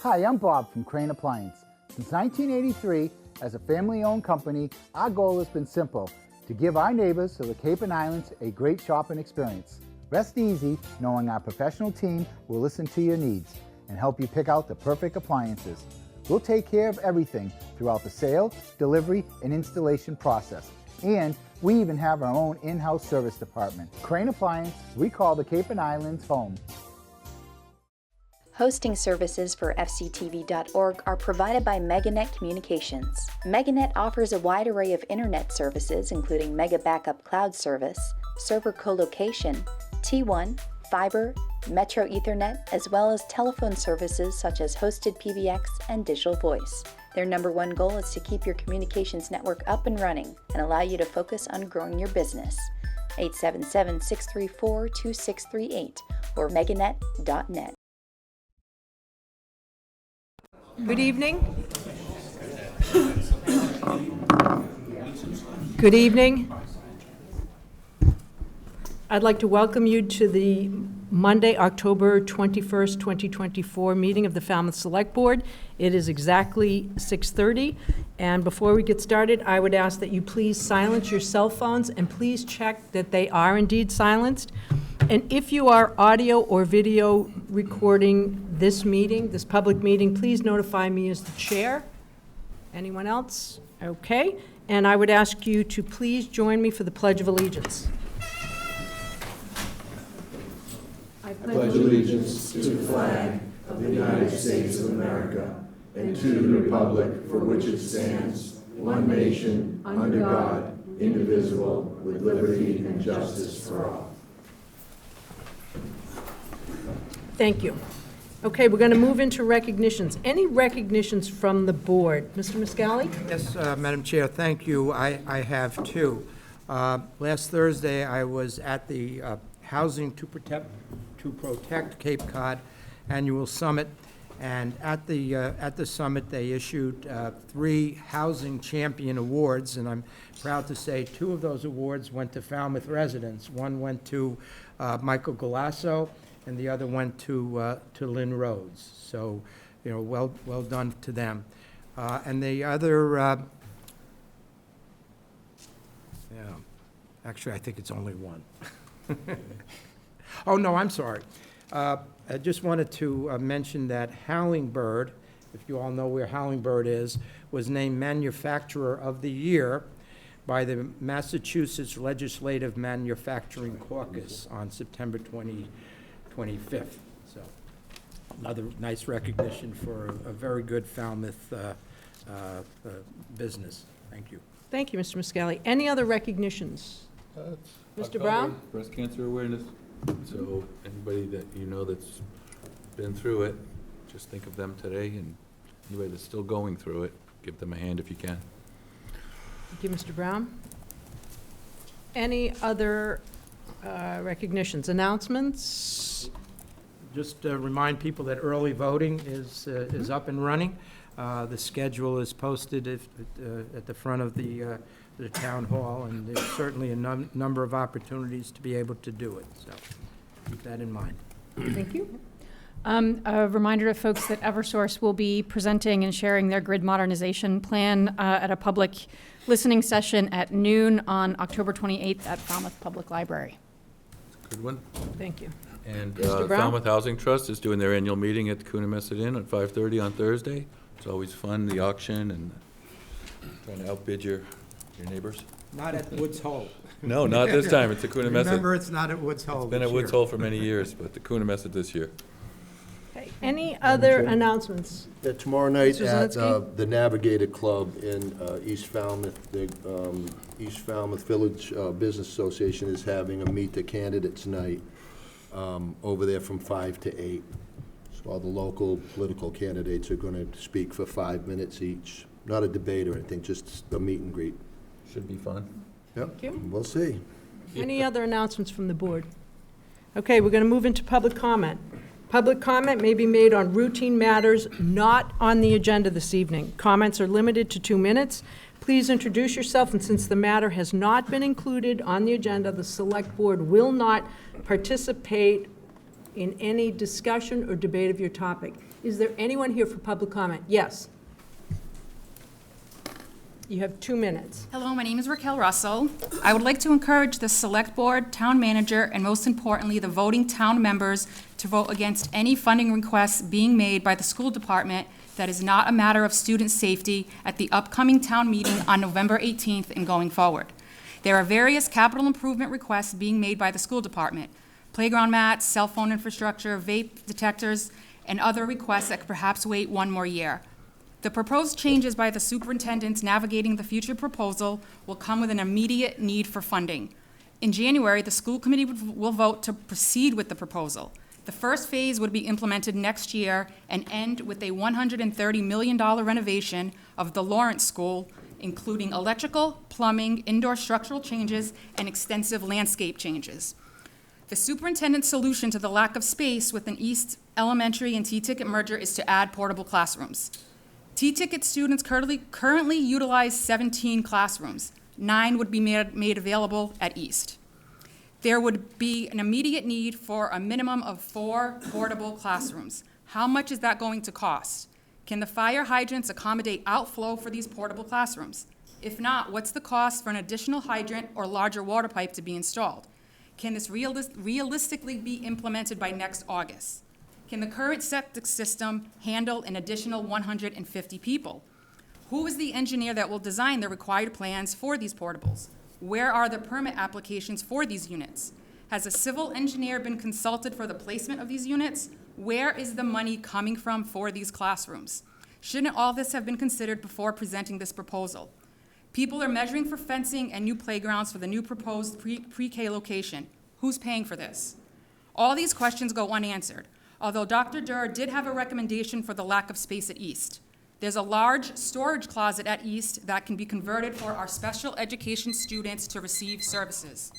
Hi, I'm Bob from Crane Appliance. Since 1983, as a family-owned company, our goal has been simple: to give our neighbors of the Cape and Islands a great shopping experience. Rest easy knowing our professional team will listen to your needs and help you pick out the perfect appliances. We'll take care of everything throughout the sale, delivery, and installation process. And we even have our own in-house service department. Crane Appliance, we call the Cape and Islands home. Hosting services for fctv.org are provided by MegaNet Communications. MegaNet offers a wide array of internet services, including Mega Backup Cloud Service, server colocation, T1, fiber, Metro Ethernet, as well as telephone services such as hosted PBX and digital voice. Their number one goal is to keep your communications network up and running and allow you to focus on growing your business. 877-634-2638 or meganet.net. Good evening. Good evening. I'd like to welcome you to the Monday, October 21st, 2024 meeting of the Falmouth Select Board. It is exactly 6:30, and before we get started, I would ask that you please silence your cell phones and please check that they are indeed silenced. And if you are audio or video recording this meeting, this public meeting, please notify me as the chair. Anyone else? Okay. And I would ask you to please join me for the Pledge of Allegiance. I pledge allegiance to the flag of the United States of America and to the republic for which it stands, one nation, under God, indivisible, with liberty and justice for all. Thank you. Okay, we're going to move into recognitions. Any recognitions from the board? Mr. Miscali? Yes, Madam Chair, thank you. I have two. Last Thursday, I was at the Housing to Protect Cape Cod Annual Summit, and at the summit, they issued 3 Housing Champion Awards, and I'm proud to say 2 of those awards went to Falmouth residents. One went to Michael Galasso, and the other went to Lynn Rhodes. So, you know, well done to them. And the other, actually, I think it's only one. Oh, no, I'm sorry. I just wanted to mention that Howlingbird, if you all know where Howlingbird is, was named Manufacturer of the Year by the Massachusetts Legislative Manufacturing Caucus on September 25th. So another nice recognition for a very good Falmouth business. Thank you. Thank you, Mr. Miscali. Any other recognitions? Mr. Brown? Breast cancer awareness. So anybody that you know that's been through it, just think of them today, and anybody that's still going through it, give them a hand if you can. Thank you, Mr. Brown. Any other recognitions, announcements? Just remind people that early voting is up and running. The schedule is posted at the front of the town hall, and there's certainly a number of opportunities to be able to do it. So keep that in mind. Thank you. A reminder to folks that Eversource will be presenting and sharing their grid modernization plan at a public listening session at noon on October 28th at Falmouth Public Library. Good one. Thank you. And Mr. Brown? Falmouth Housing Trust is doing their annual meeting at the Coonamessett Inn at 5:30 on Thursday. It's always fun, the auction and trying to outbid your neighbors. Not at Woods Hole. No, not this time. It's the Coonamessett. Remember, it's not at Woods Hole. It's been at Woods Hole for many years, but the Coonamessett this year. Okay. Any other announcements? Yeah, tomorrow night Mr. at Zelinski? the Navigator Club in East Falmouth, the East Falmouth Village Business Association is having a Meet the Candidates night over there from 5 to 8. So all the local political candidates are going to speak for 5 minutes each. Not a debate or anything, just a meet and greet. Should be fun. Yep, Thank you. we'll see. Any other announcements from the board? Okay, we're going to move into public comment. Public comment may be made on routine matters not on the agenda this evening. Comments are limited to 2 minutes. Please introduce yourself, and since the matter has not been included on the agenda, the Select Board will not participate in any discussion or debate of your topic. Is there anyone here for public comment? Yes. You have 2 minutes. Hello, my name is Raquel Russell. I would like to encourage the Select Board, Town Manager, and most importantly, the voting town members to vote against any funding requests being made by the school department that is not a matter of student safety at the upcoming town meeting on November 18th and going forward. There are various capital improvement requests being made by the school department: playground mats, cell phone infrastructure, vape detectors, and other requests that could perhaps wait one more year. The proposed changes by the superintendents navigating the future proposal will come with an immediate need for funding. In January, the school committee will vote to proceed with the proposal. The first phase would be implemented next year and end with a $130 million renovation of the Lawrence School, including electrical, plumbing, indoor structural changes, and extensive landscape changes. The superintendent's solution to the lack of space with an East Elementary and T-Ticket merger is to add portable classrooms. T-Ticket students currently utilize 17 classrooms. 9 would be made available at East. There would be an immediate need for a minimum of 4 portable classrooms. How much is that going to cost? Can the fire hydrants accommodate outflow for these portable classrooms? If not, what's the cost for an additional hydrant or larger water pipe to be installed? Can this realistically be implemented by next August? Can the current septic system handle an additional 150 people? Who is the engineer that will design the required plans for these portables? Where are the permit applications for these units? Has a civil engineer been consulted for the placement of these units? Where is the money coming from for these classrooms? Shouldn't all this have been considered before presenting this proposal? People are measuring for fencing and new playgrounds for the new proposed pre-K location. Who's paying for this? All these questions go unanswered, although Dr. Durr did have a recommendation for the lack of space at East. There's a large storage closet at East that can be converted for our special education students to receive services.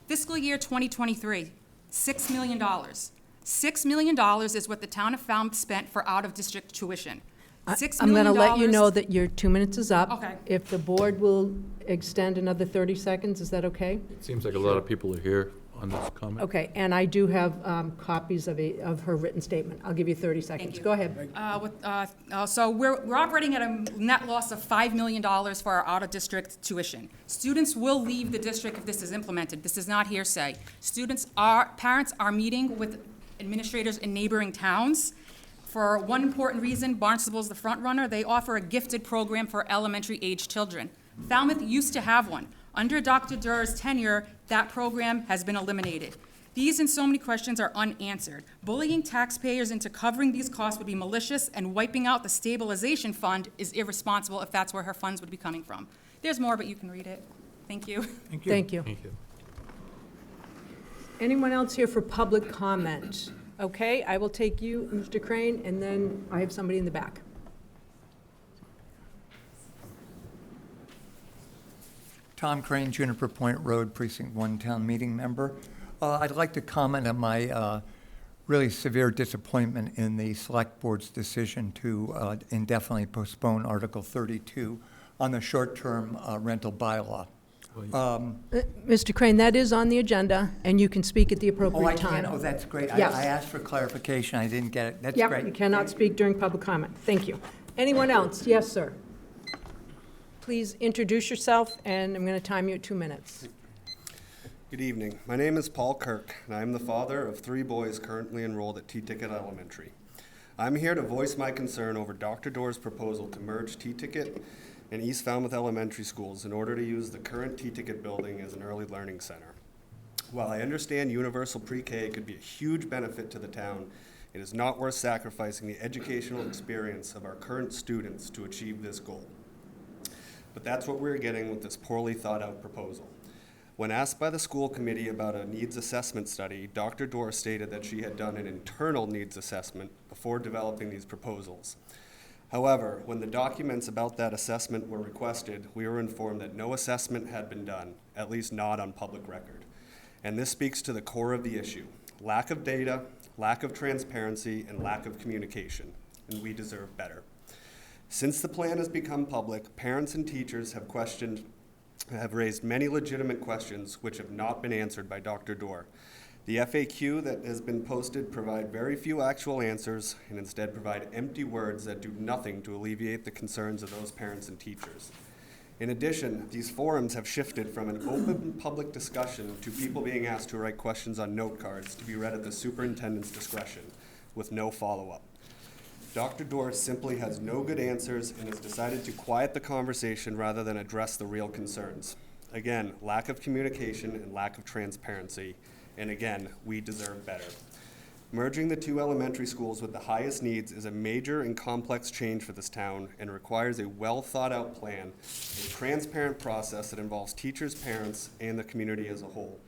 Fiscal year 2023, $6 million. $6 million is what the town of Falmouth spent for out-of-district tuition. I'm going to let you know that your 2 minutes is up. Okay. If the board will extend another 30 seconds, is that okay? It seems like a lot of people are here on this comment. Okay, and I do have copies of her written statement. I'll give you 30 seconds. you. Go ahead. So we're operating at a net loss of $5 million for our out-of-district tuition. Students will leave the district if this is implemented. This is not hearsay. Parents are meeting with administrators in neighboring towns. For one important reason, Barnstable's the front runner. They offer a gifted program for elementary-age children. Falmouth used to have one. Under Dr. Durr's tenure, that program has been eliminated. These and so many questions are unanswered. Bullying taxpayers into covering these costs would be malicious, and wiping out the stabilization fund is irresponsible if that's where her funds would be coming from. There's more, but you can read it. Thank you. Thank you. Thank you. Thank you. Anyone else here for public comment? Okay, I will take you, Mr. Crane, and then I have somebody in the back. Tom Crane, Juniper Point Road, Precinct 1 Town Meeting Member. I'd like to comment on my really severe disappointment in the Select Board's decision to indefinitely postpone Article 32 on the short-term rental bylaw. Mr. Crane, that is on the agenda, and you can speak at the Oh, I appropriate time. can? Oh, that's great. Yes. I asked for clarification. I didn't get it. That's Yep, great. you cannot speak during public comment. Thank you. Anyone else? Yes, sir. Please introduce yourself, and I'm going to time you at 2 minutes. Good evening. My name is Paul Kirk, and I am the father of 3 boys currently enrolled at T-Ticket Elementary. I'm here to voice my concern over Dr. Dorr's proposal to merge T-Ticket and East Falmouth Elementary Schools in order to use the current T-Ticket building as an early learning center. While I understand universal pre-K could be a huge benefit to the town, it is not worth sacrificing the educational experience of our current students to achieve this goal. But that's what we're getting with this poorly thought out proposal. When asked by the school committee about a needs assessment study, Dr. Dorr stated that she had done an internal needs assessment before developing these proposals. However, when the documents about that assessment were requested, we were informed that no assessment had been done, at least not on public record. And this speaks to the core of the issue: lack of data, lack of transparency, and lack of communication. And we deserve better. Since the plan has become public, parents and teachers have raised many legitimate questions which have not been answered by Dr. Dorr. The FAQ that has been posted provide very few actual answers and instead provide empty words that do nothing to alleviate the concerns of those parents and teachers. In addition, these forums have shifted from an open public discussion to people being asked to write questions on note cards to be read at the superintendent's discretion with no follow-up. Dr. Doris simply has no good answers and has decided to quiet the conversation rather than address the real concerns. Again, lack of communication and lack of transparency. And again, we deserve better. Merging the two elementary schools with the highest needs is a major and complex change for this town and requires a well-thought-out plan, a transparent process that involves teachers, parents, and the community as a whole.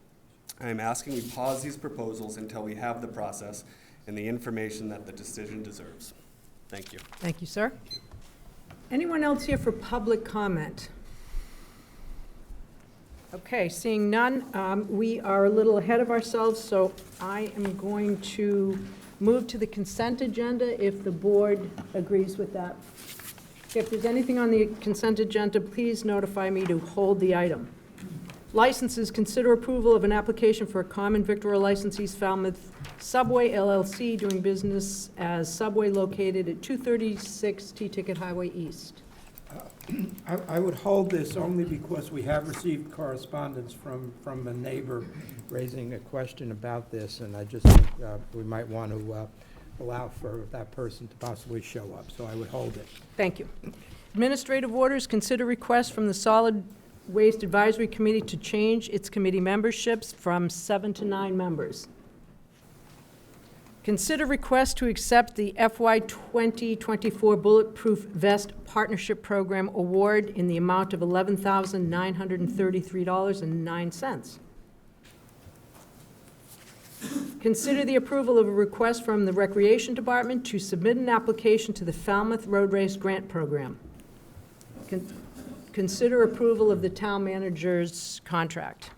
I am asking we pause these proposals until we have the process and the information that the decision deserves. Thank you. Thank you, sir. Anyone else here for public comment? Okay, seeing none, we are a little ahead of ourselves, so I am going to move to the consent agenda if the board agrees with that. If there's anything on the consent agenda, please notify me to hold the item. Licenses, consider approval of an application for a common victual license, East Falmouth Subway LLC, doing business as Subway located at 236 T-Ticket Highway East. I would hold this only because we have received correspondence from a neighbor raising a question about this, and I just think we might want to allow for that person to possibly show up, so I would hold it. Thank you. Administrative orders, consider request from the Solid Waste Advisory Committee to change its committee memberships from 7 to 9 members. Consider request to accept the FY 2024 Bulletproof Vest Partnership Program Award in the amount of $11,933.09. Consider the approval of a request from the Recreation Department to submit an application to the Falmouth Road Race Grant Program. Consider approval of the town manager's contract.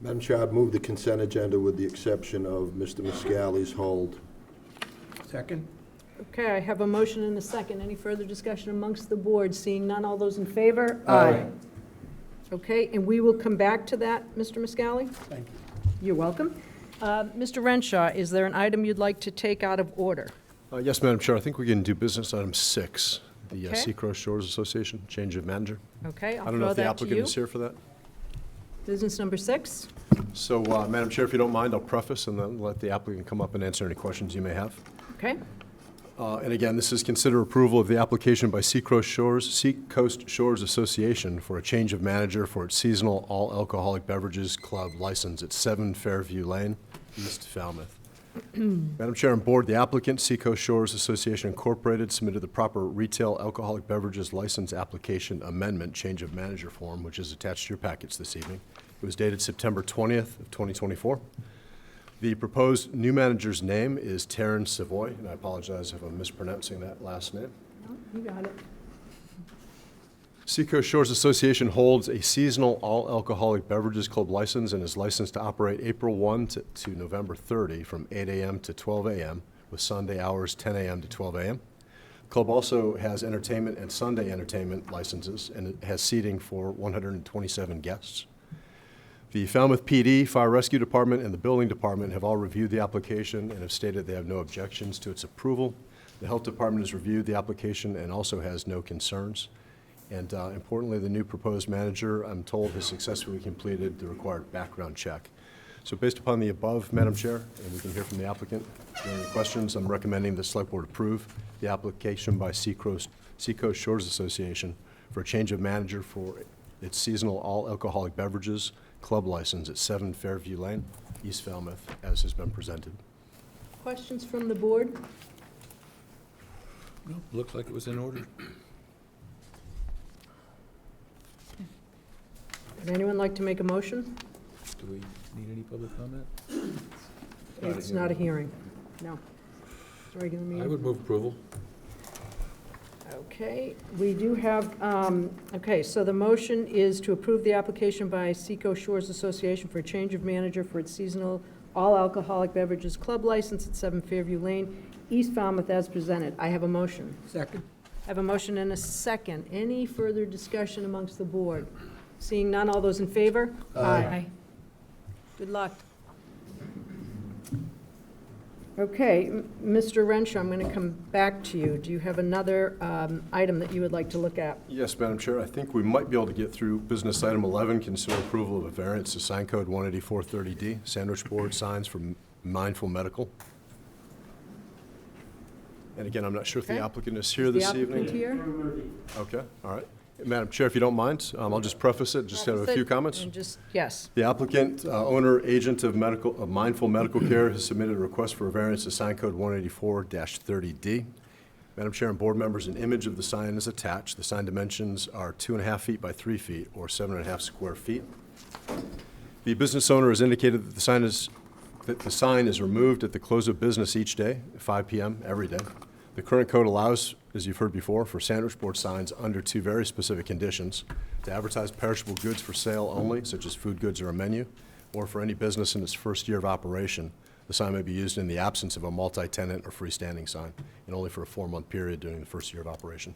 Madam Chair, I'd move the consent agenda with the exception of Mr. Muscali's hold. Second? Okay, I have a motion and a second. Any further discussion amongst the board? Seeing none, all those in favor? Aye. Okay, and we will come back to that, Mr. Muscali. Thank you. You're welcome. Mr. Renshaw, is there an item you'd like to take out of order? Yes, Madam Chair, I think we can do business item 6, the Okay. Seacrest Shores Association, change of manager. Okay, I'll I don't know throw if the that to applicant you. is here for that. Business number 6. So, Madam Chair, if you don't mind, I'll preface and then let the applicant come up and answer any questions you may have. Okay, And again, this is consider approval of the application by Seacoast Shores Association for a change of manager for its seasonal all-alcoholic beverages club license at 7 Fairview Lane, East Falmouth. Madam Chair and Board, the applicant, Seacoast Shores Association Incorporated, submitted the proper retail alcoholic beverages license application amendment change of manager form, which is attached to your packets this evening. It was dated September 20th of 2024. The proposed new manager's name is Taryn Savoy, and I apologize if I'm mispronouncing that last name. oh, you got it. Seacoast Shores Association holds a seasonal all-alcoholic beverages club license and is licensed to operate April 1 to November 30 from 8 a.m. to 12 a.m. with Sunday hours 10 a.m. to 12 a.m. The club also has entertainment and Sunday entertainment licenses, and it has seating for 127 guests. The Falmouth PD, Fire Rescue Department, and the Building Department have all reviewed the application and have stated they have no objections to its approval. The Health Department has reviewed the application and also has no concerns. And importantly, the new proposed manager, I'm told, has successfully completed the required background check. So based upon the above, Madam Chair, and we can hear from the applicant, if there are any questions, I'm recommending the Select Board approve the application by Seacoast Shores Association for a change of manager for its seasonal all-alcoholic beverages club license at 7 Fairview Lane, East Falmouth, as has been presented. Questions from the board? No, looks like it was in order. Would anyone like to make a motion? Do we need any public comment? It's not a hearing. No. It's a regular meeting. I would move approval. Okay, we do have, okay, so the motion is to approve the application by Seacoast Shores Association for a change of manager for its seasonal all-alcoholic beverages club license at 7 Fairview Lane, East Falmouth, as presented. I have a motion. Second? I have a motion and a second. Any further discussion amongst the board? Seeing none, all those in favor? Aye. Good luck. Okay, Mr. Renshaw, I'm going to come back to you. Do you have another item that you would like to look at? Yes, Madam Chair, I think we might be able to get through business item 11, consider approval of a variance to sign code 18430D, sandwich board signs for Mindful Medical. And again, I'm not sure if the Okay. applicant is here Is the this applicant evening. here? Okay, all right. Madam Chair, if you don't mind, I'll just preface it, just have a few comments. And just, yes. The applicant, owner, agent of Mindful Medical Care has submitted a request for a variance to sign code 184-30D. Madam Chair and board members, an image of the sign is attached. The sign dimensions are 2.5 feet by 3 feet, or 7.5 square feet. The business owner has indicated that the sign is removed at the close of business each day, 5 p.m. every day. The current code allows, as you've heard before, for sandwich board signs under 2 very specific conditions: to advertise perishable goods for sale only, such as food goods or a menu, or for any business in its first year of operation. The sign may be used in the absence of a multi-tenant or freestanding sign, and only for a 4-month period during the first year of operation.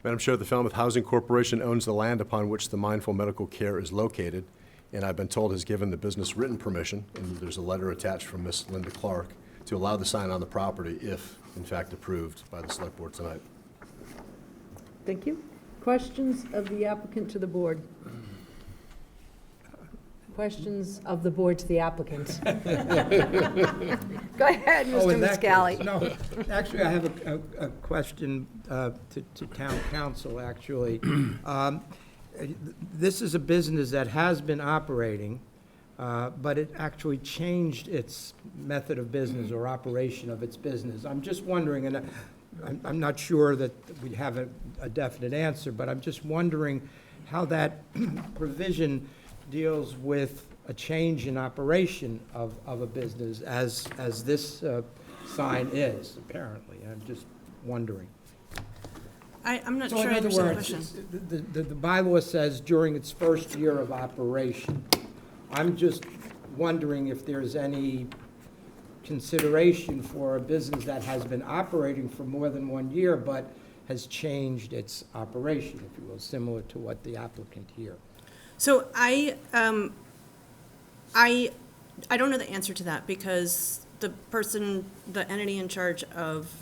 Madam Chair, the Falmouth Housing Corporation owns the land upon which the Mindful Medical Care is located, and I've been told has given the business written permission, and there's a letter attached from Ms. Linda Clark, to allow the sign on the property if, in fact, approved by the Select Board tonight. Thank you. Questions of the applicant to the board? Questions of the board to the applicant? Go ahead, Mr. Muscally. No, actually, I have a question to town council, actually. This is a business that has been operating, but it actually changed its method of business or operation of its business. I'm just wondering, and I'm not sure that we have a definite answer, but I'm just wondering how that provision deals with a change in operation of a business as this sign is, apparently. I'm just wondering. I'm not So sure in I other understand the words, question. the bylaw says during its first year of operation. I'm just wondering if there's any consideration for a business that has been operating for more than 1 year, but has changed its operation, if you will, similar to what the applicant here. So I don't know the answer to that because the entity in charge of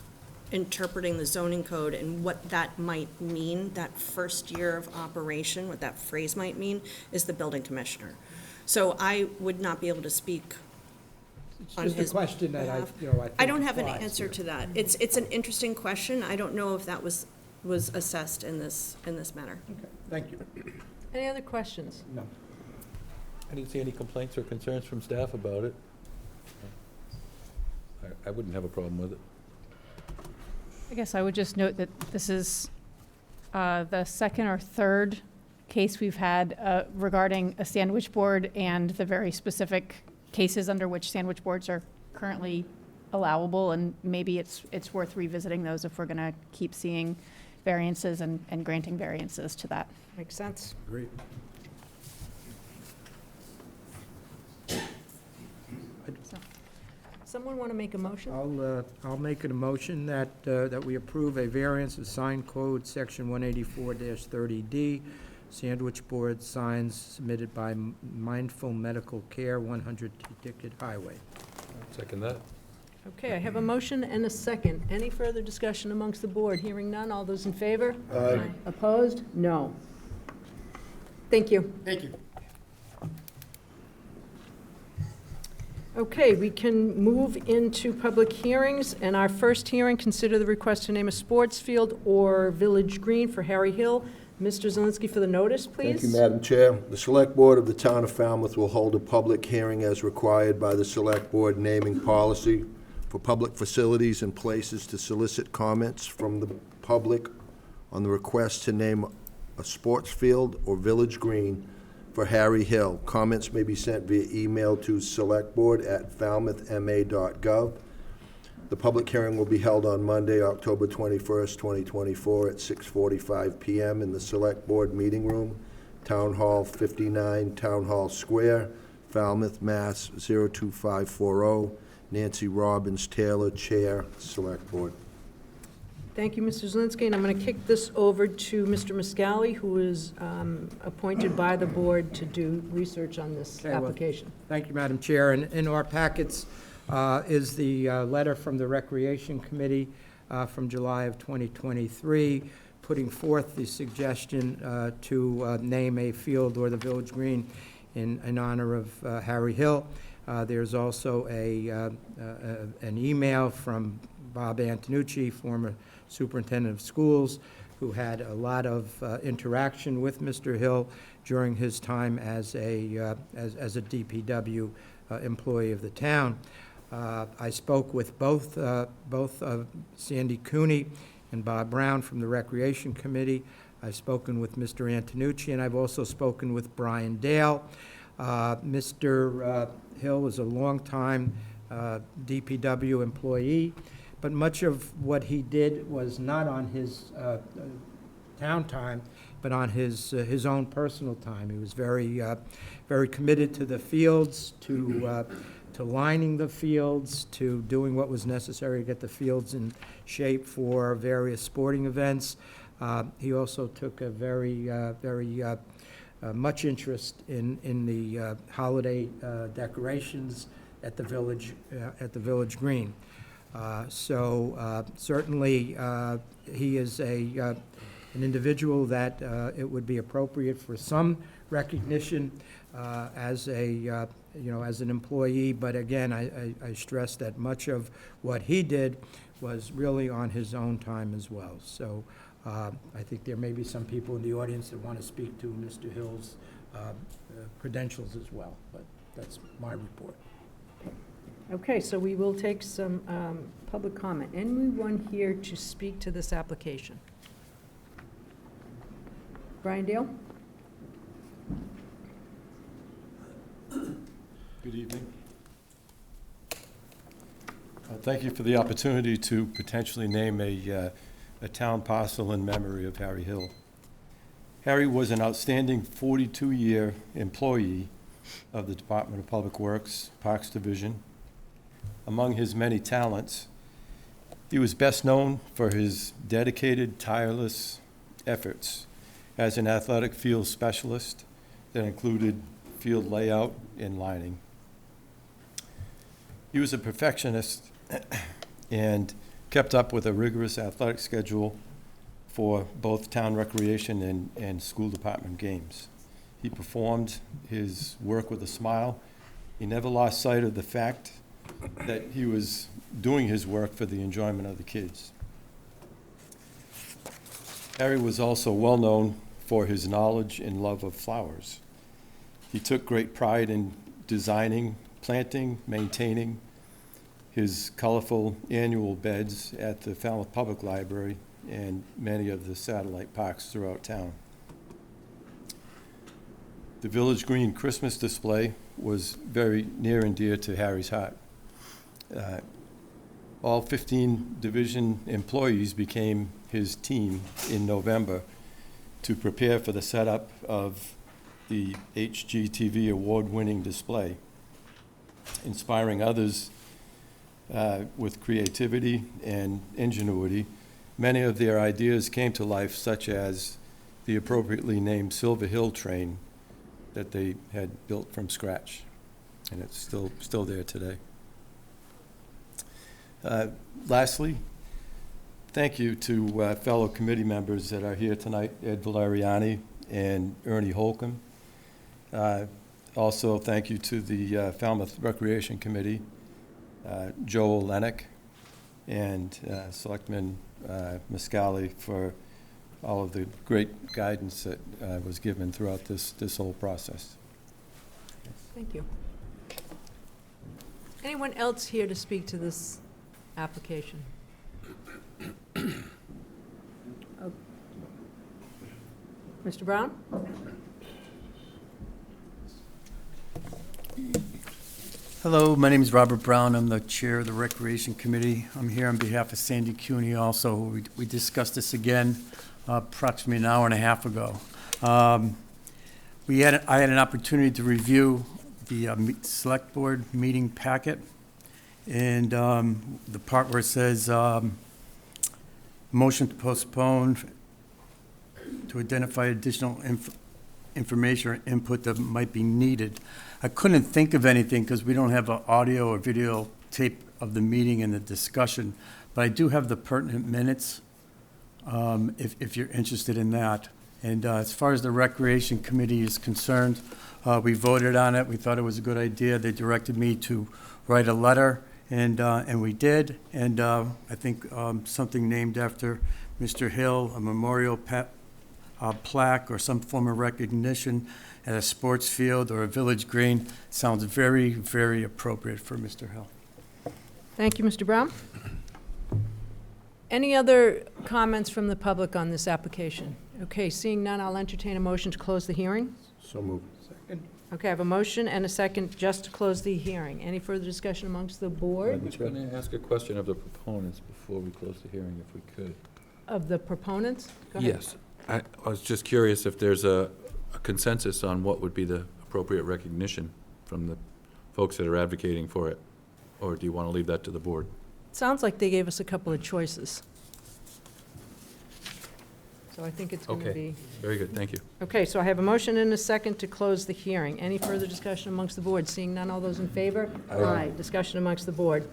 interpreting the zoning code and what that might mean, that first year of operation, what that phrase might mean, is the building commissioner. So I would not be able to speak It's on just a his question that I behalf. think I don't have an applies answer here. to that. It's an interesting question. I don't know if that was assessed in this matter. Okay, thank you. Any other questions? No. I didn't see any complaints or concerns from staff about it. I wouldn't have a problem with it. I guess I would just note that this is the second or third case we've had regarding a sandwich board and the very specific cases under which sandwich boards are currently allowable, and maybe it's worth revisiting those if we're going to keep seeing variances and granting variances to that. Makes sense. Great. Someone want to make a motion? I'll make a motion that we approve a variance of sign code section 184-30D, sandwich board signs submitted by Mindful Medical Care, 100 T-Ticket Highway. Second that. Okay, I have a motion and a second. Any further discussion amongst the board? Hearing none, all those in favor? Aye. Opposed? No. Thank you. Thank you. Okay, we can move into public hearings, and our first hearing, consider the request to name a sports field or village green for Harry Hill. Mr. Zelinski for the notice, please. Thank you, Madam Chair. The Select Board of the Town of Falmouth will hold a public hearing as required by the Select Board naming policy for public facilities and places to solicit comments from the public on the request to name a sports field or village green for Harry Hill. Comments may be sent via email to selectboard@falmouthma.gov. The public hearing will be held on Monday, October 21st, 2024, at 6:45 p.m. in the Select Board Meeting Room, Town Hall 59, Town Hall Square, Falmouth, Mass. 02540. Nancy Robbins Taylor, Chair, Select Board. Thank you, Mr. Zelinski, and I'm going to kick this over to Mr. Muscali, who is appointed by the board to do research on this Okay, well, application. Thank you, Madam Chair. And in our packets is the letter from the Recreation Committee from July of 2023, putting forth the suggestion to name a field or the Village Green in honor of Harry Hill. There's also an email from Bob Antonucci, former superintendent of schools, who had a lot of interaction with Mr. Hill during his time as a DPW employee of the town. I spoke with both Sandy Cooney and Bob Brown from the Recreation Committee. I've spoken with Mr. Antonucci, and I've also spoken with Brian Dale. Mr. Hill was a longtime DPW employee, but much of what he did was not on his town time, but on his own personal time. He was very committed to the fields, to lining the fields, to doing what was necessary to get the fields in shape for various sporting events. He also took a very much interest in the holiday decorations at the village green. Certainly, he is an individual that it would be appropriate for some recognition as an employee. But again, I stress that much of what he did was really on his own time as well. So I think there may be some people in the audience that want to speak to Mr. Hill's credentials as well, but that's my report. Okay, so we will take some public comment. Anyone here to speak to this application? Brian Dale? Good evening. Thank you for the opportunity to potentially name a town parcel in memory of Harry Hill. Harry was an outstanding 42-year employee of the Department of Public Works, Parks Division. Among his many talents, he was best known for his dedicated, tireless efforts as an athletic field specialist that included field layout and lining. He was a perfectionist and kept up with a rigorous athletic schedule for both town recreation and school department games. He performed his work with a smile. He never lost sight of the fact that he was doing his work for the enjoyment of the kids. Harry was also well known for his knowledge and love of flowers. He took great pride in designing, planting, maintaining his colorful annual beds at the Falmouth Public Library and many of the satellite parks throughout town. The Village Green Christmas display was very near and dear to Harry's heart. All 15 division employees became his team in November to prepare for the setup of the HGTV award-winning display, inspiring others with creativity and ingenuity. Many of their ideas came to life, such as the appropriately named Silver Hill train that they had built from scratch, and it's still there today. Lastly, thank you to fellow committee members that are here tonight, Ed Valeriani and Ernie Holcomb. Also, thank you to the Falmouth Recreation Committee, Joe Olenek, and Selectman Muscali for all of the great guidance that was given throughout this whole process. Thank you. Anyone else here to speak to this application? Mr. Brown? Hello, my name is Robert Brown. I'm the chair of the Recreation Committee. I'm here on behalf of Sandy Cooney also. We discussed this again approximately an hour and a half ago. I had an opportunity to review the select board meeting packet, and the part where it says motion to postpone to identify additional information or input that might be needed. I couldn't think of anything because we don't have an audio or video tape of the meeting and the discussion, but I do have the pertinent minutes, if you're interested in that. And as far as the Recreation Committee is concerned, we voted on it. We thought it was a good idea. They directed me to write a letter, and we did. And I think something named after Mr. Hill, a memorial plaque or some form of recognition at a sports field or a village green sounds very, very appropriate for Mr. Hill. Thank you, Mr. Brown. Any other comments from the public on this application? Okay, seeing none, I'll entertain a motion to close the hearing. So moved. Okay, I have a motion and a second just to close the hearing. Any further discussion amongst the I board was going to ask a question of the proponents before we close the hearing, if we could. of the proponents? Go ahead. Yes. I was just curious if there's a consensus on what would be the appropriate recognition from the folks that are advocating for it, or do you want to leave that to the board? Sounds like they gave us a couple of choices. So I think it's going to Okay, be... very good, thank you. Okay, so I have a motion and a second to close the hearing. Any further discussion amongst the board? Seeing none, all those in favor? Aye. Discussion amongst the board.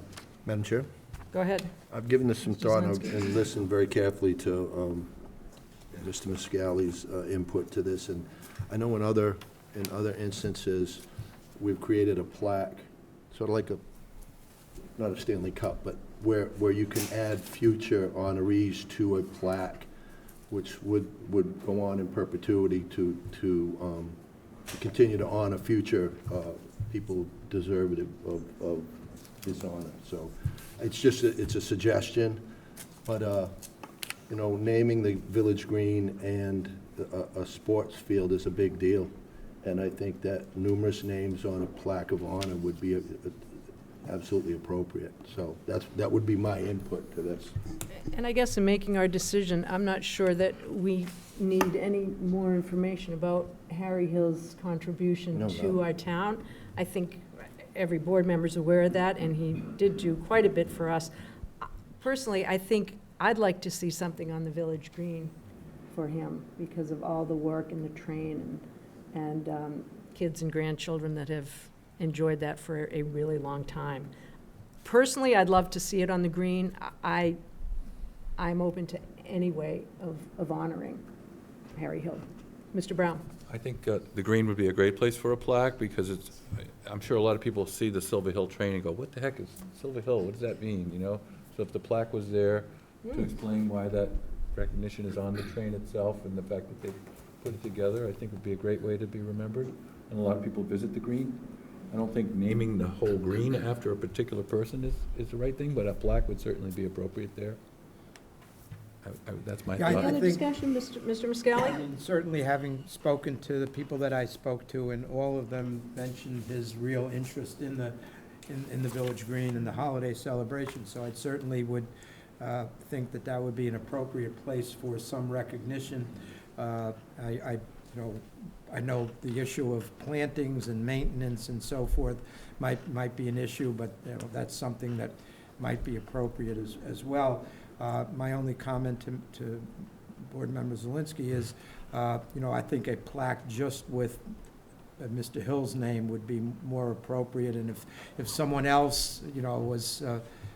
Madam Chair? Go ahead. I've given this some Mr. thought Zelinski. and listened very carefully to Mr. Muscali's input to this, and I know in other instances, we've created a plaque, sort of like not a Stanley Cup, but where you can add future honorees to a plaque, which would go on in perpetuity to continue to honor future people deserving of his honor. So it's a suggestion, but naming the village green and a sports field is a big deal, and I think that numerous names on a plaque of honor would be absolutely appropriate. So that would be my input to this. And I guess in making our decision, I'm not sure that we need any more information about Harry Hill's contribution to our town. I think every board member is aware of that, and he did do quite a bit for us. Personally, I think I'd like to see something on the village green for him because of all the work and the train and kids and grandchildren that have enjoyed that for a really long time. Personally, I'd love to see it on the green. I'm open to any way of honoring Harry Hill. Mr. Brown? I think the green would be a great place for a plaque, because I'm sure a lot of people see the Silver Hill train and go, what the heck is Silver Hill? What does that mean, So if the plaque was there to explain why that recognition is on the train itself and the fact that they put it together, I think would be a great way to be remembered. And a lot of people visit the green. I don't think naming the whole green after a particular person is the right thing, but a plaque would certainly be appropriate there. That's my Yeah, I Any thought. other think- discussion, Mr. Muscali? And certainly, having spoken to the people that I spoke to, and all of them mentioned his real interest in the village green and the holiday celebration. So I certainly would think that would be an appropriate place for some recognition. I know the issue of plantings and maintenance and so forth might be an issue, but that's something that might be appropriate as well. My only comment to Board Member Zelinski is, I think a plaque just with Mr. Hill's name would be more appropriate, and if someone else, was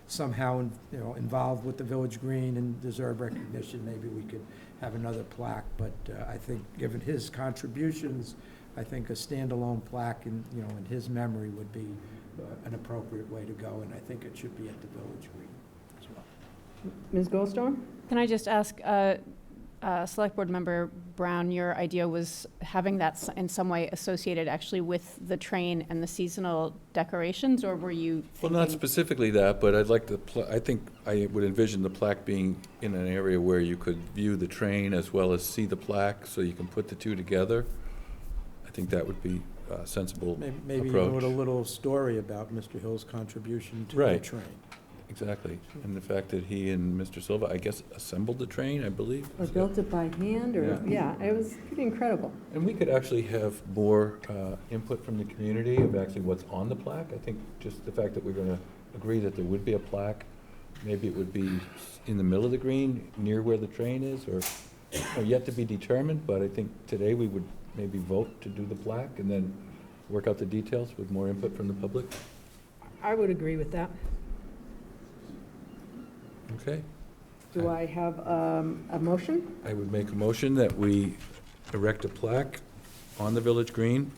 somehow, involved with the village green and deserve recognition, maybe we could have another plaque. But I think, given his contributions, I think a standalone plaque in his memory would be an appropriate way to go, and I think it should be at the village green as well. Ms. Goldstone? Can I just ask, Select Board Member Brown, your idea was having that in some way associated actually with the train and the seasonal decorations, or were you thinking? Well, not specifically that, but I'd like I think I would envision the plaque being in an area where you could view the train as well as see the plaque, so you can put the two together. I think that would be a sensible Maybe approach. wrote a little story about Mr. Hill's contribution to the Right. train. Exactly, and the fact that he and Mr. Silva, I guess, assembled the train, I believe. Or built it by hand, or, yeah, it was pretty incredible. And we could actually have more input from the community of actually what's on the plaque. I think just the fact that we're going to agree that there would be a plaque maybe it would be in the middle of the green, near where the train is, or yet to be determined, but I think today we would maybe vote to do the plaque and then work out the details with more input from the public. I would agree with that. Okay. Do I have a motion? I would make a motion that we erect a plaque on the village green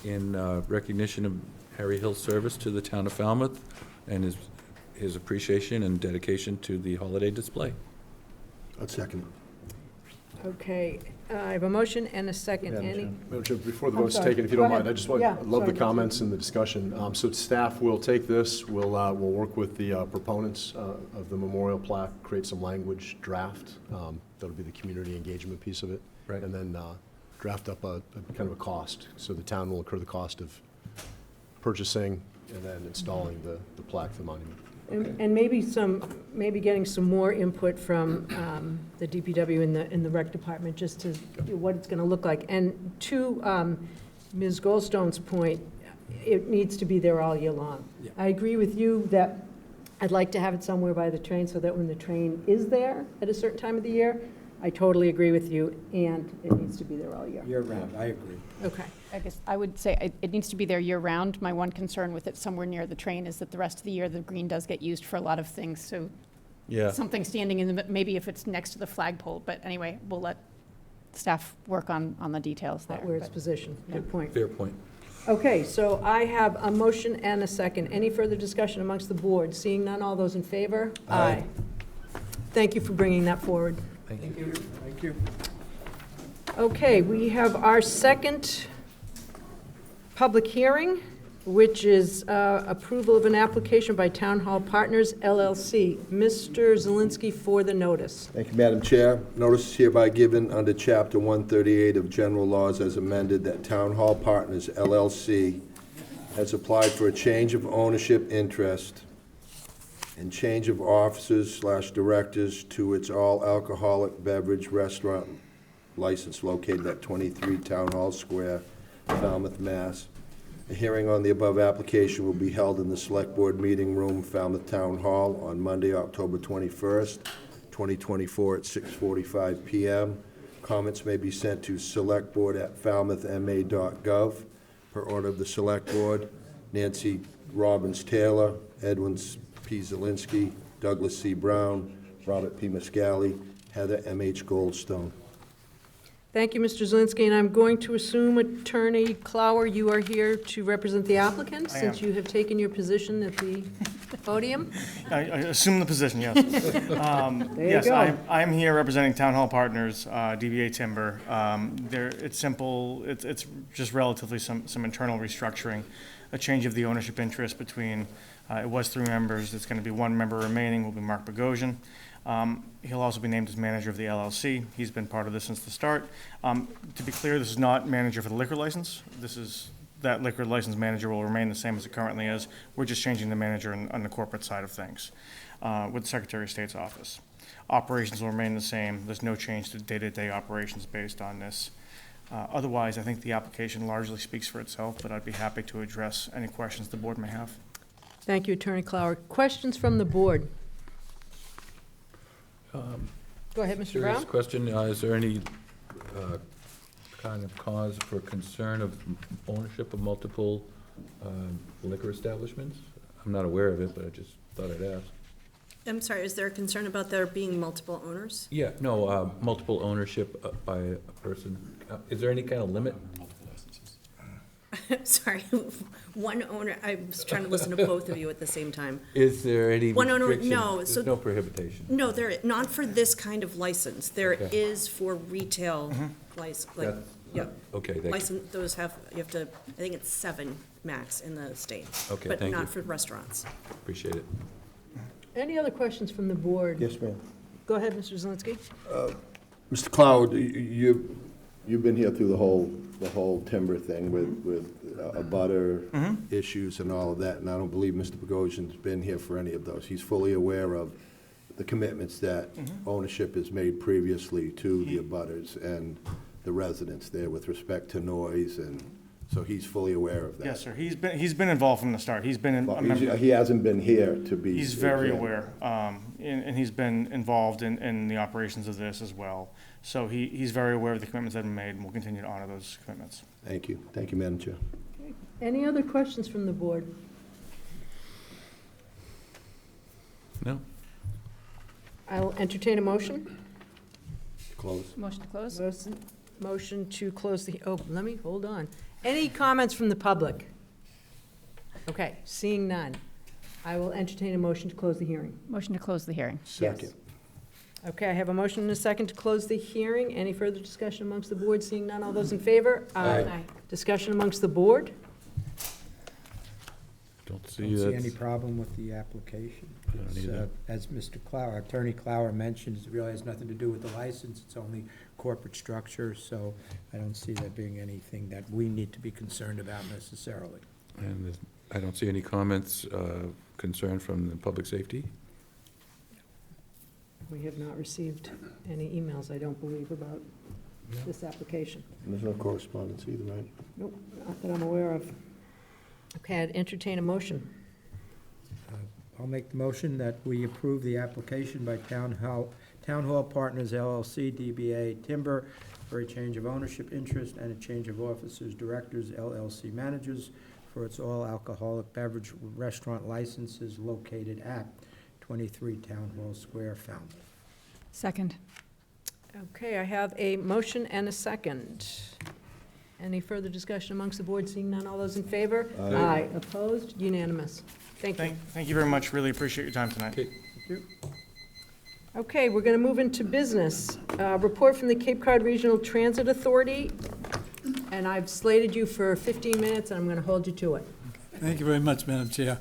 in recognition of Harry Hill's service to the town of Falmouth and his appreciation and dedication to the holiday display. I'd second. Okay, I have a motion and a second. Any? Madam Chair, before the I'm vote's sorry. taken, if you Go don't ahead. mind, I just want, Yeah, I love the sorry. comments and the discussion. So staff will take this, we'll work with the proponents of the memorial plaque, create some language draft. That'll be the community engagement piece of it. Right. And then draft up a kind of a cost. So the town will incur the cost of purchasing and then installing the plaque, the monument. And maybe getting some more input from the DPW and the rec department, just to what it's gonna look like. And to Ms. Goldstone's point, it needs to be there all year long. Yeah. I agree with you that I'd like to have it somewhere by the train, so that when the train is there at a certain time of the year, I totally agree with you, and it needs to be there all year. Year-round, I agree. Okay. I guess I would say it needs to be there year-round. My one concern with it somewhere near the train is that the rest of the year, the green does get used for a lot of things, so Yeah. something standing in the, maybe if it's next to the flagpole, but anyway, we'll let staff work on the details there. Where it's but- positioned, good point. Fair point. Okay, so I have a motion and a second. Any further discussion amongst the board? Seeing none, all those in favor? Aye. Thank you for bringing that forward. Thank you. Thank you. Okay, we have our second public hearing, which is approval of an application by Town Hall Partners LLC. Mr. Zelinski for the notice. Thank you, Madam Chair. Notice is hereby given under Chapter 138 of General Laws as amended that Town Hall Partners LLC has applied for a change of ownership interest and change of officers/directors to its all-alcoholic beverage restaurant license located at 23 Town Hall Square, Falmouth, Mass. A hearing on the above application will be held in the Select Board Meeting Room, Falmouth Town Hall, on Monday, October 21st, 2024, at 6:45 p.m. Comments may be sent to selectboard@falmouthma.gov. Per order of the Select Board, Nancy Robbins Taylor, Edwin P. Zelinski, Douglas C. Brown, Robert P. Muscali, Heather M.H. Goldstone. Thank you, Mr. Zelinski, and I'm going to assume, Attorney Clower, you are here to represent the applicant, I since am. you have taken your position at the podium? I assume the position, yes. There you Yes, go. I'm here representing Town Hall Partners, DBA Timber. It's simple, it's just relatively some internal restructuring, a change of the ownership interest between, it was 3 members, it's going to be 1 member remaining, will be Mark Bogosian. He'll also be named as manager of the LLC. He's been part of this since the start. To be clear, this is not manager for the liquor license. That liquor license manager will remain the same as it currently is. We're just changing the manager on the corporate side of things with the Secretary of State's office. Operations will remain the same. There's no change to day-to-day operations based on this. Otherwise, I think the application largely speaks for itself, but I'd be happy to address any questions the board may have. Thank you, Attorney Clower. Questions from the board? Go ahead, Mr. Serious Brown. question, is there any kind of cause for concern of ownership of multiple liquor establishments? I'm not aware of it, but I just thought I'd ask. I'm sorry, is there a concern about there being multiple owners? Yeah, no, multiple ownership by a person. Is there any kind of limit? Sorry, one owner, I was trying to listen to both of you at the same time. Is there any One owner, restriction? no, There's so- no prohibition? No, not for this kind of license. There Okay. is for retail license, like, That- yep. Okay, thank you. License, those have, you have to, I think it's 7 max in the state. Okay, But thank you. not for restaurants. Appreciate it. Any other questions from the board? Yes, ma'am. Go ahead, Mr. Zelinski. Mr. Cloud, you've been here through the whole timber thing with butter issues and all of that, and I don't believe Mr. Bogosian's been here for any of those. He's fully aware of the commitments that ownership has made previously to the abutters and the residents there with respect to noise and So he's fully aware of that? Yes, sir. He's been involved from the start. He's been Well, a member. he hasn't been here to be. He's very aware, and he's been involved in the operations of this as well. So he's very aware of the commitments that have been made, and will continue to honor those commitments. Thank you. Thank you, Madam Chair. Any other questions from the board? No? I'll entertain a motion. Close. Motion to close? Motion to close the, hold on. Any comments from the public? Okay, seeing none. I will entertain a motion to close the hearing. Motion to close the hearing. Second. Okay, I have a motion and a second to close the hearing. Any further discussion amongst the board? Seeing none, all those in favor? Aye. Discussion amongst the board? Don't see Don't see that. any problem with the application. I don't It's, either. as Mr. Clower, Attorney Clower mentioned, it really has nothing to do with the license, it's only corporate structure, so I don't see there being anything that we need to be concerned about necessarily. And I don't see any comments, concern from the public safety. We have not received any emails, I don't believe, about this application. And there's no correspondence either, right? Nope, not that I'm aware of. Okay, I'd entertain a motion. I'll make the motion that we approve the application by Town Hall Partners LLC, DBA Timber, for a change of ownership interest and a change of officers, directors, LLC managers, for its all-alcoholic beverage restaurant licenses located at 23 Town Hall Square, Falmouth. Second. Okay, I have a motion and a second. Any further discussion amongst the board? Seeing none, all those in favor? Aye. Opposed? Unanimous. Thank you. Thank you very much. Really appreciate your time tonight. Okay. Okay, we're going to move into business. Report from the Cape Cod Regional Transit Authority, and I've slated you for 15 minutes, and I'm going to hold you to it. Thank you very much, Madam Chair.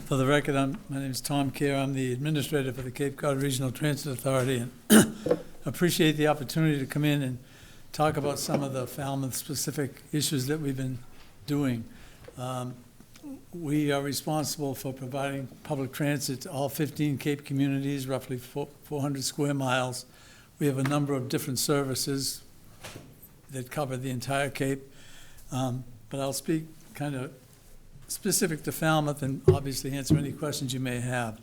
For the record, my name is Tom Kerr. I'm the administrator for the Cape Cod Regional Transit Authority, and appreciate the opportunity to come in and talk about some of the Falmouth-specific issues that we've been doing. We are responsible for providing public transit to all 15 Cape communities, roughly 400 square miles. We have a number of different services that cover the entire Cape, but I'll speak kind of specific to Falmouth and obviously answer any questions you may have.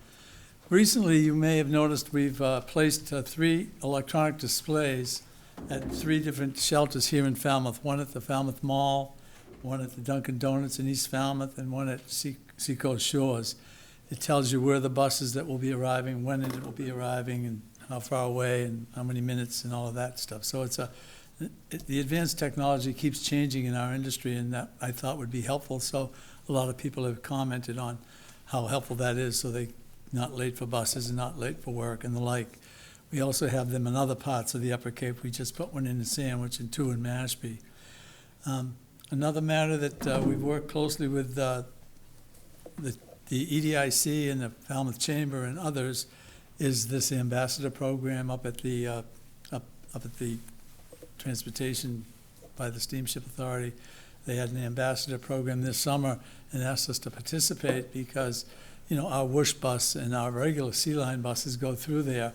Recently, you may have noticed we've placed 3 electronic displays at 3 different shelters here in Falmouth, one at the Falmouth Mall, one at the Dunkin' Donuts in East Falmouth, and one at Seacoast Shores. It tells you where the buses that will be arriving, when it will be arriving, and how far away, and how many minutes, and all of that stuff. So the advanced technology keeps changing in our industry, and that I thought would be helpful. So a lot of people have commented on how helpful that is, so they're not late for buses and not late for work and the like. We also have them in other parts of the Upper Cape. We just put one in Sandwich and 2 in Mashpee. Another matter that we've worked closely with the EDIC and the Falmouth Chamber and others is this ambassador program up at the transportation by the Steamship Authority. They had an ambassador program this summer and asked us to participate because, you know, our Whoosh bus and our regular Sea Line buses go through there.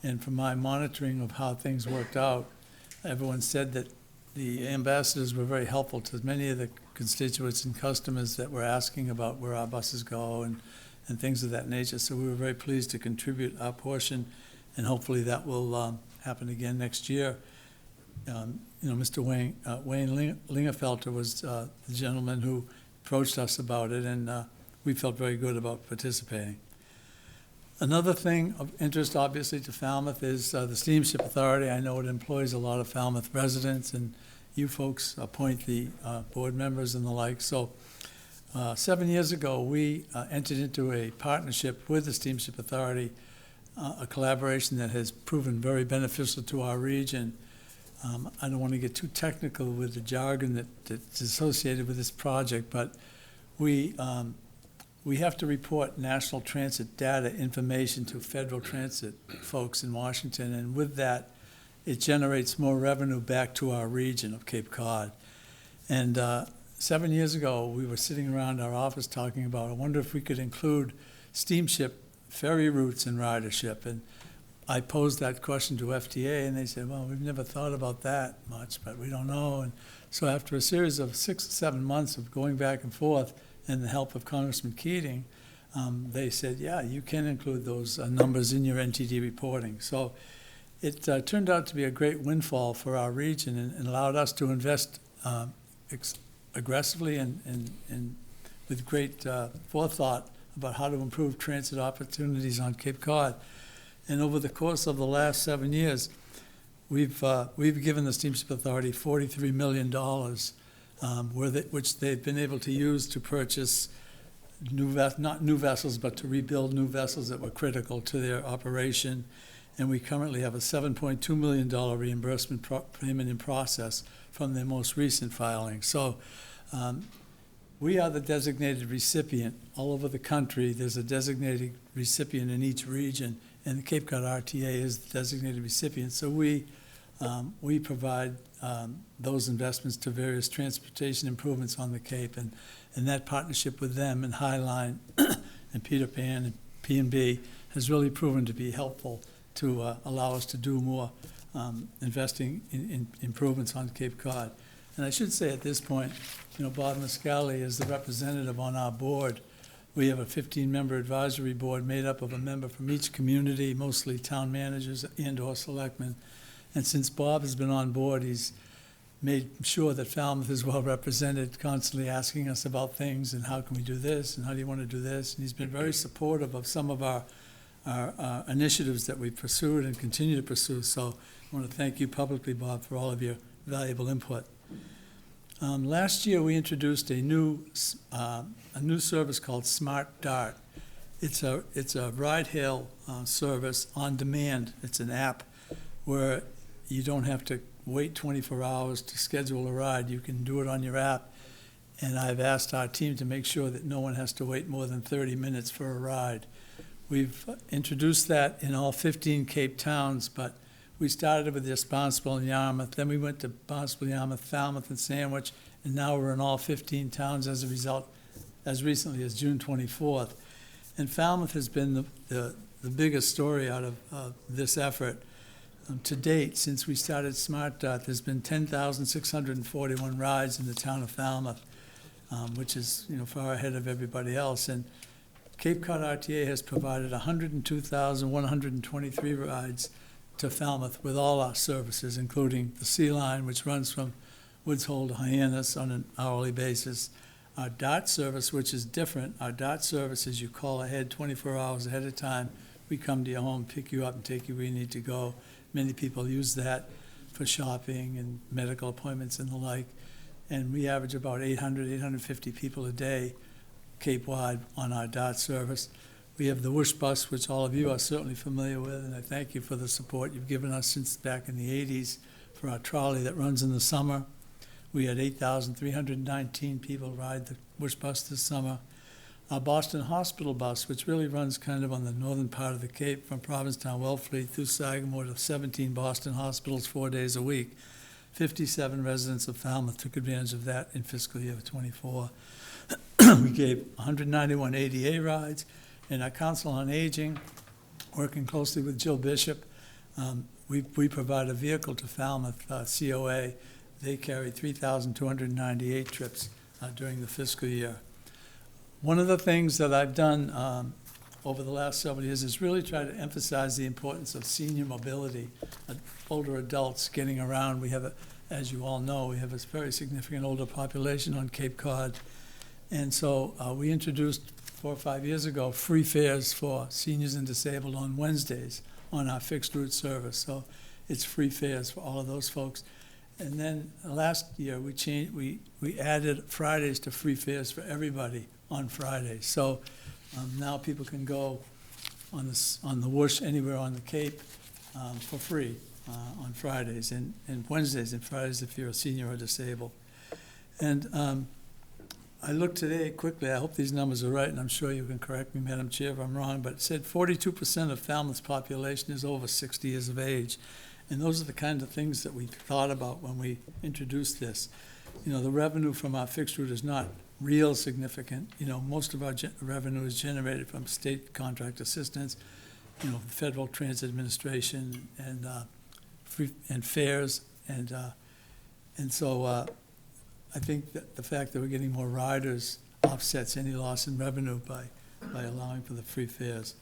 And from my monitoring of how things worked out, everyone said that the ambassadors were very helpful to many of the constituents and customers that were asking about where our buses go and things of that nature. So we were very pleased to contribute our portion, and hopefully that will happen again next year. You know, Mr. Wayne Lingerfelter was the gentleman who approached us about it, and we felt very good about participating. Another thing of interest, obviously, to Falmouth is the Steamship Authority. I know it employs a lot of Falmouth residents, and you folks appoint the board members and the like. So 7 years ago, we entered into a partnership with the Steamship Authority, a collaboration that has proven very beneficial to our region. I don't want to get too technical with the jargon that's associated with this project, but we have to report national transit data information to federal transit folks in Washington, and with that, it generates more revenue back to our region of Cape Cod. And 7 years ago, we were sitting around our office talking about, I wonder if we could include steamship ferry routes in ridership. And I posed that question to FTA, and they said, well, we've never thought about that much, but we don't know. And So after a series of 6 or 7 months of going back and forth and the help of Congressman Keating, they said, yeah, you can include those numbers in your NTD reporting. So it turned out to be a great windfall for our region and allowed us to invest aggressively and with great forethought about how to improve transit opportunities on Cape Cod. And over the course of the last 7 years, we've given the Steamship Authority $43 million, which they've been able to use to purchase not new vessels, but to rebuild new vessels that were critical to their operation. And we currently have a $7.2 million reimbursement payment in process from their most recent filing. So we are the designated recipient. All over the country, there's a designated recipient in each region, and the Cape Cod RTA is the designated recipient. So we provide those investments to various transportation improvements on the Cape, and that partnership with them and Highline and Peter Pan and P&B has really proven to be helpful to allow us to do more investing in improvements on Cape Cod. And I should say at this point, Bob Muscali is the representative on our board. We have a 15-member advisory board made up of a member from each community, mostly town managers and/or selectmen. And since Bob has been on board, he's made sure that Falmouth is well represented, constantly asking us about things and how can we do this and how do you want to do this. And he's been very supportive of some of our initiatives that we've pursued and continue to pursue. So I want to thank you publicly, Bob, for all of your valuable input. Last year, we introduced a new service called Smart Dart. It's a ride-hail service on demand. It's an app where you don't have to wait 24 hours to schedule a ride. You can do it on your app. And I've asked our team to make sure that no one has to wait more than 30 minutes for a ride. We've introduced that in all 15 Cape towns, but we started with just Barnstable and Yarmouth, then we went to Barnstable, Yarmouth, Falmouth, and Sandwich, and now we're in all 15 towns as a result, as recently as June 24th. And Falmouth has been the biggest story out of this effort. To date, since we started Smart Dart, there's been 10,641 rides in the town of Falmouth, which is far ahead of everybody else. And Cape Cod RTA has provided 102,123 rides to Falmouth with all our services, including the Sea Line, which runs from Woods Hole to Hyannis on an hourly basis. Our DART service, which is different. Our DART service is you call ahead 24 hours ahead of time. We come to your home, pick you up, and take you where you need to go. Many people use that for shopping and medical appointments and the like. And we average about 850 people a day Cape-wide on our DART service. We have the Whoosh bus, which all of you are certainly familiar with, and I thank you for the support you've given us since back in the 80s for our trolley that runs in the summer. We had 8,319 people ride the Whoosh bus this summer. Our Boston Hospital bus, which really runs kind of on the northern part of the Cape from Provincetown, Wellfleet through Sagamore to 17 Boston hospitals 4 days a week. 57 residents of Falmouth took advantage of that in fiscal year 24. We gave 191 ADA rides, and our Council on Aging, working closely with Jill Bishop, we provide a vehicle to Falmouth, COA. They carried 3,298 trips during the fiscal year. One of the things that I've done over the last several years is really try to emphasize the importance of senior mobility, older adults getting around. We have, as you all know, we have a very significant older population on Cape Cod. And so we introduced 4 or 5 years ago free fares for seniors and disabled on Wednesdays on our fixed route service. So it's free fares for all of those folks. And then last year we added Fridays to free fares for everybody on Fridays. So now people can go on the Whoosh anywhere on the Cape for free on Fridays and Wednesdays and Fridays if you're a senior or disabled. And I looked today quickly, I hope these numbers are right, and I'm sure you can correct me, Madam Chair, if I'm wrong, but it said 42% of Falmouth's population is over 60 years of age. And those are the kind of things that we thought about when we introduced this. The revenue from our fixed route is not real significant. Most of our revenue is generated from state contract assistance, Federal Transit Administration and fares. And so I think that the fact that we're getting more riders offsets any loss in revenue by allowing for the free fares.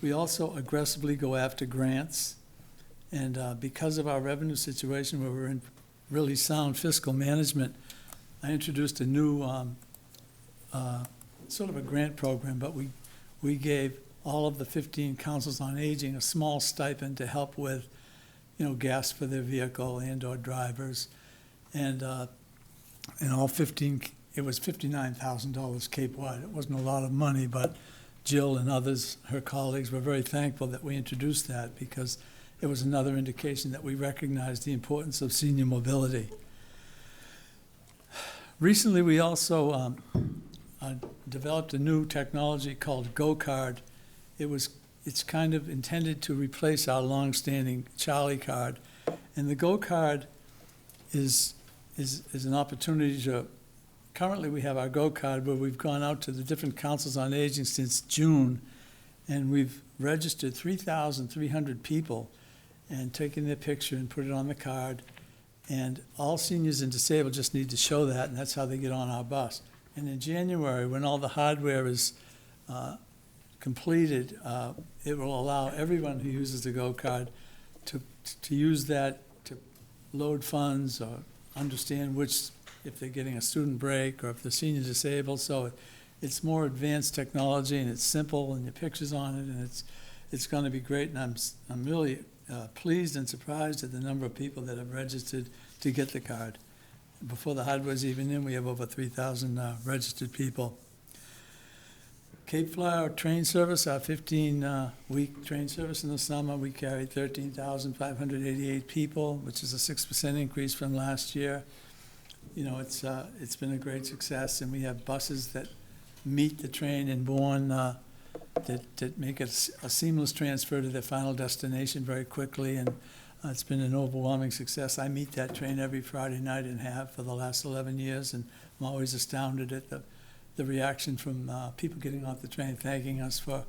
We also aggressively go after grants, and because of our revenue situation where we're in really sound fiscal management, I introduced a new sort of a grant program, but we gave all of the 15 councils on aging a small stipend to help with, gas for their vehicle and/or drivers. And all 15, it was $59,000 Cape-wide. It wasn't a lot of money, but Jill and others, her colleagues, were very thankful that we introduced that because it was another indication that we recognized the importance of senior mobility. Recently, we also developed a new technology called GoCard. It's kind of intended to replace our long-standing Charlie card, and the GoCard is an opportunity to. Currently, we have our GoCard where we've gone out to the different councils on aging since June, and we've registered 3,300 people and taken their picture and put it on the card. And all seniors and disabled just need to show that, and that's how they get on our bus. And in January, when all the hardware is completed, it will allow everyone who uses the GoCard to use that to load funds or understand if they're getting a student break or if they're senior disabled. So it's more advanced technology, and it's simple, and your picture's on it, and it's going to be great. And I'm really pleased and surprised at the number of people that have registered to get the card. Before the hardware's even in, we have over 3,000 registered people. Cape Flower train service, our 15-week train service in the summer, we carried 13,588 people, which is a 6% increase from last year. It's been a great success, and we have buses that meet the train in Bourne that make it a seamless transfer to their final destination very quickly, and it's been an overwhelming success. I meet that train every Friday night and have for the last 11 years, and I'm always astounded at the reaction from people getting off the train, thanking us for,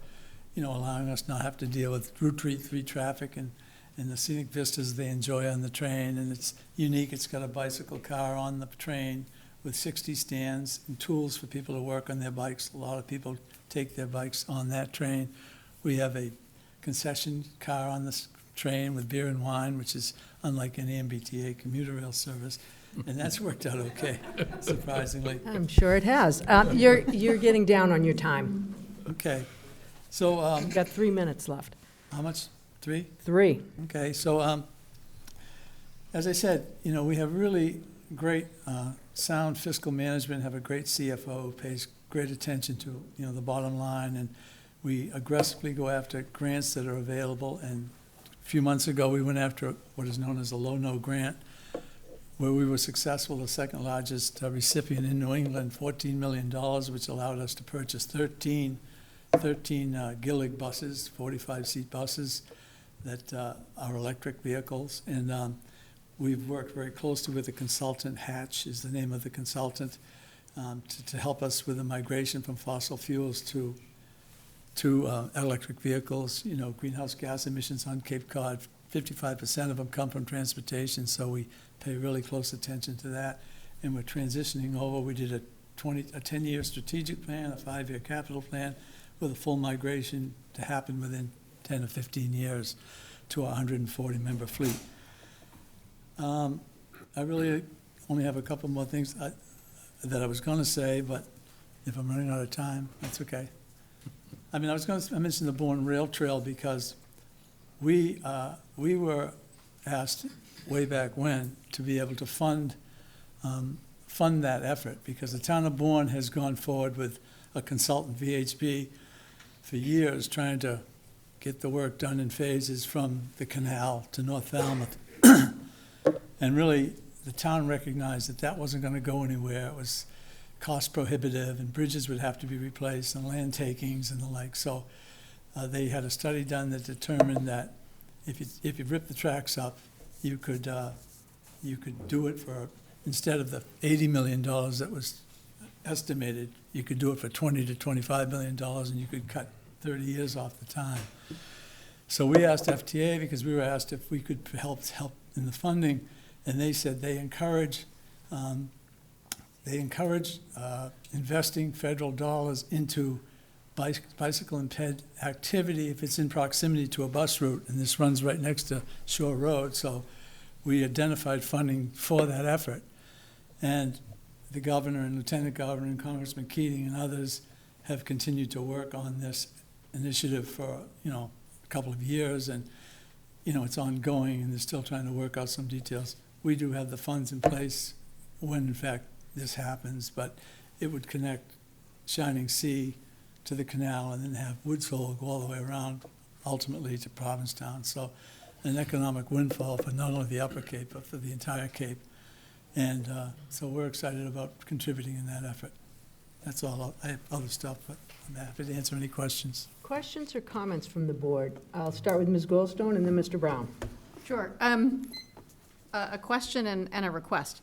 allowing us not have to deal with Route 3 traffic and the scenic vistas they enjoy on the train. And it's unique. It's got a bicycle car on the train with 60 stands and tools for people to work on their bikes. A lot of people take their bikes on that train. We have a concession car on this train with beer and wine, which is unlike any MBTA commuter rail service. And that's worked out okay, surprisingly. I'm sure it has. You're getting down on your time. Okay. So You've got 3 minutes left. how much? 3? 3. Okay, so as I said, we have really great sound fiscal management, have a great CFO who pays great attention to, the bottom line, and we aggressively go after grants that are available. And a few months ago, we went after what is known as a low-no grant, where we were successful, the second largest recipient in New England, $14 million, which allowed us to purchase 13 Gillig buses, 45-seat buses that are electric vehicles. And we've worked very closely with the consultant, Hatch is the name of the consultant, to help us with the migration from fossil fuels to electric vehicles. Greenhouse gas emissions on Cape Cod, 55% of them come from transportation, so we pay really close attention to that. And we're transitioning over. We did a 10-year strategic plan, a 5-year capital plan, with a full migration to happen within 10 or 15 years to our 140-member fleet. I really only have a couple more things that I was going to say, but if I'm running out of time, that's okay. I mentioned the Bourne Rail Trail because we were asked way back when to be able to fund that effort, because the town of Bourne has gone forward with a consultant, VHB, for years trying to get the work done in phases from the canal to North Falmouth. And really, the town recognized that wasn't going to go anywhere. It was cost prohibitive, and bridges would have to be replaced, and land takings and the like. So they had a study done that determined that if you rip the tracks up, you could do it for, instead of the $80 million that was estimated, you could do it for $20 to $25 million, and you could cut 30 years off the time. So we asked FTA, because we were asked if we could help in the funding, and they said they encourage they encourage investing federal dollars into bicycle and ped activity if it's in proximity to a bus route, and this runs right next to Shore Road, so we identified funding for that effort. And the governor and lieutenant governor and Congressman Keating and others have continued to work on this initiative for, a couple of years, and, it's ongoing, and they're still trying to work out some details. We do have the funds in place when, in fact, this happens, but it would connect Shining Sea to the canal and then have Woods Hole go all the way around, ultimately to Provincetown. So an economic windfall for not only the Upper Cape, but for the entire Cape. And so we're excited about contributing in that effort. That's all. I have other stuff, but I'm happy to answer any questions. Questions or comments from the board? I'll start with Ms. Goldstone and then Mr. Brown. Sure. A question and a request.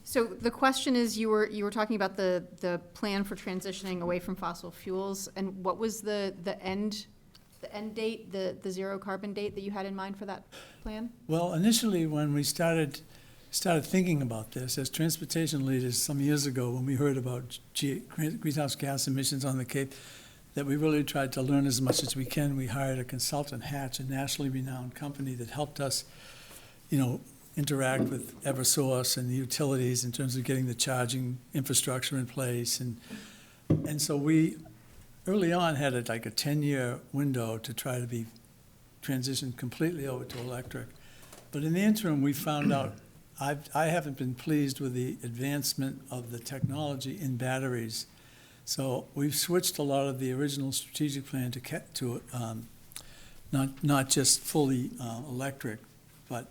So the question is, you were talking about the plan for transitioning away from fossil fuels, and what was the end date, the zero carbon date that you had in mind for that plan? Well, initially, when we started thinking about this as transportation leaders some years ago, when we heard about greenhouse gas emissions on the Cape, that we really tried to learn as much as we can. We hired a consultant, Hatch, a nationally renowned company that helped us, interact with Eversource and the utilities in terms of getting the charging infrastructure in place. And so we, early on, had a 10-year window to try to be transitioned completely over to electric. But in the interim, we found out, I haven't been pleased with the advancement of the technology in batteries. So we've switched a lot of the original strategic plan to not just fully electric, but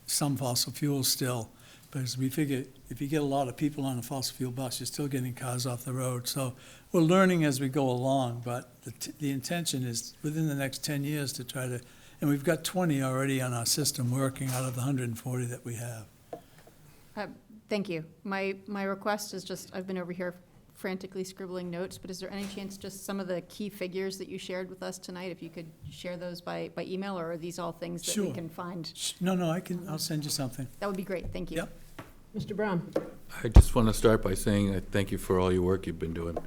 some fossil fuels still, because we figure if you get a lot of people on a fossil fuel bus, you're still getting cars off the road. So we're learning as we go along, but the intention is within the next 10 years to try to, and we've got 20 already on our system working out of the 140 that we have. Thank you. My request is just, I've been over here frantically scribbling notes, but is there any chance just some of the key figures that you shared with us tonight, if you could share those by email, or are these all things that we can find? No, I'll send you something. That would be great. Thank you. Yep. Mr. Brown. I just want to start by saying I thank you for all your work you've been doing.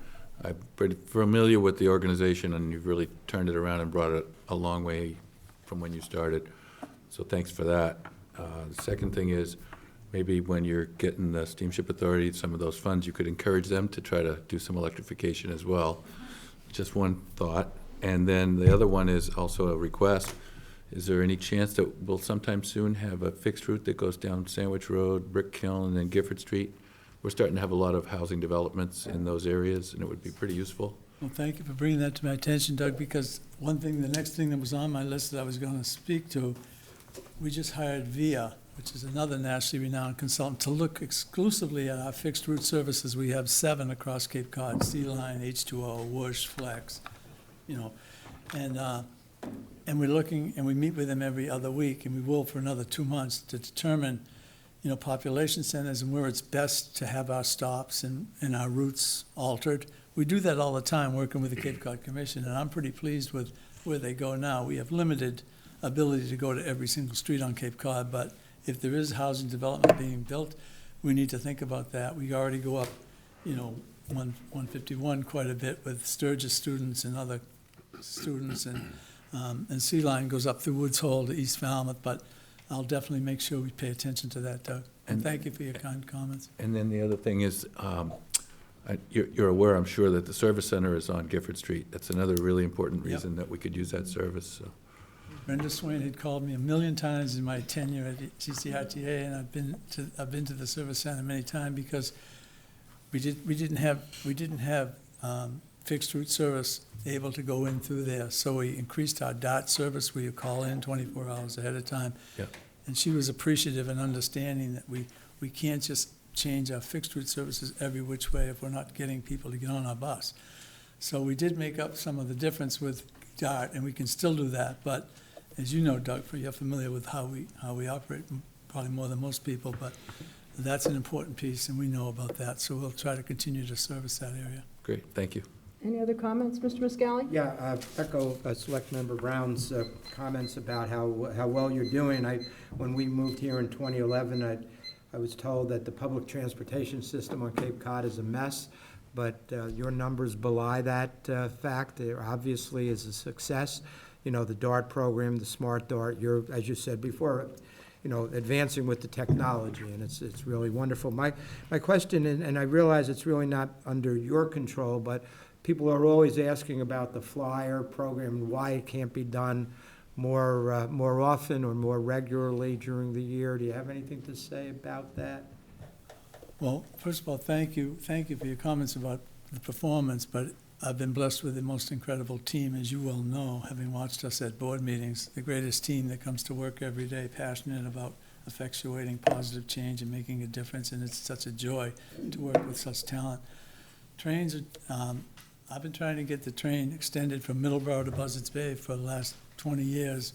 I'm pretty familiar with the organization, and you've really turned it around and brought it a long way from when you started. So thanks for that. The second thing is, maybe when you're getting the Steamship Authority some of those funds, you could encourage them to try to do some electrification as well. Just one thought. And then the other one is also a request. Is there any chance that we'll sometime soon have a fixed route that goes down Sandwich Road, Brick Kiln, and then Gifford Street? We're starting to have a lot of housing developments in those areas, and it would be pretty useful. Well, thank you for bringing that to my attention, Doug, because the next thing that was on my list that I was going to speak to, we just hired VIA, which is another nationally renowned consultant, to look exclusively at our fixed route services. We have 7 across Cape Cod: Sea Line, H2O, Whoosh, Flex, and we're looking, and we meet with them every other week, and we will for another 2 months to determine, population centers and where it's best to have our stops and our routes altered. We do that all the time, working with the Cape Cod Commission, and I'm pretty pleased with where they go now. We have limited ability to go to every single street on Cape Cod, but if there is housing development being built, we need to think about that. We already go up, 151 quite a bit with Sturgis students and other students, and Sea Line goes up through Woods Hole to East Falmouth, but I'll definitely make sure we pay attention to that, Doug. And thank you for your kind comments. And then the other thing is, you're aware, I'm sure, that the service center is on Gifford Street. That's another really important reason that we could use that service. So. Brenda Swain had called me 1,000,000 times in my tenure at CCRTA, and I've been to the service center many times because we didn't have fixed route service able to go in through there. So we increased our DOT service where you call in 24 hours ahead of time. Yeah. And she was appreciative and understanding that we can't just change our fixed route services every which way if we're not getting people to get on our bus. So we did make up some of the difference with DOT, and we can still do that. But as you know, Doug, you're familiar with how we operate, probably more than most people, but that's an important piece, and we know about that. So we'll try to continue to service that area. Great, thank you. Any other comments, Mr. Muscali? Yeah, echo Select Member Brown's comments about how well you're doing. When we moved here in 2011, I was told that the public transportation system on Cape Cod is a mess, but your numbers belie that fact. There obviously is a success. You know, the DART program, the Smart DART, you're, as you said before, you know, advancing with the technology, and it's really wonderful. My question, and I realize it's really not under your control, but people are always asking about the flyer program and why it can't be done more often or more regularly during the year. Do you have anything to say about that? Well, first of all, thank you for your comments about the performance, but I've been blessed with the most incredible team, as you well know, having watched us at board meetings, the greatest team that comes to work every day, passionate about effectuating positive change and making a difference, and it's such a joy to work with such talent. Trains, I've been trying to get the train extended from Middleborough to Buzzards Bay for the last 20 years.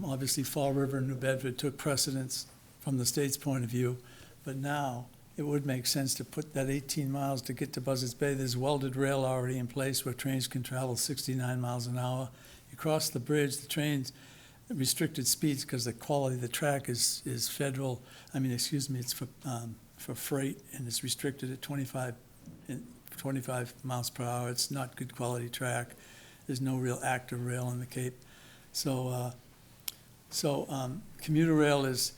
Obviously, Fall River and New Bedford took precedence from the state's point of view, but now it would make sense to put that 18 miles to get to Buzzards Bay. There's welded rail already in place where trains can travel 69 miles an hour. You cross the bridge, the trains, restricted speeds because the quality of the track is federal, it's for freight, and it's restricted at 25 miles per hour. It's not good quality track. There's no real active rail in the Cape. So commuter rail is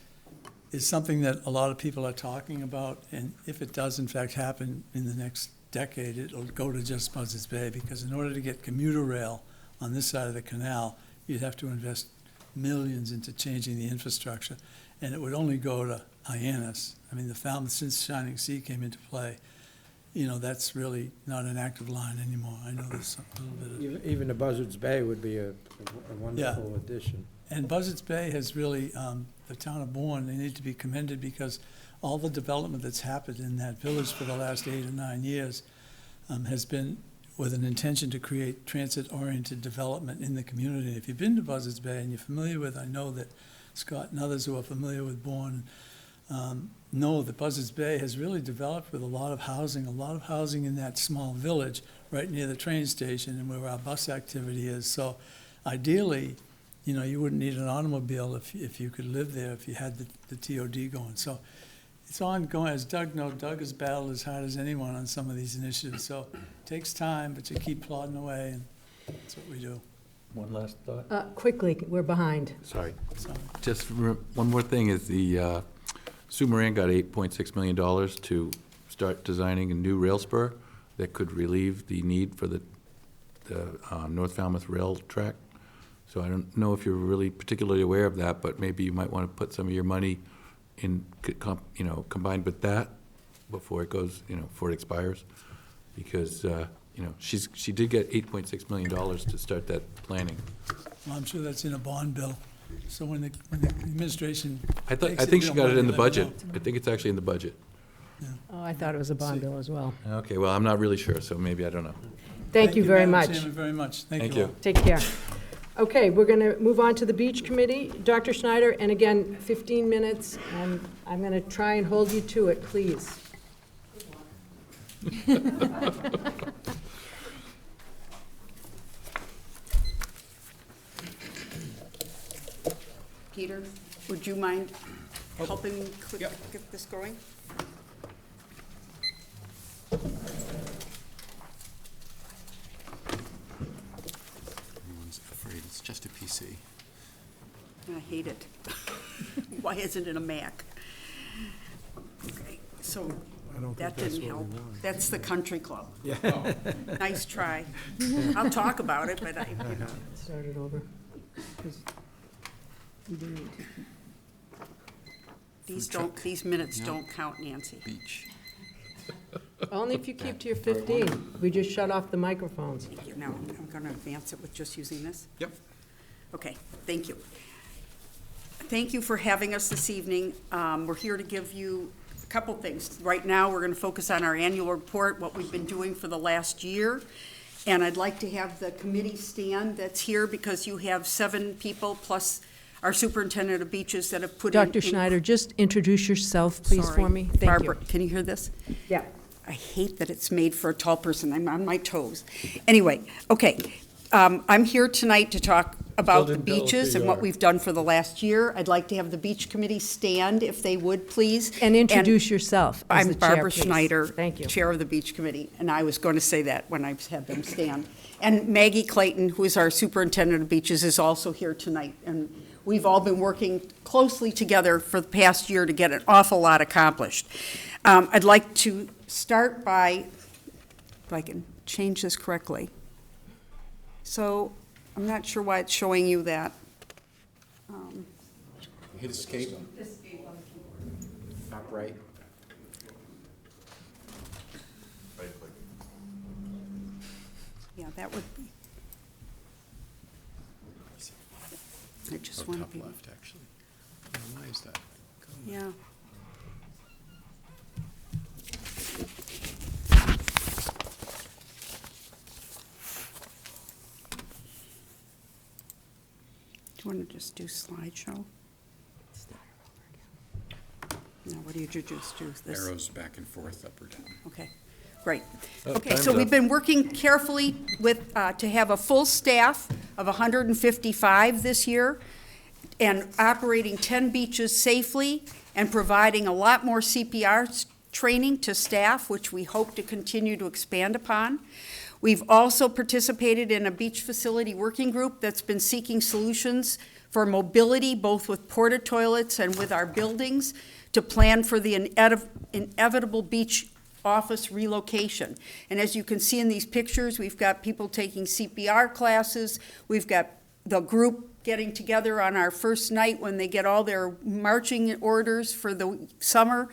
something that a lot of people are talking about, and if it does in fact happen in the next decade, it'll go to just Buzzards Bay, because in order to get commuter rail on this side of the canal, you'd have to invest millions into changing the infrastructure, and it would only go to Hyannis. I mean, the Falmouth, since Shining Sea came into play, you know, that's really not an active line anymore. I know there's a little bit of... Even the Buzzards Bay would be a wonderful addition. And Buzzards Bay has really, the town of Bourne, they need to be commended, because all the development that's happened in that village for the last 8 or 9 years has been with an intention to create transit-oriented development in the community. If you've been to Buzzards Bay and you're familiar with, I know that Scott and others who are familiar with Bourne know that Buzzards Bay has really developed with a lot of housing in that small village right near the train station and where our bus activity is. So ideally, you know, you wouldn't need an automobile if you could live there, if you had the TOD going. So it's ongoing. As Doug knows, Doug has battled as hard as anyone on some of these initiatives. So it takes time, but you keep plodding away, and that's what we do. One last thought? Quickly, we're behind. Sorry. Just one more thing is the Sue Moran got $8.6 million to start designing a new rail spur that could relieve the need for the North Falmouth rail track. So I don't know if you're really particularly aware of that, but maybe you might want to put some of your money in, combined with that before it goes, before it expires, because she did get $8.6 million to start that planning. Well, I'm sure that's in a bond bill. So when the administration I think she got it in the budget. I think it's actually in the budget. Yeah. Oh, I thought it was a bond bill as well. Okay, well, I'm not really sure, so maybe I don't know. Thank you very Madam much. Chairman, very much. Thank you. all. Take care. Okay, we're going to move on to the Beach Committee. Dr. Schneider, and again, 15 minutes, and I'm going to try and hold you to it, please. Peter, would you mind helping get this going? Everyone's afraid it's just a PC. I hate it. Why isn't it a Mac? Okay, so that didn't help. That's the country club. Yeah. Nice try. I'll talk about it, but Start it over. These minutes don't count, Nancy. Beach. Only if you keep to your 15. We just shut off the microphones. Thank you. Now, I'm going to advance it with just using this. Yep. Okay, thank you. Thank you for having us this evening. We're here to give you a couple things. Right now, we're going to focus on our annual report, what we've been doing for the last year. And I'd like to have the committee stand that's here, because you have 7 people plus our superintendent of beaches that have put in. Dr. Schneider, just introduce yourself, please, Sorry. for me. Thank Barbara, you. can you hear this? Yeah. I hate that it's made for a tall person. I'm on my toes. Anyway, okay. I'm here tonight to talk about the didn't tell us who beaches you and what are. we've done for the last year. I'd like to have the beach committee stand, if they would, please. And introduce yourself as I'm the chair, Barbara please. Schneider, Thank you. Chair of the Beach Committee, and I was going to say that when I had them stand. And Maggie Clayton, who is our Superintendent of Beaches, is also here tonight. And we've all been working closely together for the past year to get an awful lot accomplished. I'd like to start by, if I can change this correctly. So I'm not sure why it's showing you that. Hit escape. Top right. Yeah, that would be. I just want to be. Top left, actually. Why is that? Yeah. Do you want to just do slideshow? No, what do you just do? This? Arrows back and forth, up or down. Okay, great. Oh, Okay, time's so we've up. been working carefully with, to have a full staff of 155 this year, and operating 10 beaches safely, and providing a lot more CPR training to staff, which we hope to continue to expand upon. We've also participated in a beach facility working group that's been seeking solutions for mobility, both with porta toilets and with our buildings, to plan for the inevitable beach office relocation. And as you can see in these pictures, we've got people taking CPR classes, we've got the group getting together on our first night when they get all their marching orders for the summer,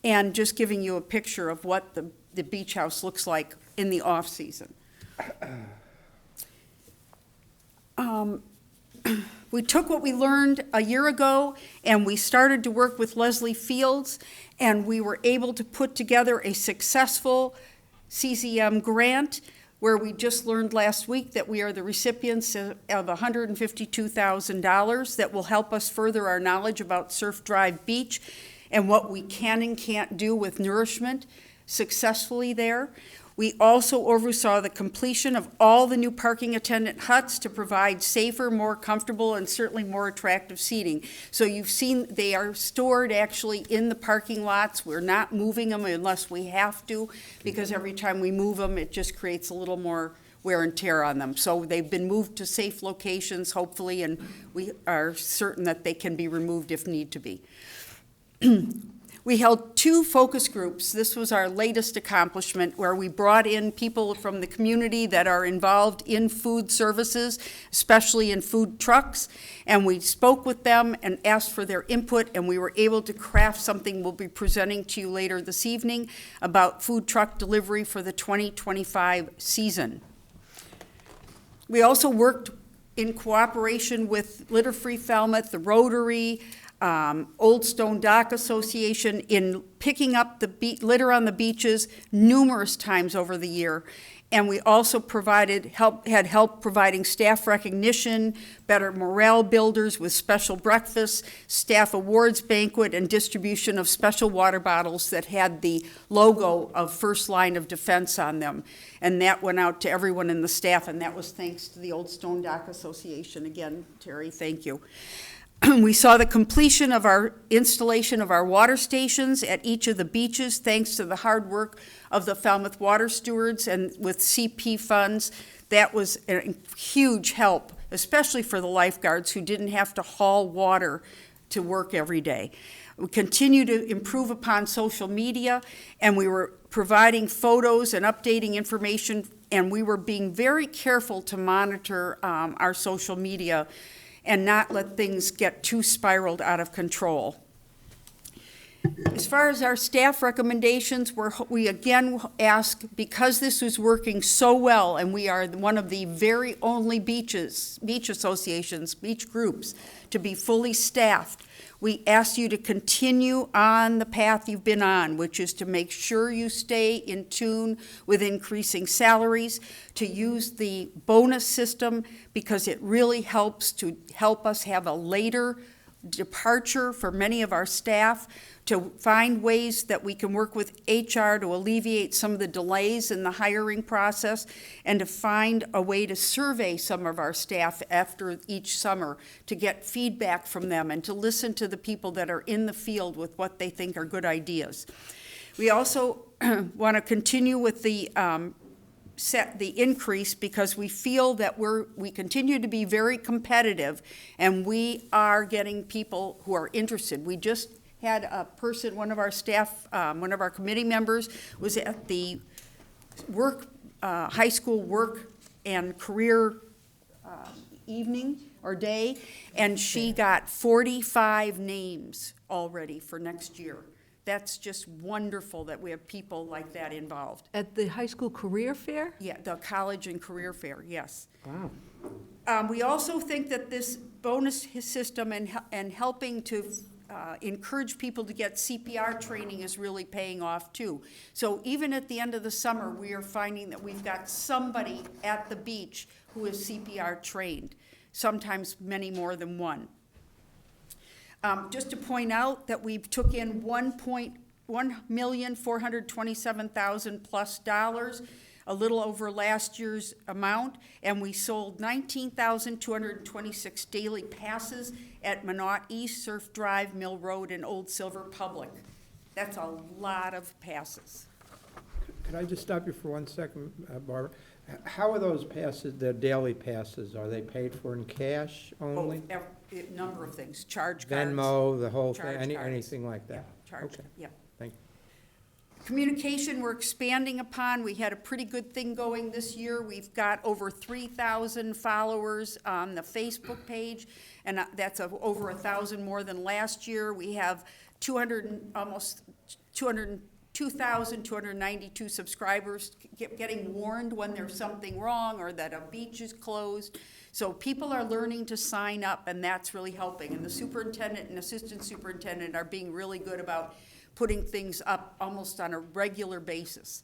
and just giving you a picture of what the beach house looks like in the off-season. We took what we learned a year ago, and we started to work with Leslie Fields, and we were able to put together a successful CCM grant, where we just learned last week that we are the recipients of $152,000 that will help us further our knowledge about Surf Drive Beach and what we can and can't do with nourishment successfully there. We also oversaw the completion of all the new parking attendant huts to provide safer, more comfortable, and certainly more attractive seating. So you've seen they are stored actually in the parking lots. We're not moving them unless we have to, because every time we move them, it just creates a little more wear and tear on them. So they've been moved to safe locations, hopefully, and we are certain that they can be removed if need to be. We held 2 focus groups. This was our latest accomplishment, where we brought in people from the community that are involved in food services, especially in food trucks, and we spoke with them and asked for their input, and we were able to craft something we'll be presenting to you later this evening about food truck delivery for the 2025 season. We also worked in cooperation with Litter Free Falmouth, the Rotary, Old Stone Dock Association, in picking up the litter on the beaches numerous times over the year. And we also had help providing staff recognition, better morale builders with special breakfasts, staff awards banquet, and distribution of special water bottles that had the logo of First Line of Defense on them. And that went out to everyone in the staff, and that was thanks to the Old Stone Dock Association. Again, Terry, thank you. We saw the completion of our installation of our water stations at each of the beaches, thanks to the hard work of the Falmouth water stewards and with CP funds. That was a huge help, especially for the lifeguards who didn't have to haul water to work every day. We continue to improve upon social media, and we were providing photos and updating information, and we were being very careful to monitor our social media and not let things get too spiraled out of control. As far as our staff recommendations, we again ask, because this was working so well, and we are one of the very only beach associations, beach groups, to be fully staffed, we ask you to continue on the path you've been on, which is to make sure you stay in tune with increasing salaries, to use the bonus system, because it really helps to help us have a later departure for many of our staff, to find ways that we can work with HR to alleviate some of the delays in the hiring process, and to find a way to survey some of our staff after each summer to get feedback from them and to listen to the people that are in the field with what they think are good ideas. We also want to continue with the set the increase because we feel that we continue to be very competitive, and we are getting people who are interested. We just had a person, one of our staff, one of our committee members was at the high school work and career evening or day, and she got 45 names already for next year. That's just wonderful that we have people like that involved. At the high school career fair? Yeah, the college and career fair, yes. Wow. We also think that this bonus system and helping to encourage people to get CPR training is really paying off too. So even at the end of the summer, we are finding that we've got somebody at the beach who is CPR trained, sometimes many more than one. Just to point out that we took in $1,427,000 plus, a little over last year's amount, and we sold 19,226 daily passes at Minot East, Surf Drive, Mill Road, and Old Silver Public. That's a lot of passes. Could I just stop you for 1 second, Barbara? How are those passes, the daily passes, are they paid for in cash only? A number of things, charge cards. Venmo, the whole charge thing, cards. anything like that? Yeah, charge, Okay. yeah. Thank you. Communication we're expanding upon. We had a pretty good thing going this year. We've got over 3,000 followers on the Facebook page, and that's over 1,000 more than last year. We have almost 2,292 subscribers getting warned when there's something wrong or that a beach is closed. So people are learning to sign up, and that's really helping. And the superintendent and assistant superintendent are being really good about putting things up almost on a regular basis.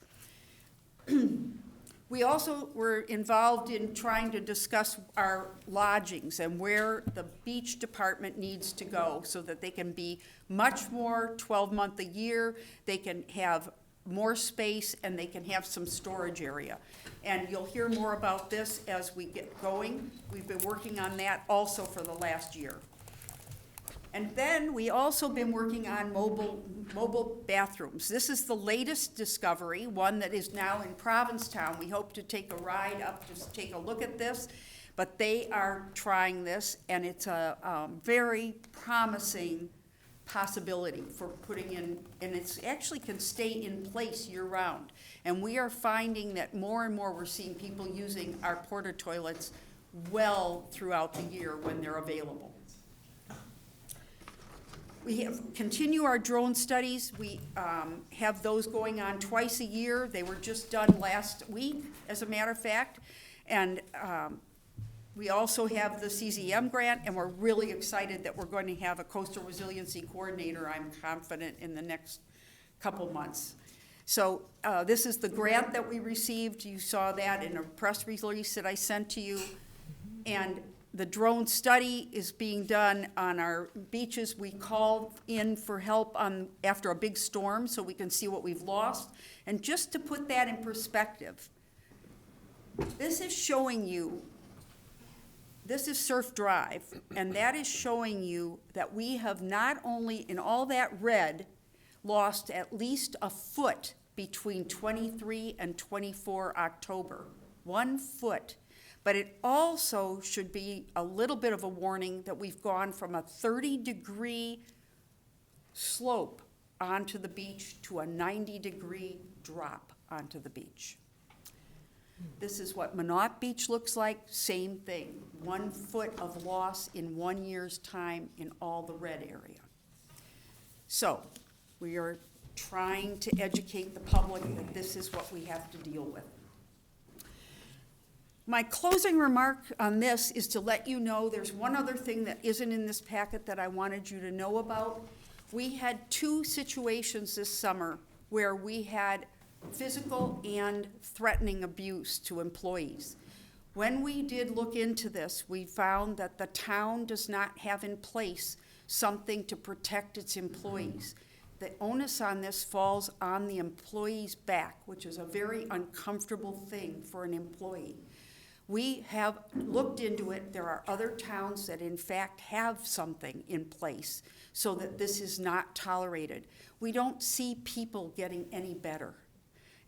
We also were involved in trying to discuss our lodgings and where the beach department needs to go so that they can be much more 12-month a year, they can have more space, and they can have some storage area. And you'll hear more about this as we get going. We've been working on that also for the last year. And then we also been working on mobile bathrooms. This is the latest discovery, one that is now in Provincetown. We hope to take a ride up to take a look at this, but they are trying this, and it's a very promising possibility for putting in, and it's actually can stay in place year-round. And we are finding that more and more we're seeing people using our porta toilets well throughout the year when they're available. We continue our drone studies. We have those going on twice a year. They were just done last week, as a matter of fact. And we also have the CZM grant, and we're really excited that we're going to have a coastal resiliency coordinator, I'm confident, in the next couple months. So this is the grant that we received. You saw that in a press release that I sent to you. And the drone study is being done on our beaches. We call in for help after a big storm so we can see what we've lost. And just to put that in perspective, this is showing you, this is Surf Drive, and that is showing you that we have not only, in all that red, lost at least a foot between 23 and 24 October. 1 foot. But it also should be a little bit of a warning that we've gone from a 30-degree slope onto the beach to a 90-degree drop onto the beach. This is what Minot Beach looks like, same thing. 1 foot of loss in 1 year's time in all the red area. So we are trying to educate the public that this is what we have to deal with. My closing remark on this is to let you know there's one other thing that isn't in this packet that I wanted you to know about. We had 2 situations this summer where we had physical and threatening abuse to employees. When we did look into this, we found that the town does not have in place something to protect its employees. The onus on this falls on the employee's back, which is a very uncomfortable thing for an employee. We have looked into it. There are other towns that in fact have something in place so that this is not tolerated. We don't see people getting any better,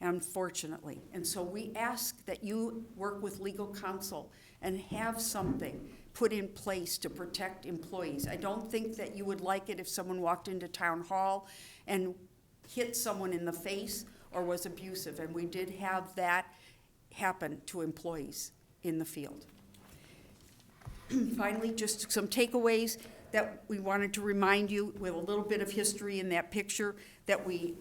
unfortunately. And so we ask that you work with legal counsel and have something put in place to protect employees. I don't think that you would like it if someone walked into town hall and hit someone in the face or was abusive, and we did have that happen to employees in the field. Finally, just some takeaways that we wanted to remind you with a little bit of history in that picture, that we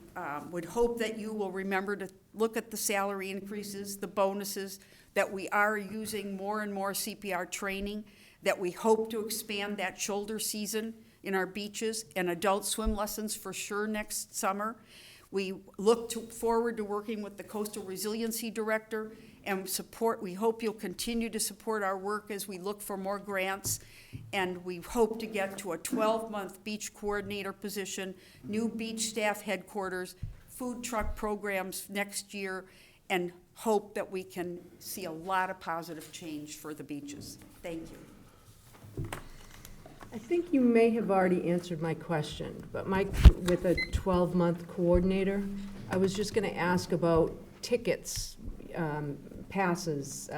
would hope that you will remember to look at the salary increases, the bonuses, that we are using more and more CPR training, that we hope to expand that shoulder season in our beaches and adult swim lessons for sure next summer. We look forward to working with the Coastal Resiliency Director and we hope you'll continue to support our work as we look for more grants. And we hope to get to a 12-month beach coordinator position, new beach staff headquarters, food truck programs next year, and hope that we can see a lot of positive change for the beaches. Thank you. I think you may have already answered my question, but Mike, with a 12-month coordinator, I was just going to ask about tickets, passes.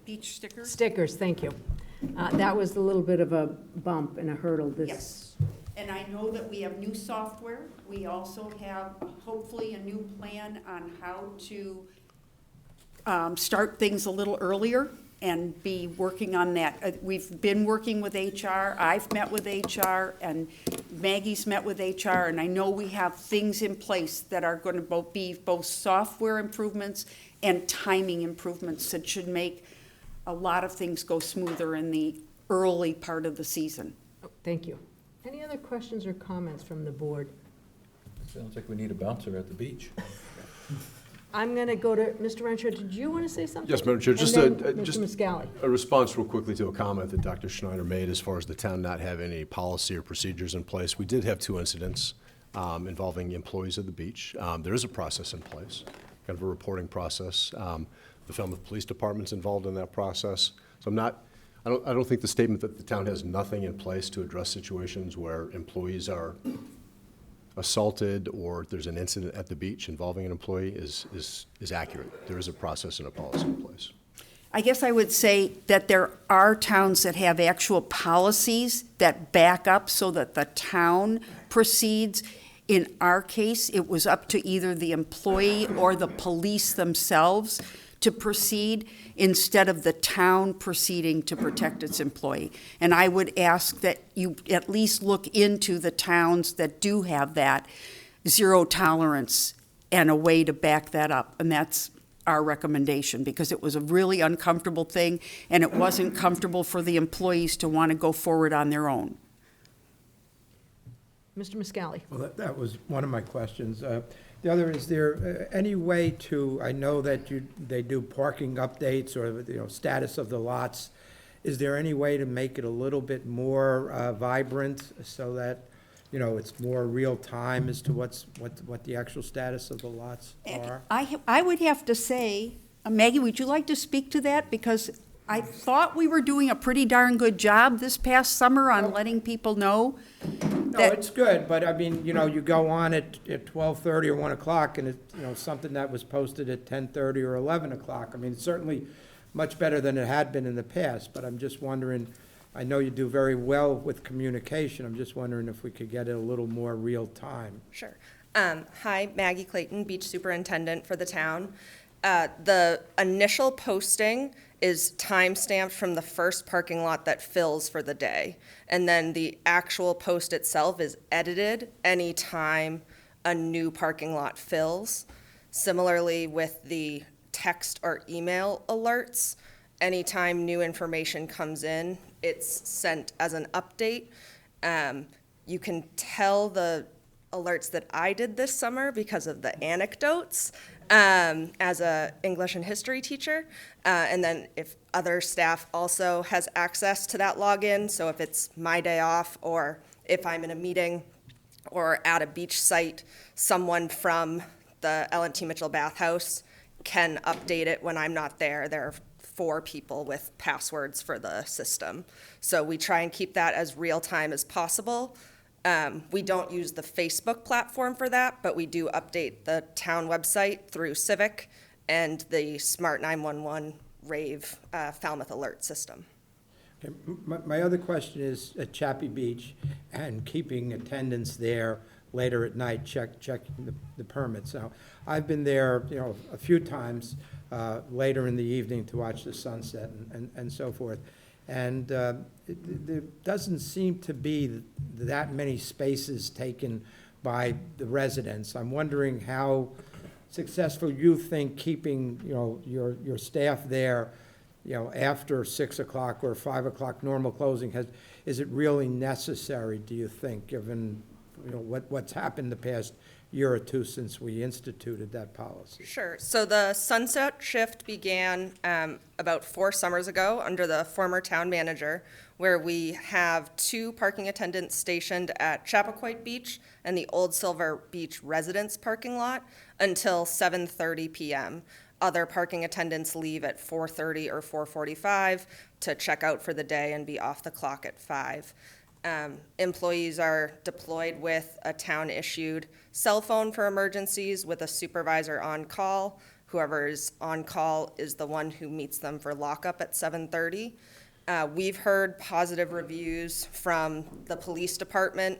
Beach stickers? Stickers, thank you. That was a little bit of a bump and a hurdle this. Yes. And I know that we have new software. We also have hopefully a new plan on how to start things a little earlier and be working on that. We've been working with HR. I've met with HR, and Maggie's met with HR, and I know we have things in place that are going to be both software improvements and timing improvements that should make a lot of things go smoother in the early part of the season. Oh, thank you. Any other questions or comments from the board? Sounds like we need a bouncer at the beach. I'm going to go to Mr. Rencher. Did you want to say something? Yes, Madam Chair, just Mr. Muscali. a response real quickly to a comment that Dr. Schneider made as far as the town not having any policy or procedures in place. We did have 2 incidents involving employees of the beach. There is a process in place, kind of a reporting process. The Falmouth Police Department's involved in that process. So I don't think the statement that the town has nothing in place to address situations where employees are assaulted or there's an incident at the beach involving an employee is accurate. There is a process and a policy in place. I guess I would say that there are towns that have actual policies that back up so that the town proceeds. In our case, it was up to either the employee or the police themselves to proceed instead of the town proceeding to protect its employee. And I would ask that you at least look into the towns that do have that zero tolerance and a way to back that up. And that's our recommendation, because it was a really uncomfortable thing and it wasn't comfortable for the employees to want to go forward on their own. Mr. Muscali. Well, that was one of my questions. The other, is there any way to, I know that they do parking updates or, status of the lots. Is there any way to make it a little bit more vibrant so that, it's more real time as to what the actual status of the lots are? I would have to say, Maggie, would you like to speak to that? Because I thought we were doing a pretty darn good job this past summer on letting people know. No, it's good, but I mean, you go on at 12:30 or 1 o'clock and it's, something that was posted at 10:30 or 11 o'clock. I mean, it's certainly much better than it had been in the past, but I'm just wondering, I know you do very well with communication. I'm just wondering if we could get it a little more real time. Sure. Hi, Maggie Clayton, Beach Superintendent for the town. The initial posting is time-stamped from the first parking lot that fills for the day. And then the actual post itself is edited anytime a new parking lot fills. Similarly with the text or email alerts, anytime new information comes in, it's sent as an update. You can tell the alerts that I did this summer because of the anecdotes as a English and history teacher. And then if other staff also has access to that login, so if it's my day off or if I'm in a meeting or at a beach site, someone from the L&T Mitchell Bathhouse can update it when I'm not there. There are 4 people with passwords for the system. So we try and keep that as real time as possible. We don't use the Facebook platform for that, but we do update the town website through Civic and the Smart 911 Rave Falmouth alert system. Okay, my other question is at Chappie Beach and keeping attendance there later at night, checking the permits. Now, I've been there, a few times later in the evening to watch the sunset and so forth. And there doesn't seem to be that many spaces taken by the residents. I'm wondering how successful you think keeping, your staff there, after 6 o'clock or 5 o'clock normal closing is it really necessary, do you think, given, what's happened the past year or two since we instituted that policy? Sure. So the sunset shift began about 4 summers ago under the former town manager, where we have 2 parking attendants stationed at Chappaquiddick Beach and the Old Silver Beach residence parking lot until 7:30 p.m. Other parking attendants leave at 4:30 or 4:45 to check out for the day and be off the clock at 5. Employees are deployed with a town-issued cell phone for emergencies with a supervisor on call. Whoever is on call is the one who meets them for lockup at 7:30. We've heard positive reviews from the police department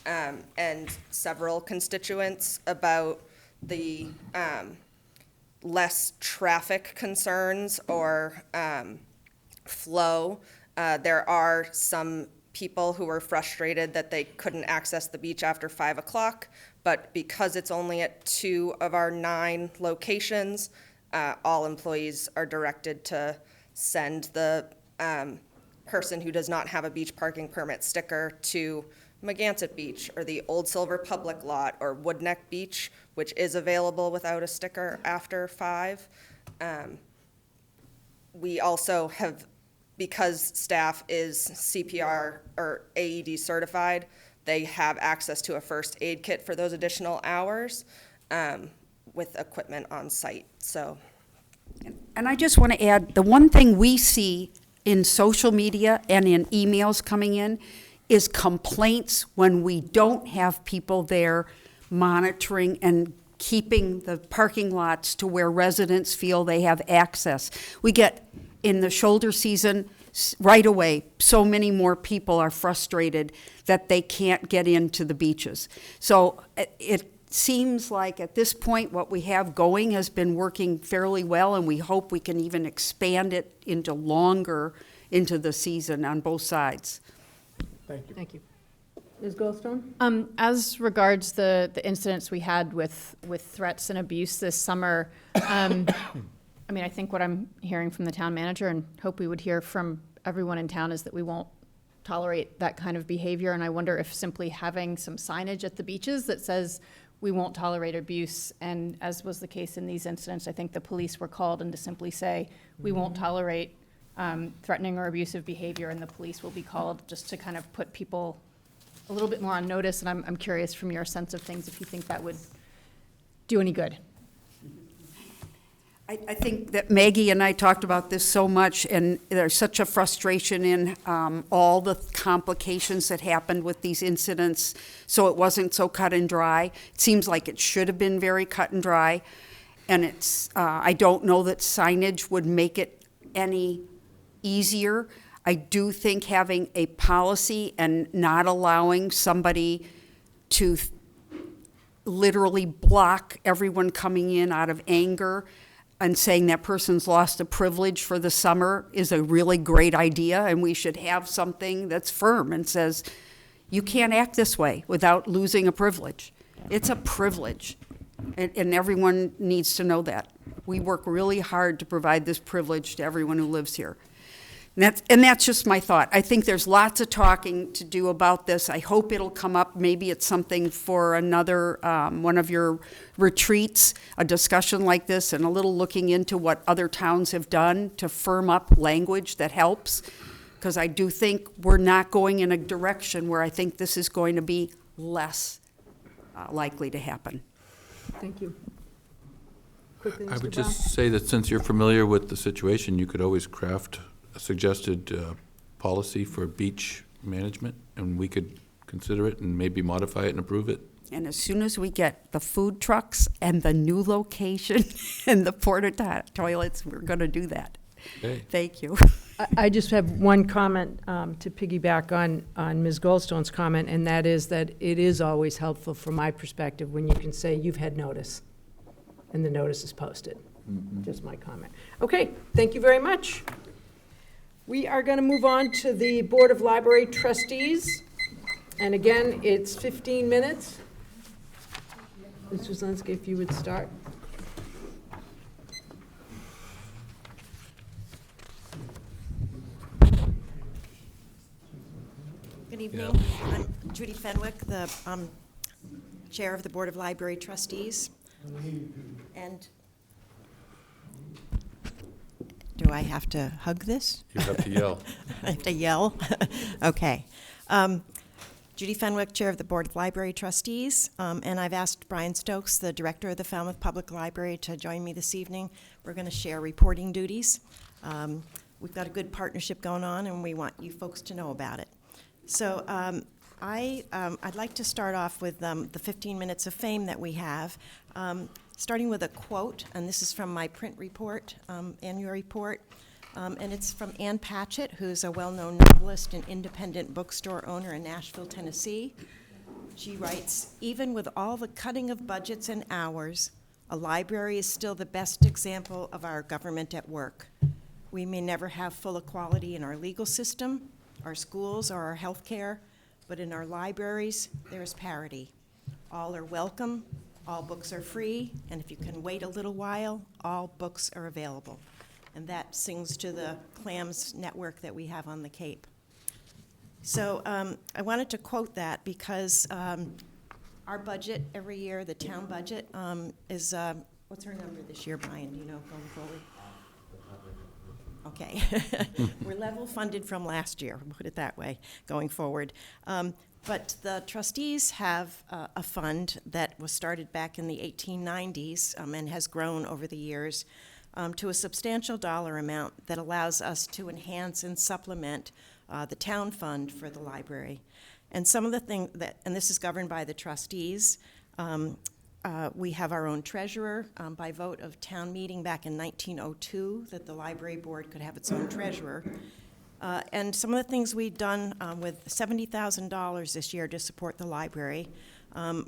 and several constituents about the less traffic concerns or flow. There are some people who were frustrated that they couldn't access the beach after 5 o'clock, but because it's only at 2 of our 9 locations, all employees are directed to send the person who does not have a beach parking permit sticker to Megansett Beach or the Old Silver Public Lot or Woodneck Beach, which is available without a sticker after 5. We also have, because staff is CPR or AED certified, they have access to a first aid kit for those additional hours with equipment on site. So, And I just want to add, the one thing we see in social media and in emails coming in is complaints when we don't have people there monitoring and keeping the parking lots to where residents feel they have access. We get, in the shoulder season, right away, so many more people are frustrated that they can't get into the beaches. So it seems like at this point what we have going has been working fairly well, and we hope we can even expand it into longer into the season on both sides. Thank you. Thank you. Ms. Goldstone? As regards the incidents we had with threats and abuse this summer, I mean, I think what I'm hearing from the town manager, and hope we would hear from everyone in town, is that we won't tolerate that kind of behavior. And I wonder if simply having some signage at the beaches that says we won't tolerate abuse, and as was the case in these incidents, I think the police were called in to simply say, we won't tolerate threatening or abusive behavior, and the police will be called, just to kind of put people a little bit more on notice. And I'm curious from your sense of things if you think that would do any good. I think that Maggie and I talked about this so much, and there's such a frustration in all the complications that happened with these incidents, so it wasn't so cut and dry. It seems like it should have been very cut and dry, and it's, I don't know that signage would make it any easier. I do think having a policy and not allowing somebody to literally block everyone coming in out of anger and saying that person's lost a privilege for the summer is a really great idea, and we should have something that's firm and says, you can't act this way without losing a privilege. It's a privilege, and everyone needs to know that. We work really hard to provide this privilege to everyone who lives here. And that's just my thought. I think there's lots of talking to do about this. I hope it'll come up. Maybe it's something for another one of your retreats, a discussion like this, and a little looking into what other towns have done to firm up language that helps. because I do think we're not going in a direction where I think this is going to be less likely to happen. Thank you. Quickly, I Mr. would Brown? just say that since you're familiar with the situation, you could always craft a suggested policy for beach management, and we could consider it and maybe modify it and approve it. And as soon as we get the food trucks and the new location and the porta toilets, we're going to do that. Okay. Thank you. I just have one comment to piggyback on Ms. Goldstone's comment, and that is that it is always helpful from my perspective when you can say you've had notice and the notice is posted. Just my comment. Okay, thank you very much. We are going to move on to the Board of Library Trustees. And again, it's 15 minutes. Mr. Zelinski, if you would start. Good evening. I'm Judy Fenwick, the Chair of the Board of Library Trustees. And do I have to hug this? You have to yell. I have to yell? Okay. Judy Fenwick, Chair of the Board of Library Trustees, and I've asked Brian Stokes, the Director of the Falmouth Public Library, to join me this evening. We're going to share reporting duties. We've got a good partnership going on, and we want you folks to know about it. So I'd like to start off with the 15 minutes of fame that we have, starting with a quote, and this is from my print report, annual report. And it's from Ann Patchett, who's a well-known novelist and independent bookstore owner in Nashville, Tennessee. She writes, "Even with all the cutting of budgets and hours, a library is still the best example of our government at work. We may never have full equality in our legal system, our schools, or our health care, but in our libraries, there is parity. All are welcome, all books are free, and if you can wait a little while, all books are available." And that sings to the CLAMS network that we have on the Cape. So I wanted to quote that because our budget every year, the town budget, is, what's our number this year, Brian? Do you know, going forward? Okay. We're level funded from last year, we'll put it that way, going forward. But the trustees have a fund that was started back in the 1890s and has grown over the years to a substantial dollar amount that allows us to enhance and supplement the town fund for the library. And some of the things that, and this is governed by the trustees, we have our own treasurer by vote of town meeting back in 1902 that the library board could have its own treasurer. And some of the things we've done with $70,000 this year to support the library,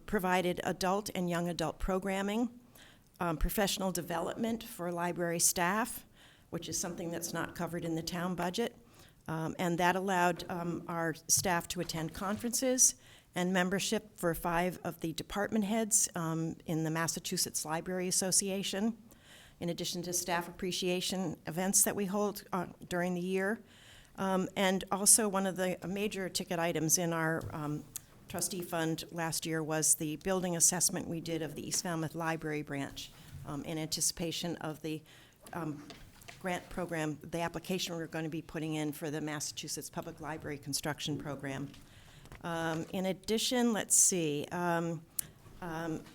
provided adult and young adult programming, professional development for library staff, which is something that's not covered in the town budget, and that allowed our staff to attend conferences and membership for 5 of the department heads in the Massachusetts Library Association, in addition to staff appreciation events that we hold during the year. And also one of the major ticket items in our trustee fund last year was the building assessment we did of the East Falmouth Library branch in anticipation of the grant program, the application we're going to be putting in for the Massachusetts Public Library Construction Program. In addition, let's see,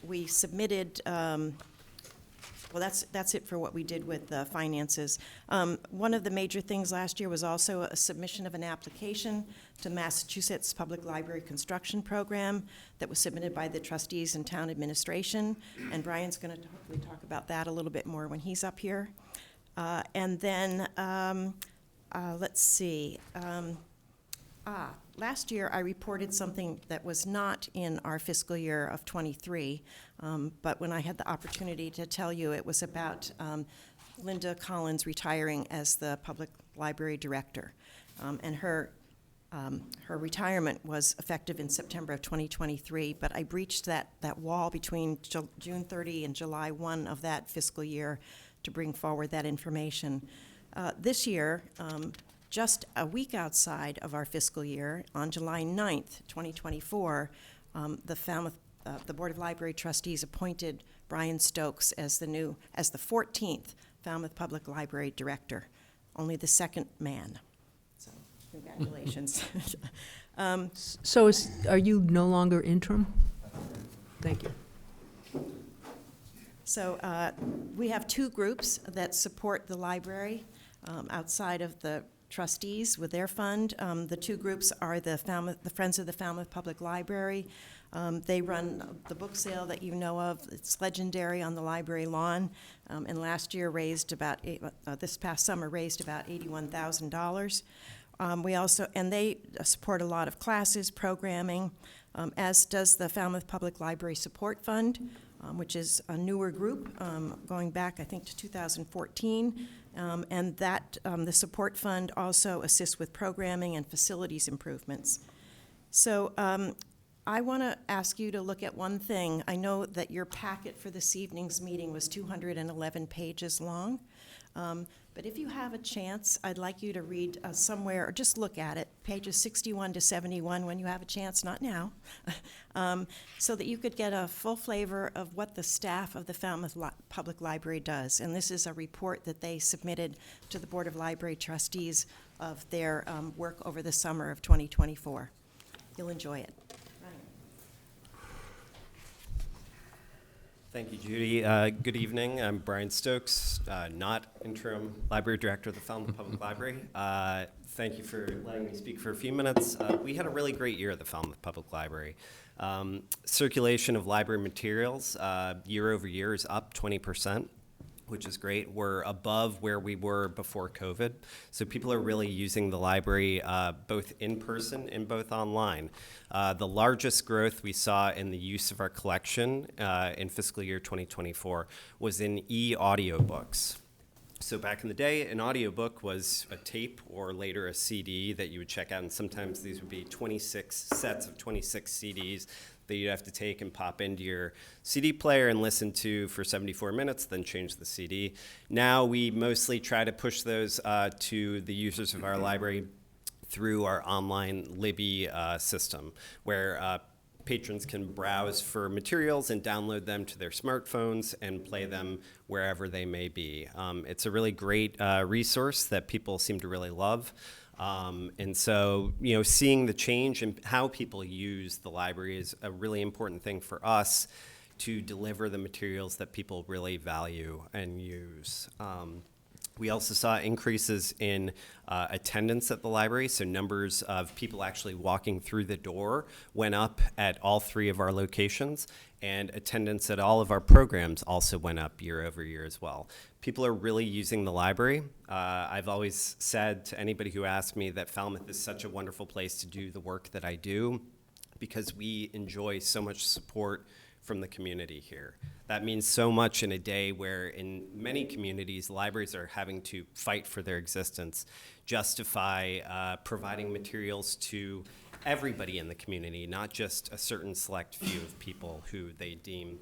we submitted, well, that's it for what we did with the finances. One of the major things last year was also a submission of an application to Massachusetts Public Library Construction Program that was submitted by the trustees and town administration, and Brian's going to hopefully talk about that a little bit more when he's up here. And then, let's see, last year I reported something that was not in our fiscal year of '23, but when I had the opportunity to tell you, it was about Linda Collins retiring as the public library director. And her retirement was effective in September of 2023, but I breached that wall between June 30 and July 1 of that fiscal year to bring forward that information. This year, just a week outside of our fiscal year, on July 9th, 2024, the Board of Library Trustees appointed Brian Stokes as the 14th Falmouth Public Library Director, only the second man. So Congratulations. So are you no longer interim? Thank you. So we have two groups that support the library outside of the trustees with their fund. The two groups are the Friends of the Falmouth Public Library. They run the book sale that you know of. It's legendary on the library lawn, and last year raised about, this past summer raised about $81,000. We also, and they support a lot of classes, programming, as does the Falmouth Public Library Support Fund, which is a newer group, going back, I think, to 2014. And that, the support fund also assists with programming and facilities improvements. So I want to ask you to look at one thing. I know that your packet for this evening's meeting was 211 pages long. But if you have a chance, I'd like you to read somewhere, or just look at it, pages 61 to 71 when you have a chance, not now, so that you could get a full flavor of what the staff of the Falmouth Public Library does. And this is a report that they submitted to the Board of Library Trustees of their work over the summer of 2024. You'll enjoy it. Thank you, Judy. Good evening. I'm Brian Stokes, not interim library director of the Falmouth Public Library. Thank you for letting me speak for a few minutes. We had a really great year at the Falmouth Public Library. Circulation of library materials year over year is up 20%. Which is great. We're above where we were before COVID. So people are really using the library both in person and both online. The largest growth we saw in the use of our collection in fiscal year 2024 was in e-audiobooks. So back in the day, an audiobook was a tape or later a CD that you would check out, and sometimes these would be 26 sets of 26 CDs that you'd have to take and pop into your CD player and listen to for 74 minutes, then change the CD. Now we mostly try to push those to the users of our library through our online Libby system, where patrons can browse for materials and download them to their smartphones and play them wherever they may be. It's a really great resource that people seem to really love. And so, you know, seeing the change in how people use the library is a really important thing for us to deliver the materials that people really value and use. We also saw increases in attendance at the library, so numbers of people actually walking through the door went up at all three of our locations, and attendance at all of our programs also went up year over year as well. People are really using the library. I've always said to anybody who asks me that Falmouth is such a wonderful place to do the work that I do because we enjoy so much support from the community here. That means so much in a day where in many communities, libraries are having to fight for their existence, justify providing materials to everybody in the community, not just a certain select few of people who they deem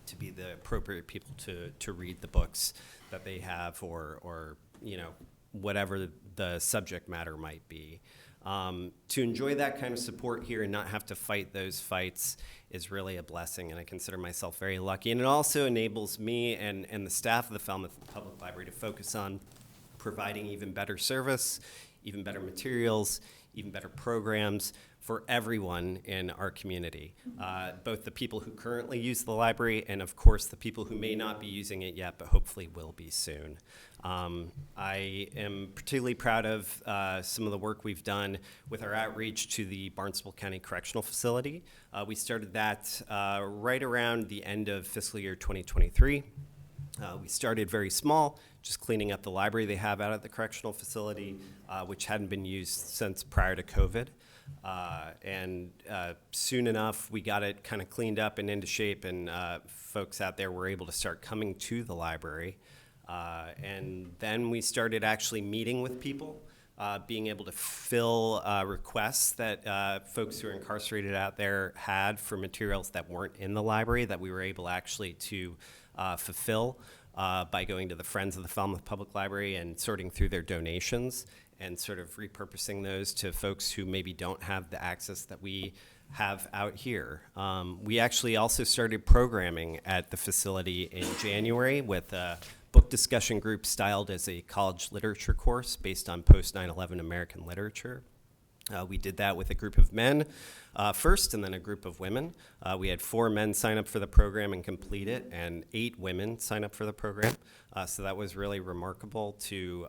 to be the appropriate people to read the books that they have, or you know, whatever the subject matter might be. To enjoy that kind of support here and not have to fight those fights is really a blessing, and I consider myself very lucky. And it also enables me and the staff of the Falmouth Public Library to focus on providing even better service, even better materials, even better programs for everyone in our community, both the people who currently use the library and, of course, the people who may not be using it yet but hopefully will be soon. I am particularly proud of some of the work we've done with our outreach to the Barnstable County Correctional Facility. We started that right around the end of fiscal year 2023. We started very small, just cleaning up the library they have out at the correctional facility, which hadn't been used since prior to COVID. And soon enough, we got it kind of cleaned up and into shape, and folks out there were able to start coming to the library. And then we started actually meeting with people, being able to fill requests that folks who are incarcerated out there had for materials that weren't in the library, that we were able actually to fulfill by going to the Friends of the Falmouth Public Library and sorting through their donations and sort of repurposing those to folks who maybe don't have the access that we have out here. We actually also started programming at the facility in January with book discussion group styled as a college literature course based on post-9/11 American literature. We did that with a group of men first, and then a group of women. We had 4 men sign up for the program and complete it, and 8 women sign up for the program. So that was really remarkable to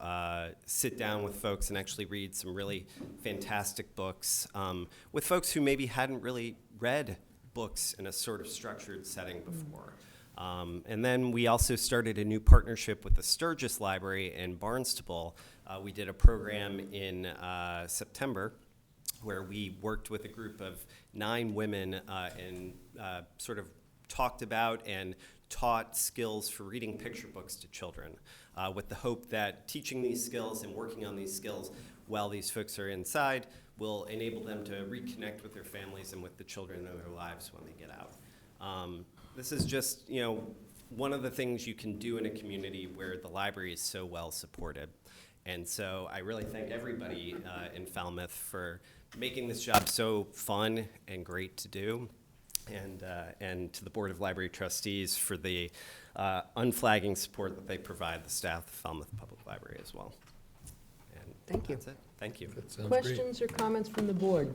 sit down with folks and actually read some really fantastic books with folks who maybe hadn't really read books in a sort of structured setting before. And then we also started a new partnership with the Sturgis Library in Barnstable. We did a program in September where we worked with a group of 9 women and sort of talked about and taught skills for reading picture books to children, with the hope that teaching these skills and working on these skills while these folks are inside will enable them to reconnect with their families and with the children in their lives when they get out. This is just, one of the things you can do in a community where the library is so well supported. And so I really thank everybody in Falmouth for making this job so fun and great to do, and to the Board of Library Trustees for the unflagging support that they provide the staff of Falmouth Public Library as well. And Thank you. that's it. Thank you. Questions or comments from the board?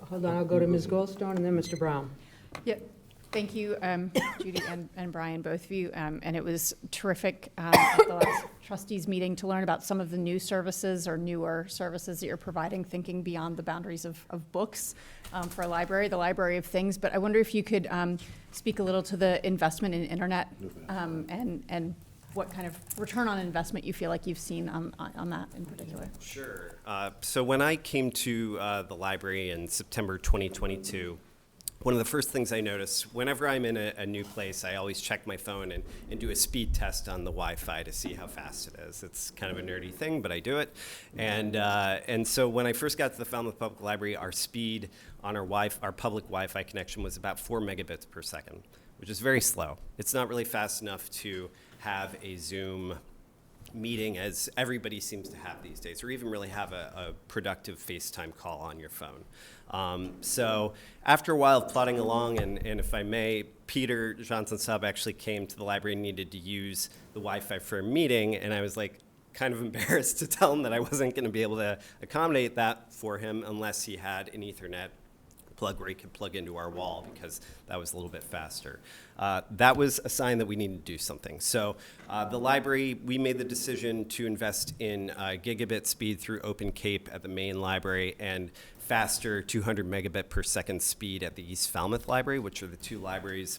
Hold on, I'll go to Ms. Goldstone and then Mr. Brown. Yeah, thank you, Judy and Brian, both of you. And it was terrific at the last trustees meeting to learn about some of the new services or newer services that you're providing, thinking beyond the boundaries of books for a library, the library of things. But I wonder if you could speak a little to the investment in internet and what kind of return on investment you feel like you've seen on that in particular. Sure. So when I came to the library in September 2022, one of the first things I noticed, whenever I'm in a new place, I always check my phone and do a speed test on the Wi-Fi to see how fast it is. It's kind of a nerdy thing, but I do it. And so when I first got to the Falmouth Public Library, our speed on our public Wi-Fi connection was about 4 megabits per second, which is very slow. It's not really fast enough to have a Zoom meeting as everybody seems to have these days, or even really have a productive FaceTime call on your phone. So after a while of plodding along, and if I may, Peter Johnson-Sub actually came to the library and needed to use the Wi-Fi for a meeting, and I was like kind of embarrassed to tell him that I wasn't going to be able to accommodate that for him unless he had an Ethernet plug where he could plug into our wall, because that was a little bit faster. That was a sign that we needed to do something. So the library, we made the decision to invest in gigabit speed through Open Cape at the main library and faster 200 megabit per second speed at the East Falmouth Library, which are the 2 libraries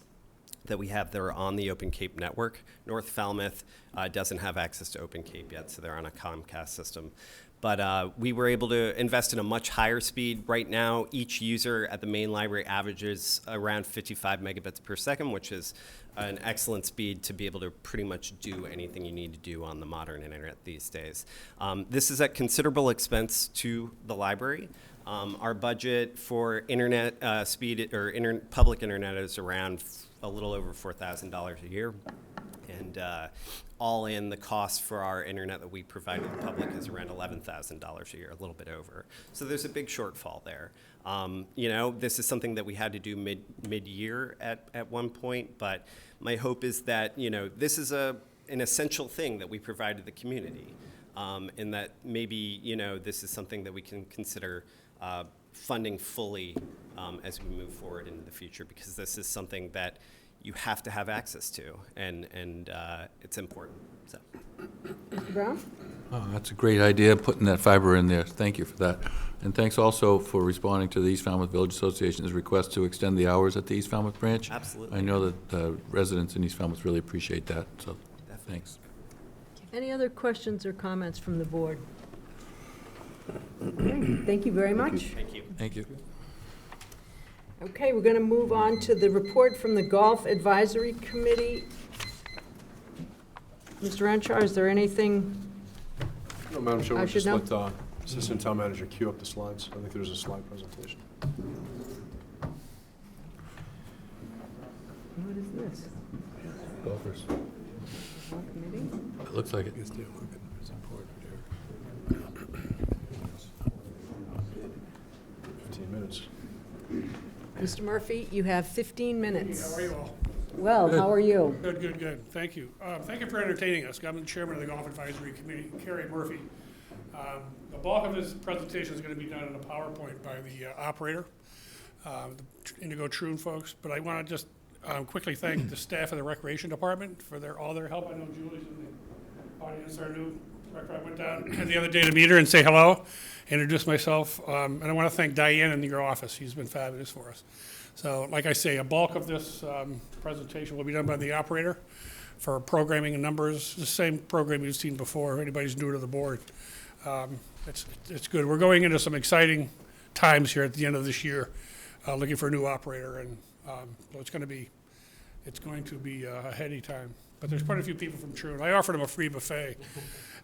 that we have that are on the Open Cape network. North Falmouth doesn't have access to Open Cape yet, so they're on a Comcast system. But we were able to invest in a much higher speed. Right now, each user at the main library averages around 55 megabits per second, which is an excellent speed to be able to pretty much do anything you need to do on the modern internet these days. This is at considerable expense to the library. Our budget for internet speed or public internet is around a little over $4,000 a year. And all in, the cost for our internet that we provide to the public is around $11,000 a year, a little bit over. So there's a big shortfall there. This is something that we had to do mid-year at one point, but my hope is that, this is an essential thing that we provide to the community, and that maybe, this is something that we can consider funding fully as we move forward into the future, because this is something that you have to have access to, and it's important. So. Mr. Brown? Oh, that's a great idea, putting that fiber in there. Thank you for that. And thanks also for responding to the East Falmouth Village Association's request to extend the hours at the East Falmouth branch. Absolutely. I know that residents in East Falmouth really appreciate that, so thanks. Any other questions or comments from the board? Okay, thank you very much. Thank you. Thank you. Okay, we're going to move on to the report from the Golf Advisory Committee. Mr. Anchar, is there anything No, Madam Chair, I we'll should just know? let Assistant Town Manager queue up the slides. I think there's a slide presentation. What is this? Golfers. Committee? It looks like it. 15 minutes. Mr. Murphy, you have 15 minutes. Well, how are you? Good, good, good. Thank you. Thank you for entertaining us. I'm the chairman of the Golf Advisory Committee, Kerry Murphy. The bulk of this presentation is going to be done in a PowerPoint by the operator, the Indigo Troon folks. But I want to just quickly thank the staff of the Recreation Department for all their help. I know Julie's in the audience, our new director. I went down the other day to meet her and say hello, introduce myself. And I want to thank Diane in your office. She's been fabulous for us. So, like I say, a bulk of this presentation will be done by the operator for programming and numbers, the same program you've seen before. If anybody's new to the board, it's good. We're going into some exciting times here at the end of this year, looking for a new operator, and so it's going to be a heady time. But there's quite a few people from Troon. I offered them a free buffet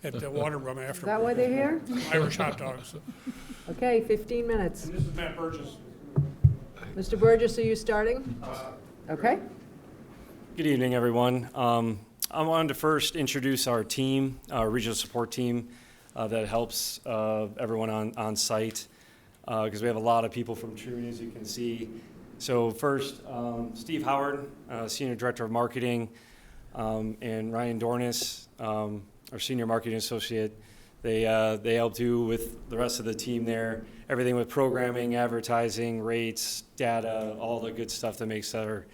at the Water Room afterwards. Is that why they're here? Irish hot dogs. Okay, 15 minutes. And this is Matt Burgess. Mr. Burgess, are you starting? Okay. Good evening, everyone. I wanted to first introduce our team, our regional support team that helps everyone on site, because we have a lot of people from Troon, as you can see. So first, Steve Howard, Senior Director of Marketing, and Ryan Dornis, our Senior Marketing Associate. They help do with the rest of the team there, everything with programming, advertising, rates, data, all the good stuff that makes our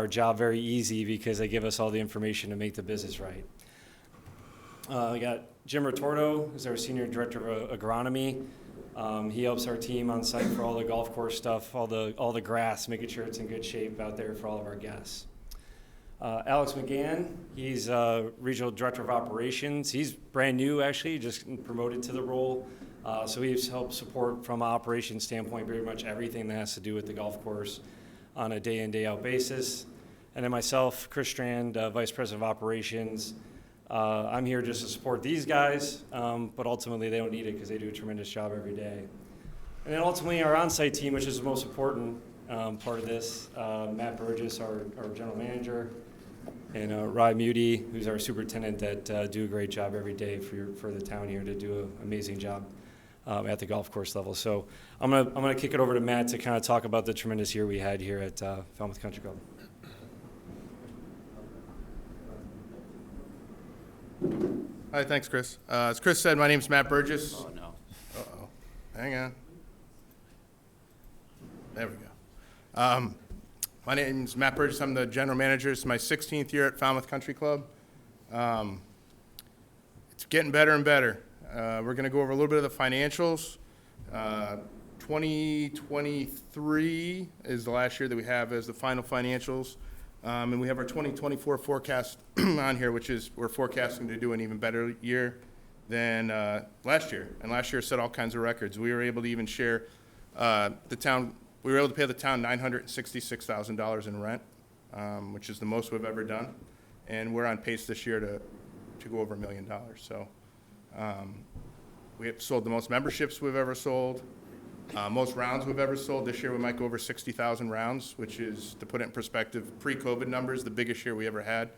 job very easy, because they give us all the information to make the business right. We got Jim Retorto, who's our Senior Director of Agronomy. He helps our team on site for all the golf course stuff, all the grass, making sure it's in good shape out there for all of our guests. Alex McGann, he's Regional Director of Operations. He's brand new, actually, just promoted to the role. So he's helped support from an operations standpoint very much everything that has to do with the golf course on a day in, day out basis. And then myself, Chris Strand, Vice President of Operations. I'm here just to support these guys, but ultimately they don't need it because they do a tremendous job every day. And then ultimately our on-site team, which is the most important part of this, Matt Burgess, our General Manager, and Rye Muty, who's our superintendent, that do a great job every day for the town here to do an amazing job at the golf course level. So I'm gonna kick it over to Matt to kind of talk about the tremendous year we had here at Falmouth Country Club. Hi, thanks, Chris. As Chris said, my name's Matt Burgess. Oh, no. Uh-oh. Hang on. There we go. My name's Matt Burgess. I'm the general manager. It's my 16th year at Falmouth Country Club. It's getting better and better. We're going to go over a little bit of the financials. 2023 is the last year that we have as the final financials. And we have our 2024 forecast on here, which is we're forecasting to do an even better year than last year. And last year set all kinds of records. We were able to even share we were able to pay the town $966,000 in rent, which is the most we've ever done. And we're on pace this year to go over $1 million. So we have sold the most memberships we've ever sold, most rounds we've ever sold. This year we might go over 60,000 rounds, which is, to put it in perspective, pre-COVID numbers, the biggest year we ever had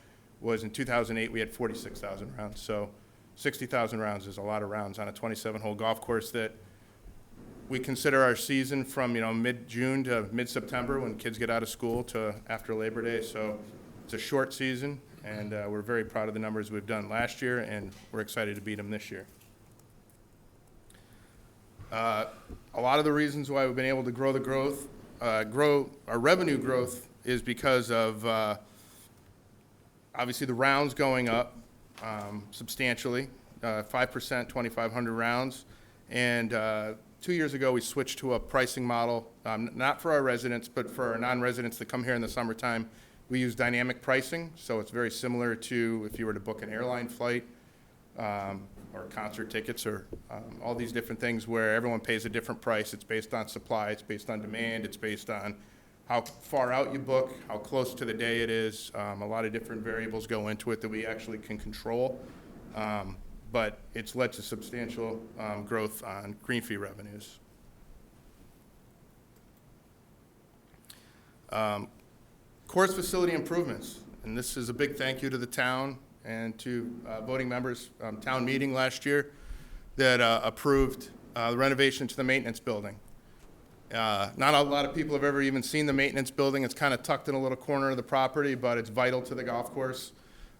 was in 2008. We had 46,000 rounds. So 60,000 rounds is a lot of rounds on a 27-hole golf course that we consider our season from mid-June to mid-September when kids get out of school to after Labor Day. So it's a short season, and we're very proud of the numbers we've done last year, and we're excited to beat them this year. A lot of the reasons why we've been able to grow our revenue growth is because of obviously the rounds going up substantially, 5%, 2,500 rounds, and 2 years ago, we switched to a pricing model, not for our residents, but for our non-residents that come here in the summertime. We use dynamic pricing, so it's very similar to if you were to book an airline flight or concert tickets or all these different things where everyone pays a different price. It's based on supply, it's based on demand, it's based on how far out you book, how close to the day it is. A lot of different variables go into it that we actually can control. But it's led to substantial growth on green fee revenues. Course facility improvements, and this is a big thank you to the town and to voting members. Town meeting last year that approved the renovation to the maintenance building. Not a lot of people have ever even seen the maintenance building. It's kind of tucked in a little corner of the property, but it's vital to the golf course.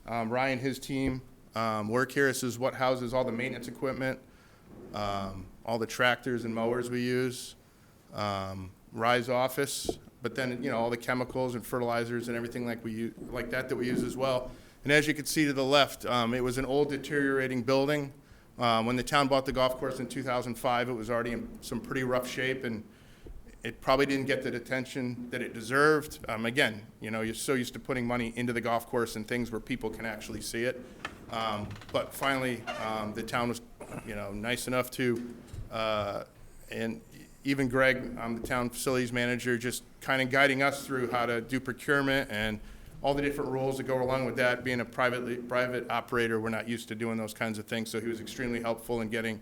Ryan, his team work here. This is what houses all the maintenance equipment, all the tractors and mowers we use, Rye's office, but then, all the chemicals and fertilizers and everything like that we use as well. And as you can see to the left, it was an old deteriorating building. When the town bought the golf course in 2005, it was already in some pretty rough shape, and it probably didn't get the attention that it deserved. Again, you're so used to putting money into the golf course and things where people can actually see it. But finally, the town was, nice enough to, and even Greg, the town facilities manager, just kind of guiding us through how to do procurement and all the different rules that go along with that. Being a private operator, we're not used to doing those kinds of things, so he was extremely helpful in getting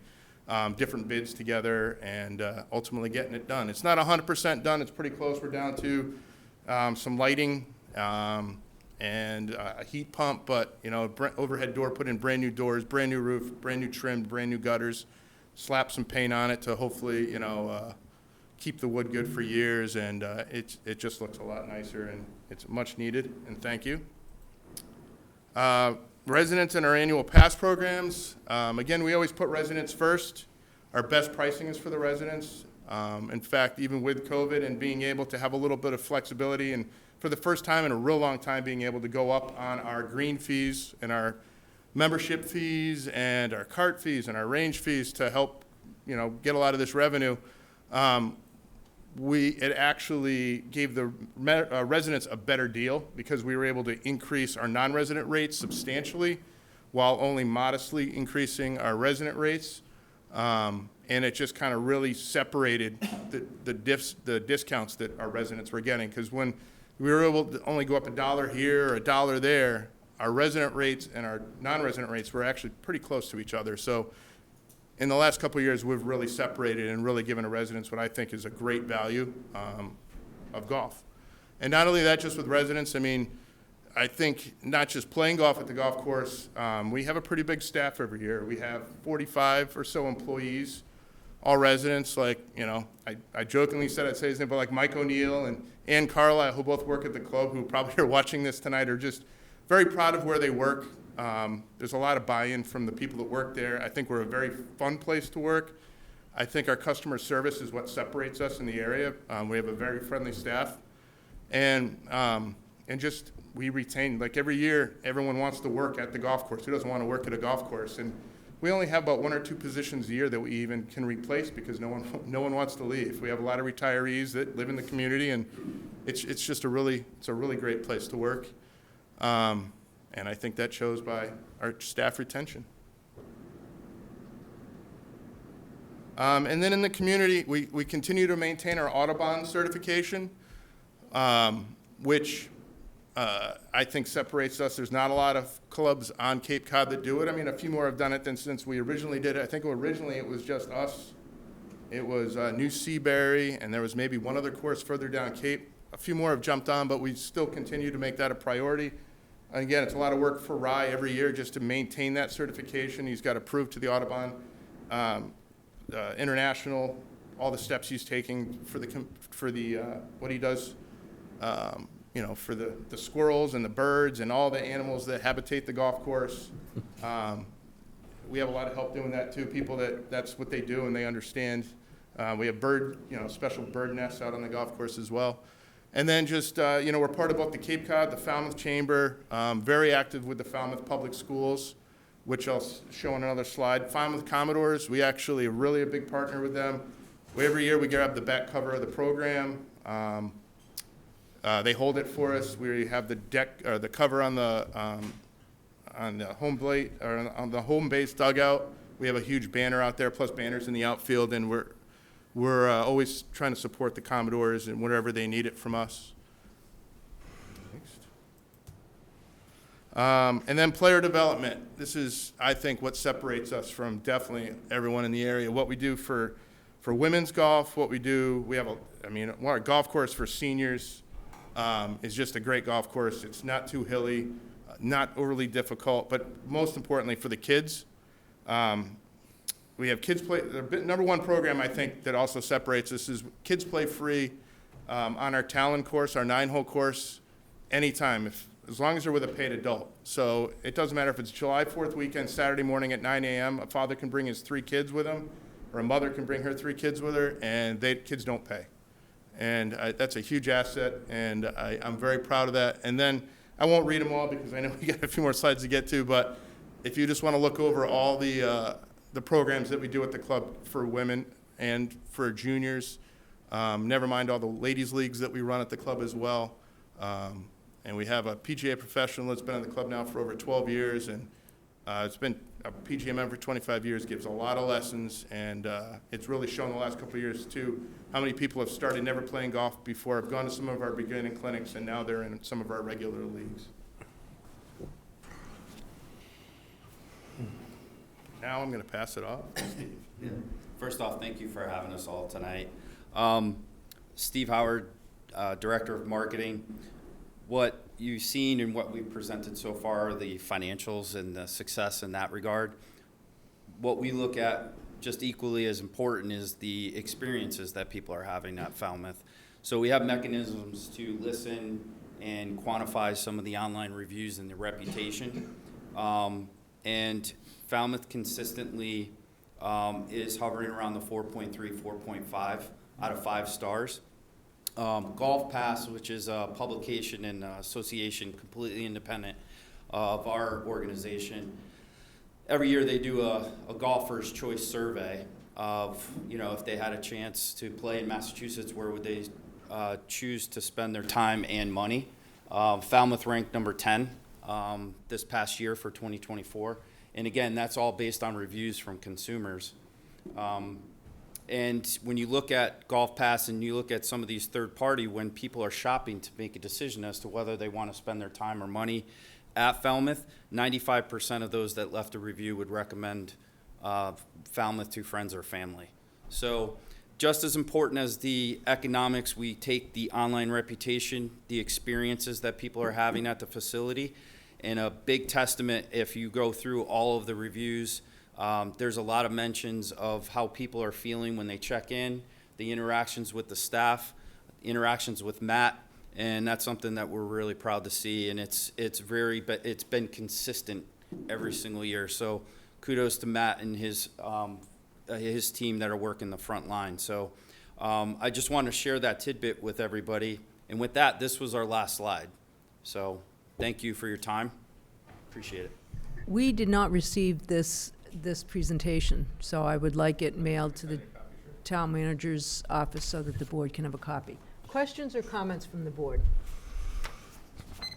different bids together and ultimately getting it done. It's not 100% done. It's pretty close. We're down to some lighting and a heat pump, but, overhead door, put in brand new doors, brand new roof, brand new trim, brand new gutters, slap some paint on it to hopefully, keep the wood good for years, and it just looks a lot nicer, and it's much needed, and thank you. Residents in our annual pass programs. Again, we always put residents first. Our best pricing is for the residents. In fact, even with COVID and being able to have a little bit of flexibility, and for the first time in a real long time, being able to go up on our green fees and our membership fees and our cart fees and our range fees to help, get a lot of this revenue. It actually gave the residents a better deal because we were able to increase our non-resident rates substantially while only modestly increasing our resident rates. And it just kind of really separated the discounts that our residents were getting, because when we were able to only go up $1 here or $1 there, our resident rates and our non-resident rates were actually pretty close to each other. So in the last couple of years, we've really separated and really given the residents what I think is a great value of golf. And not only that, just with residents, I think not just playing golf at the golf course, we have a pretty big staff every year. We have 45 or so employees, all residents, like, I jokingly said I'd say his name, but like Mike O'Neill and Ann Carlisle, who both work at the club, who probably are watching this tonight, are just very proud of where they work. There's a lot of buy-in from the people that work there. I think we're a very fun place to work. I think our customer service is what separates us in the area. We have a very friendly staff. And just, we retain, like every year, everyone wants to work at the golf course. Who doesn't want to work at a golf course? And we only have about 1 or 2 positions a year that we even can replace because no one wants to leave. We have a lot of retirees that live in the community, and it's just a really great place to work. And I think that shows by our staff retention. And then in the community, we continue to maintain our Audubon certification, which I think separates us. There's not a lot of clubs on Cape Cod that do it. A few more have done it than since we originally did it. I think originally it was just us. It was New Seabury, and there was maybe one other course further down Cape. A few more have jumped on, but we still continue to make that a priority. And again, it's a lot of work for Rye every year just to maintain that certification. He's got to prove to the Audubon International all the steps he's taking for what he does, for the squirrels and the birds and all the animals that habitate the golf course. We have a lot of help doing that too. People that's what they do and they understand. We have special bird nests out on the golf course as well. And then just, we're part of both the Cape Cod, the Falmouth Chamber, very active with the Falmouth Public Schools, which I'll show on another slide. Falmouth Commodores, we actually are really a big partner with them. Every year we grab the back cover of the program. They hold it for us. We have the deck, or the cover on the home plate, or on the home base dugout. We have a huge banner out there, plus banners in the outfield, and we're always trying to support the Commodores and whatever they need it from us. Next. And then player development. This is, I think, what separates us from definitely everyone in the area. What we do for women's golf, we have our golf course for seniors is just a great golf course. It's not too hilly, not overly difficult, but most importantly for the kids. we have Kids Play, the number one program I think that also separates us is Kids Play Free on our Talon course, our 9-hole course, anytime, as long as they're with a paid adult. So it doesn't matter if it's July 4th weekend, Saturday morning at 9 a.m., a father can bring his 3 kids with him, or a mother can bring her 3 kids with her, and kids don't pay. And that's a huge asset, and I'm very proud of that. And then, I won't read them all because I know we got a few more slides to get to, but if you just want to look over all the programs that we do at the club for women and for juniors, never mind all the ladies' leagues that we run at the club as well. And we have a PGA professional that's been in the club now for over 12 years, and it's been a PGA member for 25 years, gives a lot of lessons, and it's really shown the last couple of years, too, how many people have started never playing golf before, have gone to some of our beginning clinics, and now they're in some of our regular leagues. Now I'm going to pass it off. Yeah. First off, thank you for having us all tonight. Steve Howard, Director of Marketing. What you've seen and what we've presented so far are the financials and the success in that regard. What we look at just equally as important is the experiences that people are having at Falmouth. So we have mechanisms to listen and quantify some of the online reviews and the reputation. And Falmouth consistently is hovering around the 4.3, 4.5 out of 5 stars. Golf Pass, which is a publication and association completely independent of our organization, every year they do a golfer's choice survey of, if they had a chance to play in Massachusetts, where would they choose to spend their time and money. Falmouth ranked number 10 this past year for 2024. And again, that's all based on reviews from consumers. And when you look at Golf Pass and you look at some of these third party, when people are shopping to make a decision as to whether they want to spend their time or money at Falmouth, 95% of those that left a review would recommend Falmouth to friends or family. So just as important as the economics, we take the online reputation, the experiences that people are having at the facility, and a big testament, if you go through all of the reviews, there's a lot of mentions of how people are feeling when they check in, the interactions with the staff, interactions with Matt, and that's something that we're really proud to see. And it's been consistent every single year. So kudos to Matt and his team that are working the front line. So I just want to share that tidbit with everybody. And with that, this was our last slide. So thank you for your time. Appreciate it. We did not receive this presentation, so I would like it mailed to the town manager's office so that the board can have a copy. Questions or comments from the board?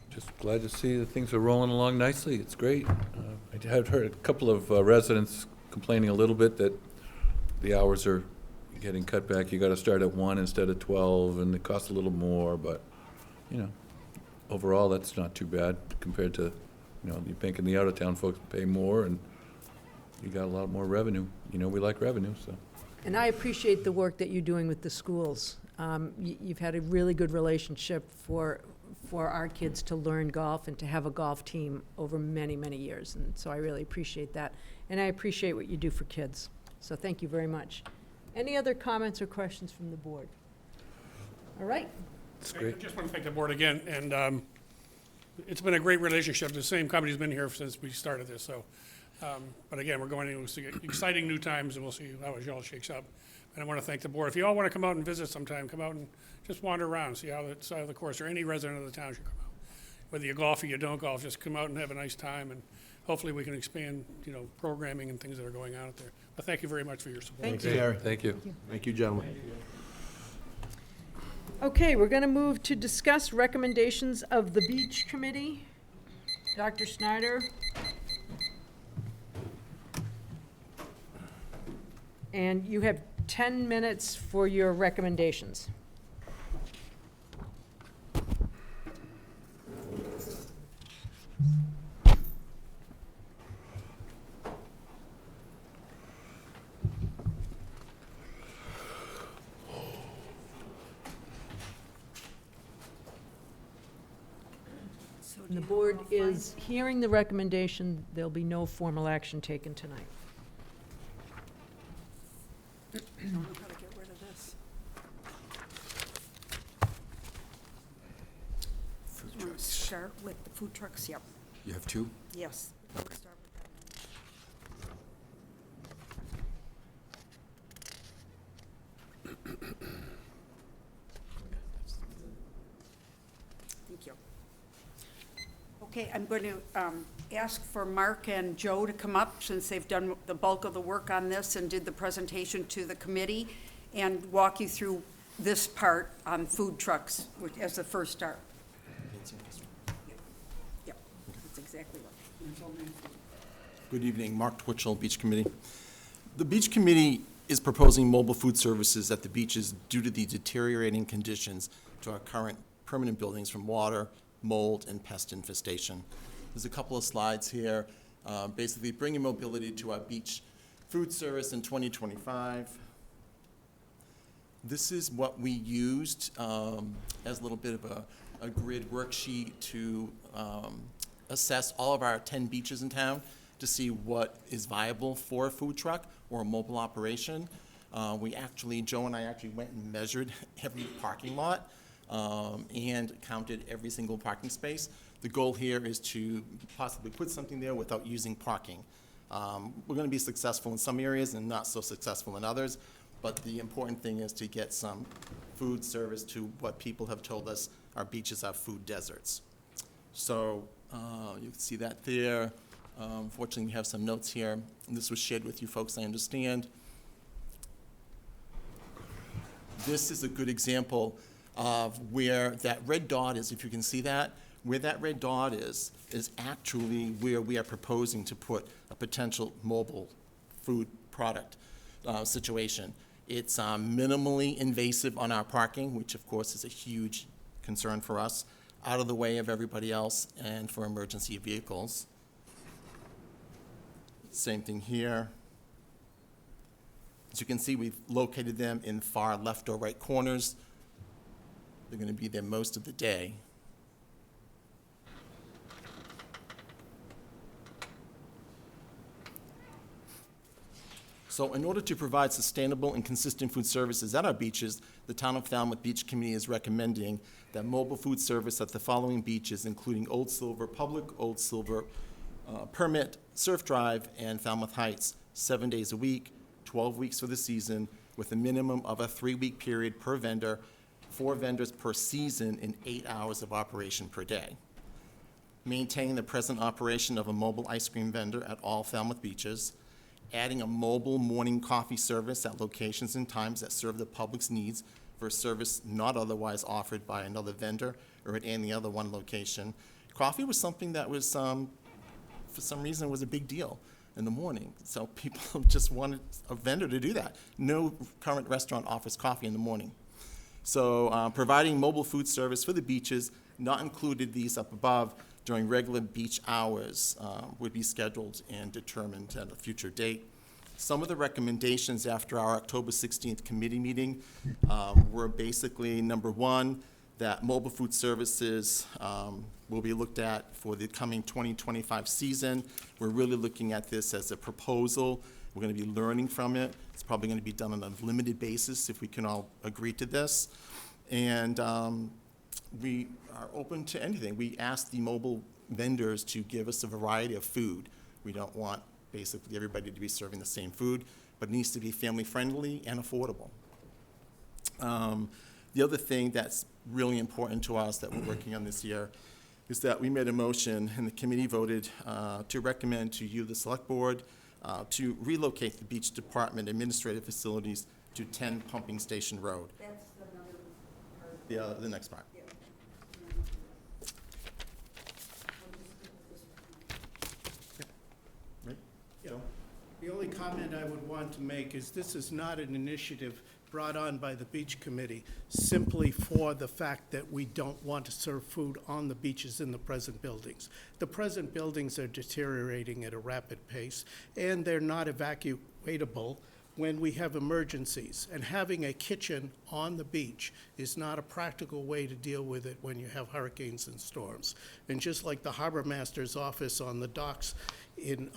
Just glad to see that things are rolling along nicely. It's great. I have heard a couple of residents complaining a little bit that the hours are getting cut back. You got to start at 1 instead of 12, and it costs a little more, but, overall, that's not too bad compared to, you're thinking the out-of-town folks pay more, and you got a lot more revenue. We like revenue, so. And I appreciate the work that you're doing with the schools. You've had a really good relationship for our kids to learn golf and to have a golf team over many, many years. And so I really appreciate that. And I appreciate what you do for kids. So thank you very much. Any other comments or questions from the board? All right. That's great. I just want to thank the board again, and it's been a great relationship. The same company's been here since we started this, so. But again, we're going into exciting new times, and we'll see how it all shakes up. And I want to thank the board. If you all want to come out and visit sometime, come out and just wander around, see how the side of the course, or any resident of the town should come out. Whether you golf or you don't golf, just come out and have a nice time, and hopefully we can expand, programming and things that are going on out there. But thank you very much for your support. Thanks, Gary. Thank you. Thank you, gentlemen. Okay, we're going to move to discuss recommendations of the Beach Committee. Dr. Snyder. And you have 10 minutes for your recommendations. And the board is hearing the recommendation. There'll be no formal action taken tonight. don't know how to get rid of this. Food You want to trucks. start with the food trucks? Yep, You have two? yes. We'll start with that. Thank you. Okay, I'm going to ask for Mark and Joe to come up, since they've done the bulk of the work on this and did the presentation to the committee, and walk you through this part on food trucks as the first start. Yep, that's exactly right. Good evening, Mark Twitchell, Beach Committee. The Beach Committee is proposing mobile food services at the beaches due to the deteriorating conditions to our current permanent buildings from water, mold, and pest infestation. There's a couple of slides here, basically bringing mobility to our beach food service in 2025. This is what we used as a little bit of a grid worksheet to assess all of our 10 beaches in town to see what is viable for a food truck or a mobile operation. Joe and I actually went and measured every parking lot and counted every single parking space. The goal here is to possibly put something there without using parking. We're going to be successful in some areas and not so successful in others, but the important thing is to get some food service to what people have told us our beaches are food deserts. So you can see that there. Fortunately, we have some notes here. And this was shared with you folks, I understand. This is a good example of where that red dot is, if you can see that. Where that red dot is actually where we are proposing to put a potential mobile food product situation. It's minimally invasive on our parking, which of course is a huge concern for us, out of the way of everybody else and for emergency vehicles. Same thing here. As you can see, we've located them in far left or right corners. They're going to be there most of the day. So in order to provide sustainable and consistent food services at our beaches, the Town of Falmouth Beach Committee is recommending that mobile food service at the following beaches, including Old Silver Public, Old Silver Permit, Surf Drive, and Falmouth Heights, 7 days a week, 12 weeks for the season, with a minimum of a 3-week period per vendor, 4 vendors per season, and 8 hours of operation per day. Maintaining the present operation of a mobile ice cream vendor at all Falmouth beaches, adding a mobile morning coffee service at locations and times that serve the public's needs for a service not otherwise offered by another vendor or at any other one location. Coffee was something that was, for some reason, was a big deal in the morning. So people just wanted a vendor to do that. No current restaurant offers coffee in the morning. So providing mobile food service for the beaches, not included these up above, during regular beach hours would be scheduled and determined at a future date. Some of the recommendations after our October 16th committee meeting were basically, number one, that mobile food services will be looked at for the coming 2025 season. We're really looking at this as a proposal. We're going to be learning from it. It's probably going to be done on a limited basis if we can all agree to this. And we are open to anything. We asked the mobile vendors to give us a variety of food. We don't want basically everybody to be serving the same food, but it needs to be family friendly and affordable. The other thing that's really important to us that we're working on this year is that we made a motion and the committee voted to recommend to you, the select board, to relocate the beach department administrative facilities to 10 Pumping Station Road. That's another part. The next part. Yeah. Right? Joe? The only comment I would want to make is this is not an initiative brought on by the Beach Committee simply for the fact that we don't want to serve food on the beaches in the present buildings. The present buildings are deteriorating at a rapid pace, and they're not evacuatable when we have emergencies. And having a kitchen on the beach is not a practical way to deal with it when you have hurricanes and storms. And just like the harbor master's office on the docks in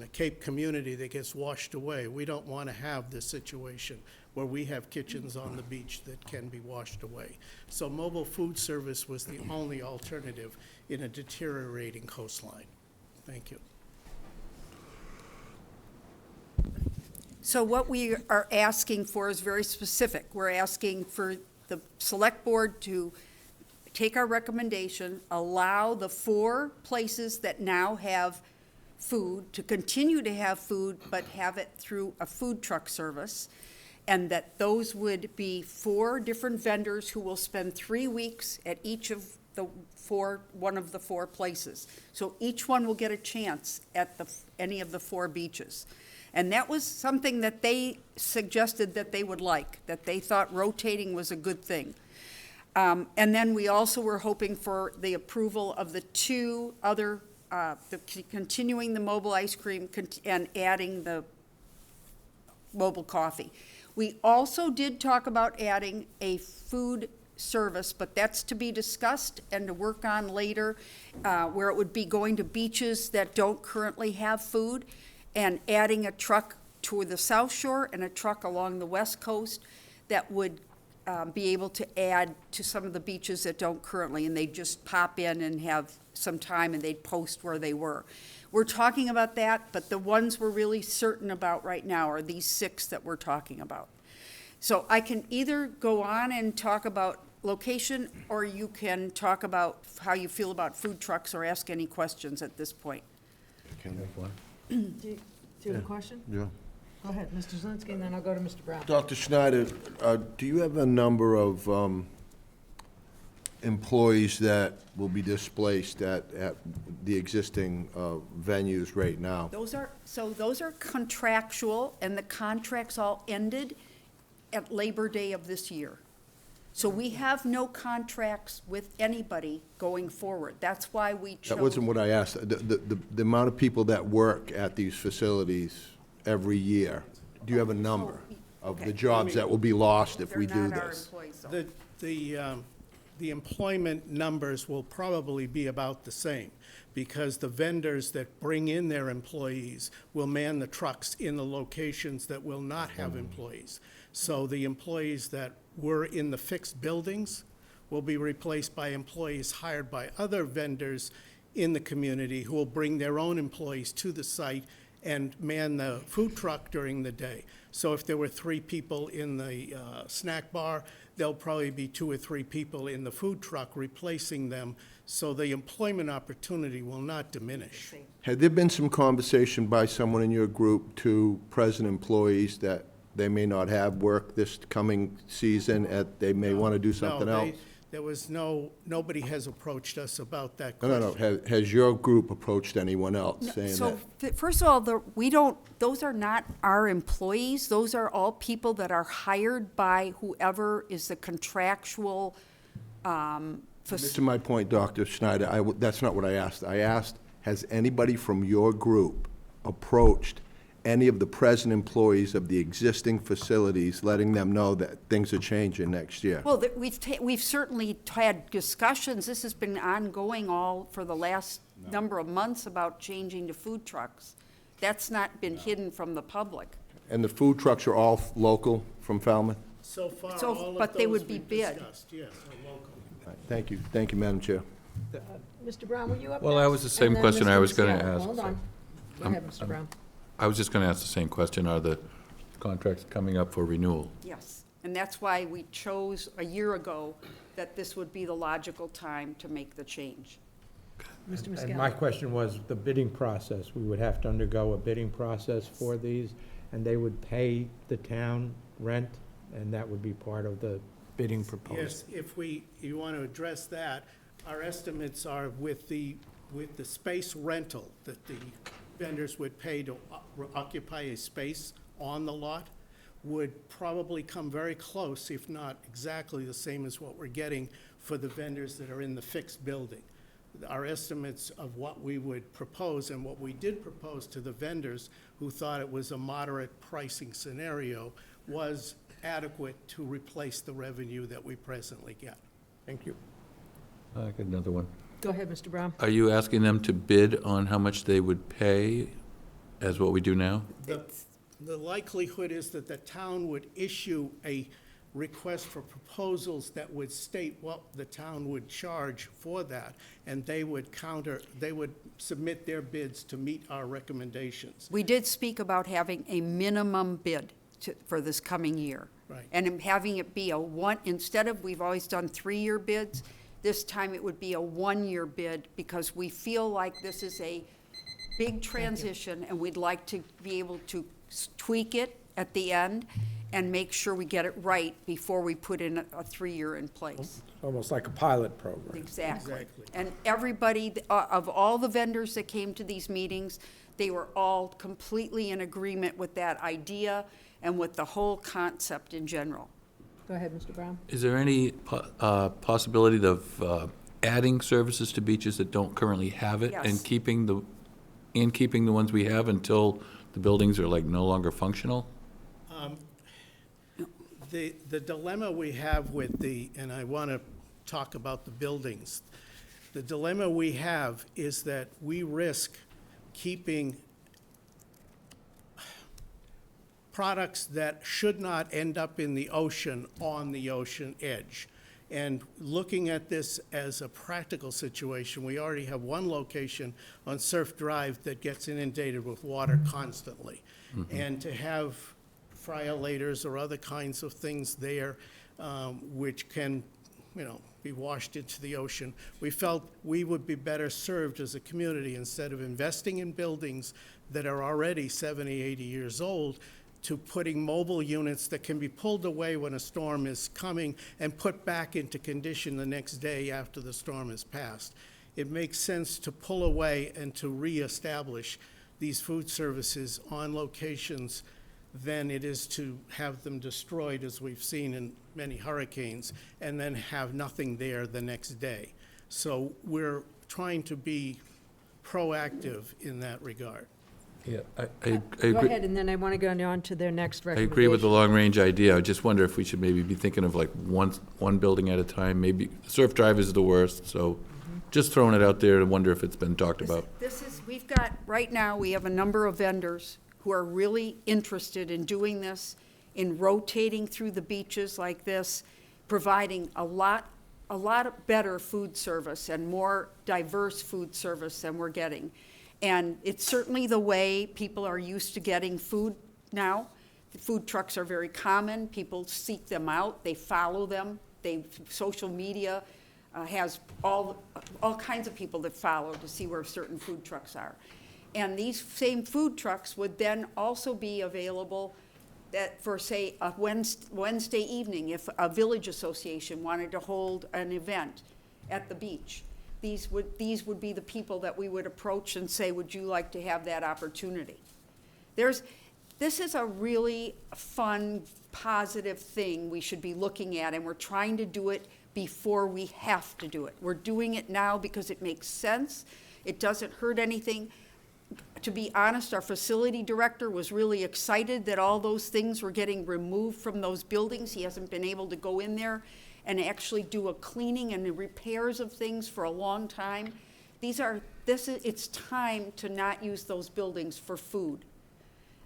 a Cape community that gets washed away. We don't want to have this situation where we have kitchens on the beach that can be washed away. So mobile food service was the only alternative in a deteriorating coastline. Thank you. So what we are asking for is very specific. We're asking for the select board to take our recommendation, allow the 4 places that now have food to continue to have food, but have it through a food truck service, and that those would be 4 different vendors who will spend 3 weeks at each of the one of the 4 places. So each one will get a chance at any of the 4 beaches. And that was something that they suggested that they would like, that they thought rotating was a good thing. And then we also were hoping for the approval of the 2 other, continuing the mobile ice cream and adding the mobile coffee. We also did talk about adding a food service, but that's to be discussed and to work on later, where it would be going to beaches that don't currently have food, and adding a truck to the South Shore and a truck along the West Coast that would be able to add to some of the beaches that don't currently, and they'd just pop in and have some time and they'd post where they were. We're talking about that, but the ones we're really certain about right now are these 6 that we're talking about. So I can either go on and talk about location, or you can talk about how you feel about food trucks or ask any questions at this point. Do you have a question? Yeah. Go ahead, Mr. Zelinski, and then I'll go to Mr. Brown. Dr. Schneider, do you have a number of employees that will be displaced at the existing venues right now? Those are contractual, and the contracts all ended at Labor Day of this year. So we have no contracts with anybody going forward. That's why we chose. That wasn't what I asked. The amount of people that work at these facilities every year, do you have a number of the jobs that will be lost if we do this? The employment numbers will probably be about the same, because the vendors that bring in their employees will man the trucks in the locations that will not have employees. So the employees that were in the fixed buildings will be replaced by employees hired by other vendors in the community who will bring their own employees to the site and man the food truck during the day. So if there were 3 people in the snack bar, there'll probably be 2 or 3 people in the food truck replacing them, so the employment opportunity will not diminish. Had there been some conversation by someone in your group to present employees that they may not have work this coming season, they may want to do something else? There was nobody has approached us about that No. question. Has your group approached anyone else saying So, that? first of all, those are not our employees. Those are all people that are hired by whoever is the contractual, To my point, Dr. Schneider, that's not what I asked. I asked, has anybody from your group approached any of the present employees of the existing facilities, letting them know that things are changing next year? Well, we've certainly had discussions. This has been ongoing all for the last number of months about changing to food trucks. That's not been hidden from the public. And the food trucks are all local from Falmouth? So far, So- all but of they those would be we've bid. discussed, yes, are local. All right, thank you. Thank you, Madam Chair. Mr. Brown, were you up Well, next? that was the same And then question I Mr. was gonna Muscala. ask. Hold on. Go ahead, Mr. Brown. I was just going to ask the same question. Are the contracts coming up for renewal? Yes, and that's why we chose a year ago that this would be the logical time to make the change. Mr. And my Muscala. question was the bidding process. We would have to undergo a bidding process for these, and they would pay the town rent, and that would be part of the bidding proposal. Yes, if you want to address that, our estimates are with the space rental that the vendors would pay to occupy a space on the lot would probably come very close, if not exactly the same as what we're getting for the vendors that are in the fixed building. Our estimates of what we would propose and what we did propose to the vendors who thought it was a moderate pricing scenario was adequate to replace the revenue that we presently get. Thank you. I got another one. Go ahead, Mr. Brown. Are you asking them to bid on how much they would pay as what we do now? The likelihood is that the town would issue a request for proposals that would state what the town would charge for that, and they would submit their bids to meet our recommendations. We did speak about having a minimum bid for this coming year. Right. And having it be instead of, we've always done 3-year bids, this time it would be a 1-year bid, because we feel like this is a big transition, and we'd like to be able to tweak it at the end and make sure we get it right before we put in a 3-year in place. Almost like a pilot program. Exactly. And everybody, of all the vendors that came to these meetings, they were all completely in agreement with that idea and with the whole concept in general. Go ahead, Mr. Brown. Is there any possibility of adding services to beaches that don't currently have it? Yes. And keeping the ones we have until the buildings are like no longer functional? The dilemma we have with and I want to talk about the buildings, the dilemma we have is that we risk keeping products that should not end up in the ocean on the ocean edge. And looking at this as a practical situation, we already have one location on Surf Drive that gets inundated with water constantly. Mm-hmm. And to have friolators or other kinds of things there, which can, be washed into the ocean, we felt we would be better served as a community, instead of investing in buildings that are already 70, 80 years old, to putting mobile units that can be pulled away when a storm is coming and put back into condition the next day after the storm has passed. It makes sense to pull away and to reestablish these food services on locations than it is to have them destroyed, as we've seen in many hurricanes, and then have nothing there the next day. So we're trying to be proactive in that regard. Yeah, I Go agree. ahead, and then I want to go on to their next I recommendation. agree with the long-range idea. I just wonder if we should maybe be thinking of like one building at a time. Maybe Surf Drive is the worst, so just throwing it out there and wonder if it's been talked about. We've got, right now, we have a number of vendors who are really interested in doing this, in rotating through the beaches like this, providing a lot better food service and more diverse food service than we're getting. And it's certainly the way people are used to getting food now. The food trucks are very common. People seek them out. They follow them. Social media has all kinds of people that follow to see where certain food trucks are. And these same food trucks would then also be available for, say, a Wednesday evening, if a village association wanted to hold an event at the beach. These would be the people that we would approach and say, would you like to have that opportunity? This is a really fun, positive thing we should be looking at, and we're trying to do it before we have to do it. We're doing it now because it makes sense. It doesn't hurt anything. To be honest, our facility director was really excited that all those things were getting removed from those buildings. He hasn't been able to go in there and actually do a cleaning and the repairs of things for a long time. It's time to not use those buildings for food.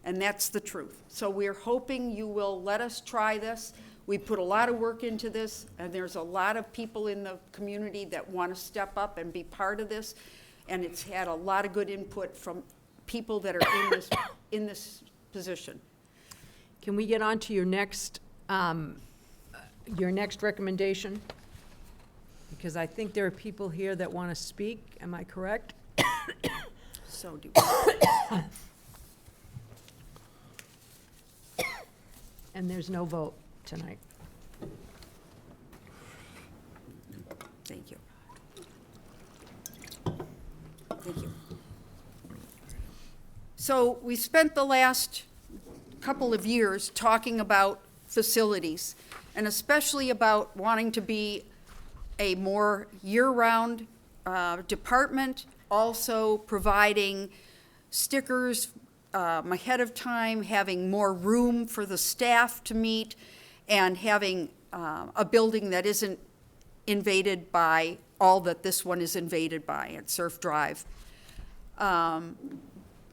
And that's the truth. So we're hoping you will let us try this. We put a lot of work into this, and there's a lot of people in the community that want to step up and be part of this. And it's had a lot of good input from people that are in this position. Can we get on to your next recommendation? Because I think there are people here that want to speak. Am I correct? So do And there's no vote tonight. Thank you. Thank you. So we spent the last couple of years talking about facilities, and especially about wanting to be a more year-round department, also providing stickers ahead of time, having more room for the staff to meet, and having a building that isn't invaded by all that this one is invaded by at Surf Drive.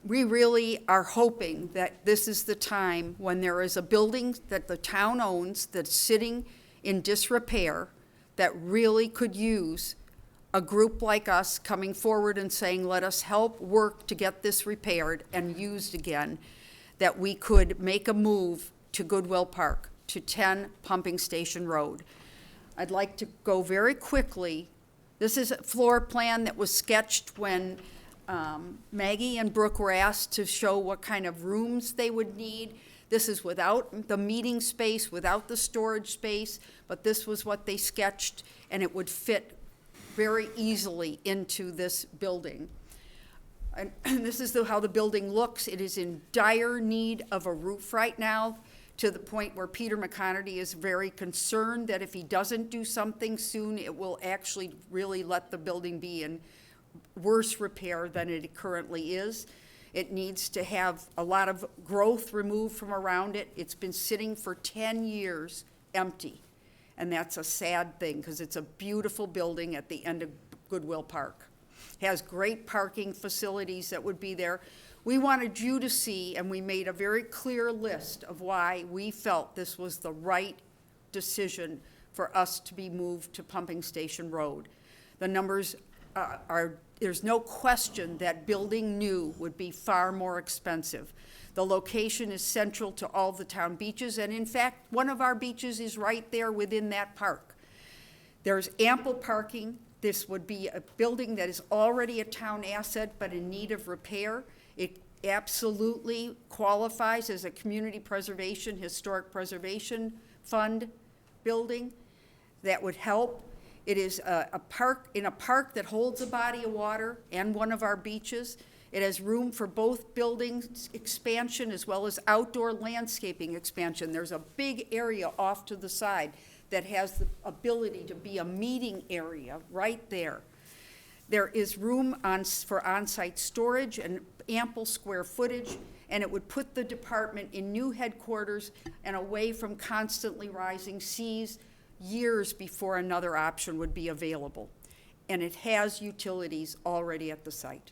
We really are hoping that this is the time when there is a building that the town owns that's sitting in disrepair that really could use a group like us coming forward and saying, let us help work to get this repaired and used again, that we could make a move to Goodwill Park, to 10 Pumping Station Road. I'd like to go very quickly. This is a floor plan that was sketched when Maggie and Brooke were asked to show what kind of rooms they would need. This is without the meeting space, without the storage space, but this was what they sketched, and it would fit very easily into this building. And this is how the building looks. It is in dire need of a roof right now, to the point where Peter McConerty is very concerned that if he doesn't do something soon, it will actually really let the building be in worse repair than it currently is. It needs to have a lot of growth removed from around it. It's been sitting for 10 years empty, and that's a sad thing because it's a beautiful building at the end of Goodwill Park. It has great parking facilities that would be there. We wanted you to see, and we made a very clear list of why we felt this was the right decision for us to be moved to Pumping Station Road. The numbers there's no question that building new would be far more expensive. The location is central to all the town beaches, and in fact, one of our beaches is right there within that park. There's ample parking. This would be a building that is already a town asset but in need of repair. It absolutely qualifies as a community preservation, historic preservation fund building that would help. It is a park that holds a body of water and one of our beaches. It has room for both buildings expansion as well as outdoor landscaping expansion. There's a big area off to the side that has the ability to be a meeting area right there. There is room for on-site storage and ample square footage, and it would put the department in new headquarters and away from constantly rising seas years before another option would be available. And it has utilities already at the site.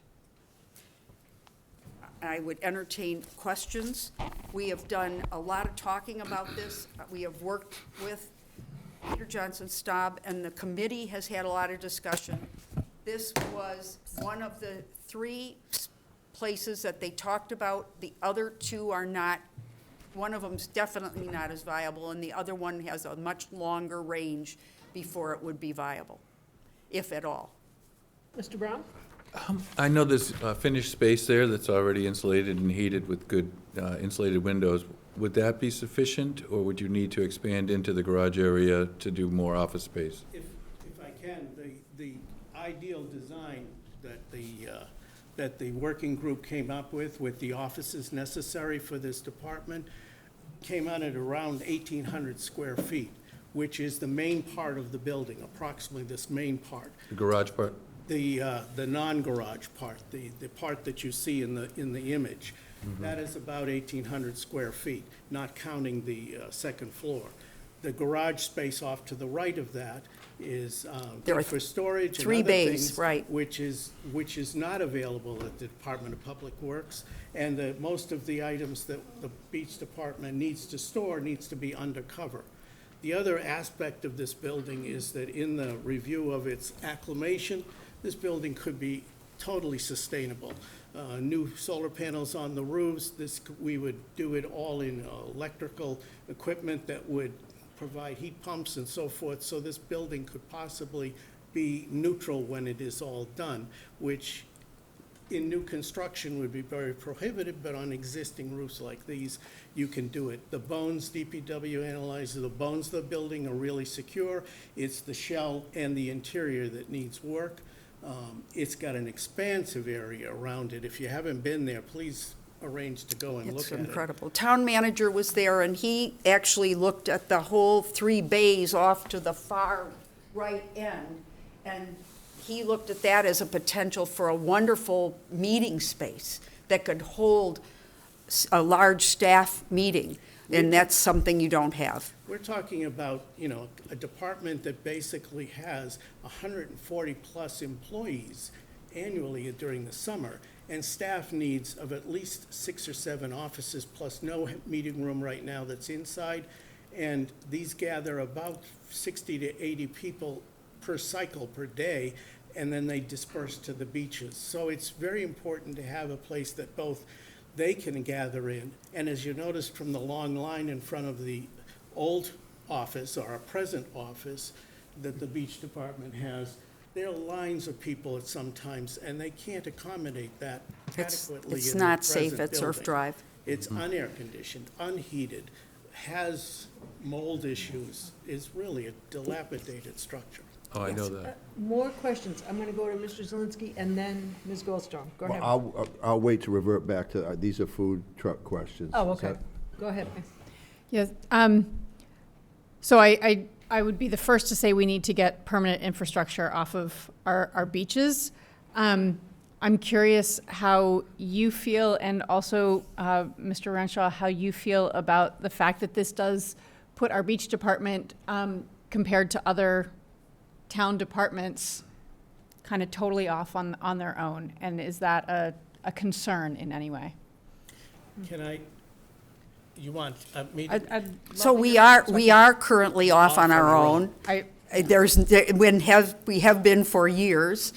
I would entertain questions. We have done a lot of talking about this. We have worked with Peter Johnson Staub, and the committee has had a lot of discussion. This was one of the 3 places that they talked about. The other 2 are not. One of them's definitely not as viable, and the other one has a much longer range before it would be viable, if at all. Mr. Brown? I know there's finished space there that's already insulated and heated with good insulated windows. Would that be sufficient, or would you need to expand into the garage area to do more office space? If I can, the ideal design that the working group came up with the offices necessary for this department, came out at around 1,800 square feet, which is the main part of the building, approximately this main part. The garage part? The non-garage part, the part that you see in the image. Mm-hmm. That is about 1,800 square feet, not counting the second floor. The garage space off to the right of that is There are for storage and 3 other bays, things, right. which is not available at the Department of Public Works. And most of the items that the beach department needs to store needs to be undercover. The other aspect of this building is that in the review of its acclimation, this building could be totally sustainable. New solar panels on the roofs, we would do it all in electrical equipment that would provide heat pumps and so forth, so this building could possibly be neutral when it is all done, which in new construction would be very prohibited, but on existing roofs like these, you can do it. The bones, DPW analyzes, the bones of the building are really secure. It's the shell and the interior that needs work. It's got an expansive area around it. If you haven't been there, please arrange to go and look at it. It's incredible. Town manager was there, and he actually looked at the whole 3 bays off to the far right end, and he looked at that as a potential for a wonderful meeting space that could hold a large staff meeting, and that's something you don't have. We're talking about, a department that basically has 140-plus employees annually during the summer, and staff needs of at least 6 or 7 offices, plus no meeting room right now that's inside. And these gather about 60 to 80 people per cycle per day, and then they disperse to the beaches. So it's very important to have a place that both they can gather in, and as you noticed from the long line in front of the old office, or our present office, that the beach department has, there are lines of people at some times, and they can't accommodate that adequately. It's in the not safe present at Surf building. Drive. It's unair conditioned, unheated, has mold issues, is really a dilapidated structure. Oh, I know that. More questions. I'm going to go to Mr. Zelinski and then Ms. Goldstone. Go ahead. I'll wait to revert back to, these are food truck questions. Oh, Is okay. that- Go ahead. Yes. So I would be the first to say we need to get permanent infrastructure off of our beaches. I'm curious how you feel, and also, Mr. Renshaw, how you feel about the fact that this does put our beach department, compared to other town departments, kind of totally off on their own. And is that a concern in any way? You want me to? I'd love So to we hear- are currently off on our own. I- We have been for years,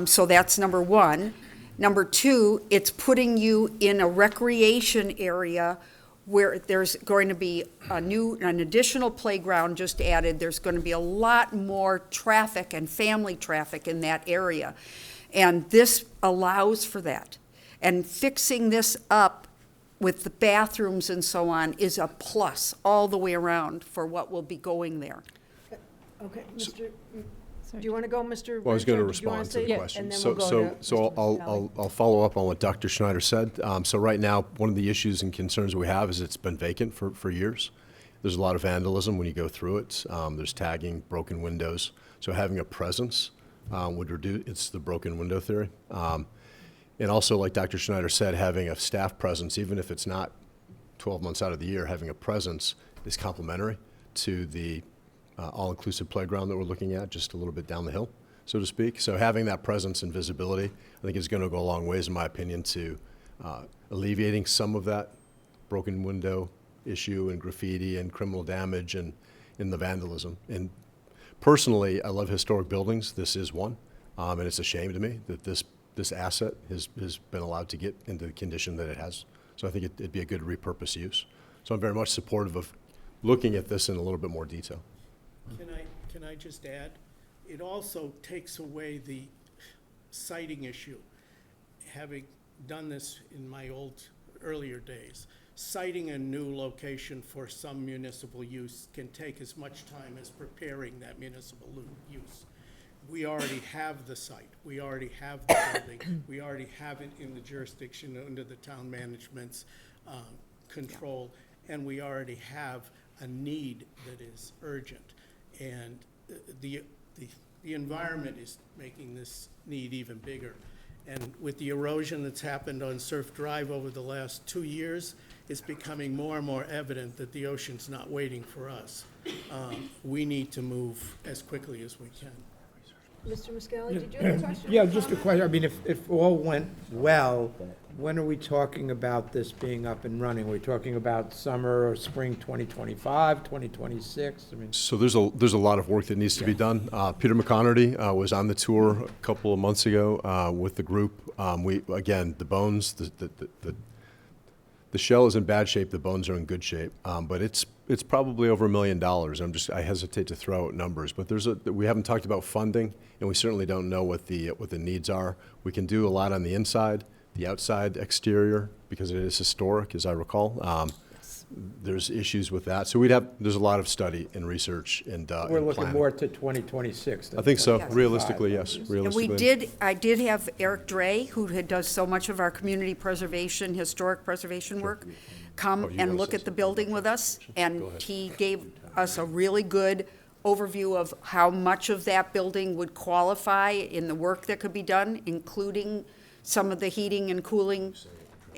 so that's number one. Number two, it's putting you in a recreation area where there's going to be an additional playground just added. There's going to be a lot more traffic and family traffic in that area. And this allows for that. And fixing this up with the bathrooms and so on is a plus all the way around for what will be going there. Okay, Mr., do you want to go, Mr.? Well, I was going to Renshaw? Did you wanna respond to the say- question. And then So, we'll go to so Mr. I'll follow up on what Dr. Schneider said. So right now, one of the issues and concerns we have is it's been vacant for years. There's a lot of vandalism when you go through it. There's tagging, broken windows. So having a presence would reduce, it's the broken window theory. And also, like Dr. Schneider said, having a staff presence, even if it's not 12 months out of the year, having a presence is complementary to the all-inclusive playground that we're looking at, just a little bit down the hill, so to speak. So having that presence and visibility, I think is going to go a long ways, in my opinion, to alleviating some of that broken window issue and graffiti and criminal damage and in the vandalism. And personally, I love historic buildings. This is one, and it's a shame to me that this asset has been allowed to get into the condition that it has. So I think it'd be a good repurpose use. So I'm very much supportive of looking at this in a little bit more detail. Can I just add? It also takes away the siting issue. Having done this in my earlier days, siting a new location for some municipal use can take as much time as preparing that municipal use. We already have the site. We already have the building. We already have it in the jurisdiction under the town management's control, and we already have a need that is urgent. And the environment is making this need even bigger. And with the erosion that's happened on Surf Drive over the last 2 years, it's becoming more and more evident that the ocean's not waiting for us. We need to move as quickly as we can. Mr. Muscali, did you have a question? Yeah, just a question. I mean, if all went well, when are we talking about this being up and running? Are we talking about summer or spring 2025, 2026? I mean, So there's a lot of work that needs to be done. Peter McConerty was on the tour a couple of months ago with the group. Again, the bones, the shell is in bad shape. The bones are in good shape, but it's probably over $1 million. I hesitate to throw out numbers, but we haven't talked about funding, and we certainly don't know what the needs are. We can do a lot on the inside, the outside exterior, because it is historic, as I recall. There's issues with that, so there's a lot of study and research and we're looking planning. more to 2026. I think so. Yes. Realistically, yes. And Realistically. I did have Eric Dre, who does so much of our community preservation, historic preservation work, come Oh, you and wanna look say at the building with us, and he gave us a really good overview of how much of that building would qualify in the work that could be done, including some of the heating and cooling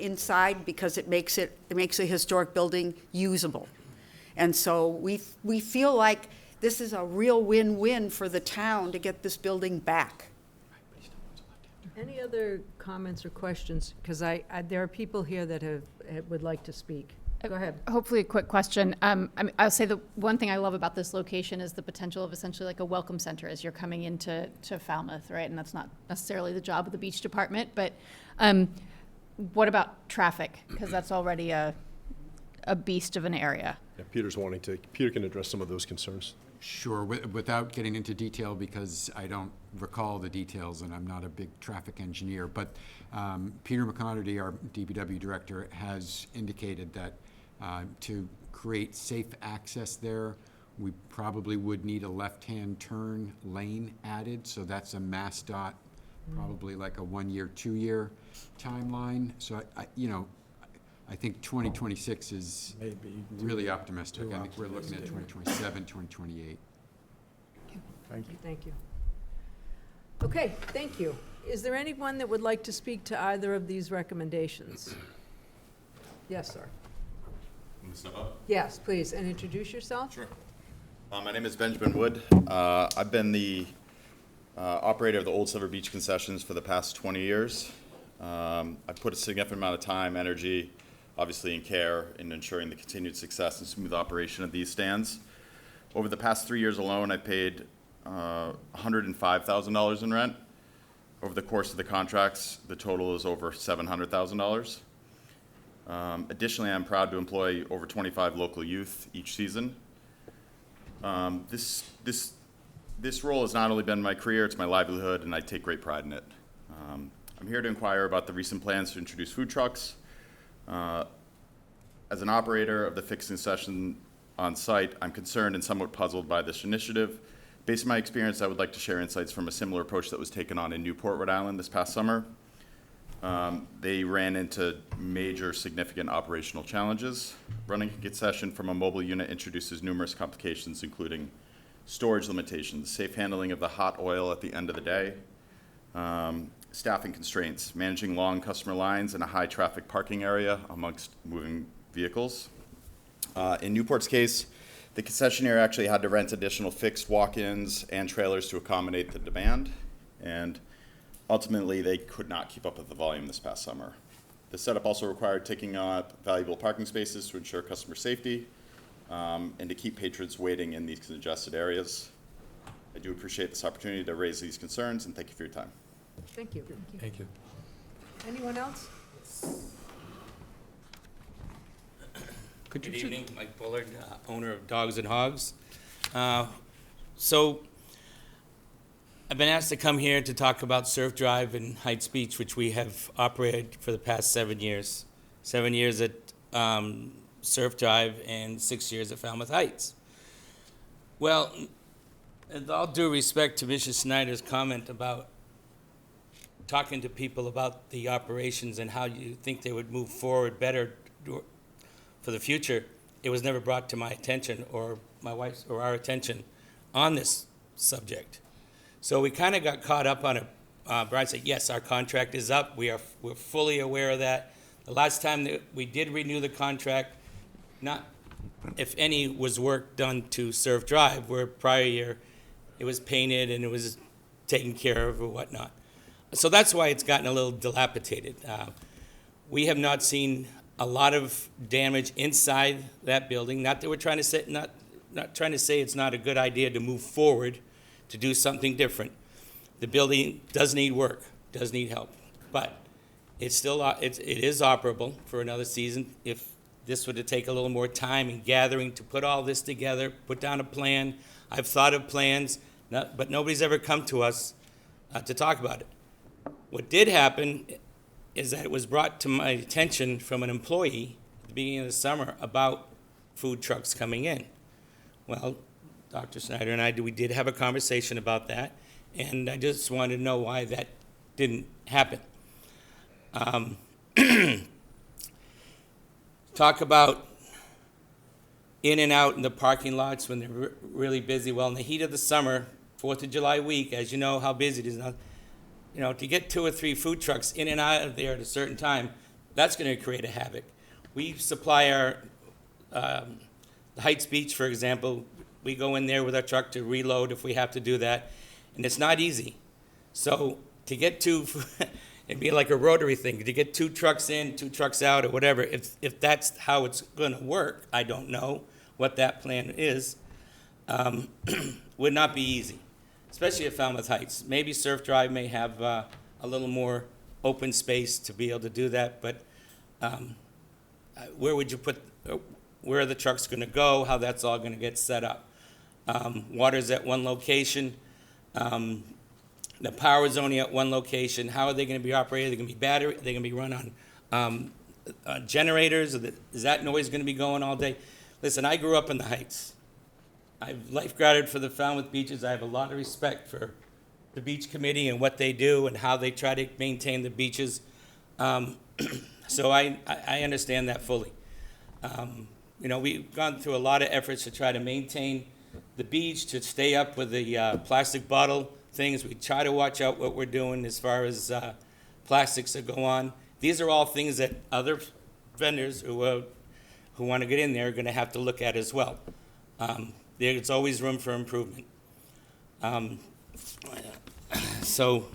inside because it makes a historic building usable. And so we feel like this is a real win-win for the town to get this building back. Any other comments or questions? Because there are people here that would like to speak. Go ahead. Hopefully a quick question. I mean, I'll say the one thing I love about this location is the potential of essentially like a welcome center as you're coming into Falmouth, right? And that's not necessarily the job of the beach department, but what about traffic? Because that's already a beast of an area. Yeah, Peter can address some of those concerns. Sure, without getting into detail, because I don't recall the details and I'm not a big traffic engineer, but Peter McConerty, our DPW director, has indicated that to create safe access there, we probably would need a left-hand turn lane added, so that's a MassDOT, probably like a 1 year, 2 year timeline. So I think 2026 is really optimistic. I think we're looking at 2027, 2028. Thank you. Thank you. Okay, thank you. Is there anyone that would like to speak to either of these recommendations? Yes, sir. Step up. Yes, please, and introduce yourself. Sure. My name is Benjamin Wood. I've been the operator of the Old Silver Beach concessions for the past 20 years. I've put a significant amount of time, energy, obviously, and care in ensuring the continued success and smooth operation of these stands. Over the past 3 years alone, I paid $105,000 in rent. Over the course of the contracts, the total is over $700,000. Additionally, I'm proud to employ over 25 local youth each season. This role has not only been my career, it's my livelihood, and I take great pride in it. I'm here to inquire about the recent plans to introduce food trucks. As an operator of the fixed concession on site, I'm concerned and somewhat puzzled by this initiative. Based on my experience, I would like to share insights from a similar approach that was taken on in Newport, Rhode Island this past summer. They ran into major significant operational challenges. Running a concession from a mobile unit introduces numerous complications, including storage limitations, safe handling of the hot oil at the end of the day, staffing constraints, managing long customer lines in a high traffic parking area amongst moving vehicles. In Newport's case, the concessionaire actually had to rent additional fixed walk-ins and trailers to accommodate the demand, and ultimately they could not keep up with the volume this past summer. The setup also required taking up valuable parking spaces to ensure customer safety and to keep patrons waiting in these congested areas. I do appreciate this opportunity to raise these concerns, and thank you for your time. Thank you. Thank you. Anyone else? Good evening, Mike Bullard, owner of Dogs and Hogs. So I've been asked to come here to talk about Surf Drive and Heights Beach, which we have operated for the past 7 years. 7 years at Surf Drive and 6 years at Falmouth Heights. Well, with all due respect to Mrs. Snyder's comment about talking to people about the operations and how you think they would move forward better for the future, it was never brought to my attention or my wife's or our attention on this subject. So we kind of got caught up on it. Brian said, yes, our contract is up. We're fully aware of that. The last time that we did renew the contract, not if any was work done to Surf Drive, where prior year it was painted and it was taken care of or whatnot. So that's why it's gotten a little dilapidated. We have not seen a lot of damage inside that building. Not that we're trying to say, not trying to say it's not a good idea to move forward to do something different. The building does need work, does need help, but it's still it is operable for another season. If this were to take a little more time and gathering to put all this together, put down a plan. I've thought of plans, but nobody's ever come to us to talk about it. What did happen is that it was brought to my attention from an employee at the beginning of the summer about food trucks coming in. Well, Dr. Snyder and we did have a conversation about that, and I just wanted to know why that didn't happen. Talk about in and out in the parking lots when they're really busy. Well, in the heat of the summer, 4th of July week, as you know how busy it is now, to get 2 or 3 food trucks in and out of there at a certain time, that's going to create a havoc. We supply our the Heights Beach, for example. We go in there with our truck to reload if we have to do that, and it's not easy. So to get two, it'd be like a rotary thing, to get 2 trucks in, 2 trucks out, or whatever. If that's how it's going to work, I don't know what that plan is. Would not be easy, especially at Falmouth Heights. Maybe Surf Drive may have a little more open space to be able to do that, but where would you put, where are the trucks going to go, how that's all going to get set up. Water's at one location. The power's only at one location. How are they going to be operated? Are they going to be battery? Are they going to be run on generators? Is that noise going to be going all day? Listen, I grew up in the Heights. I've lifeguarded for the Falmouth beaches. I have a lot of respect for the beach committee and what they do and how they try to maintain the beaches. So I understand that fully. You know, we've gone through a lot of efforts to try to maintain the beach, to stay up with the plastic bottle things. We try to watch out what we're doing as far as plastics that go on. These are all things that other vendors who want to get in there are going to have to look at as well. There's always room for improvement. So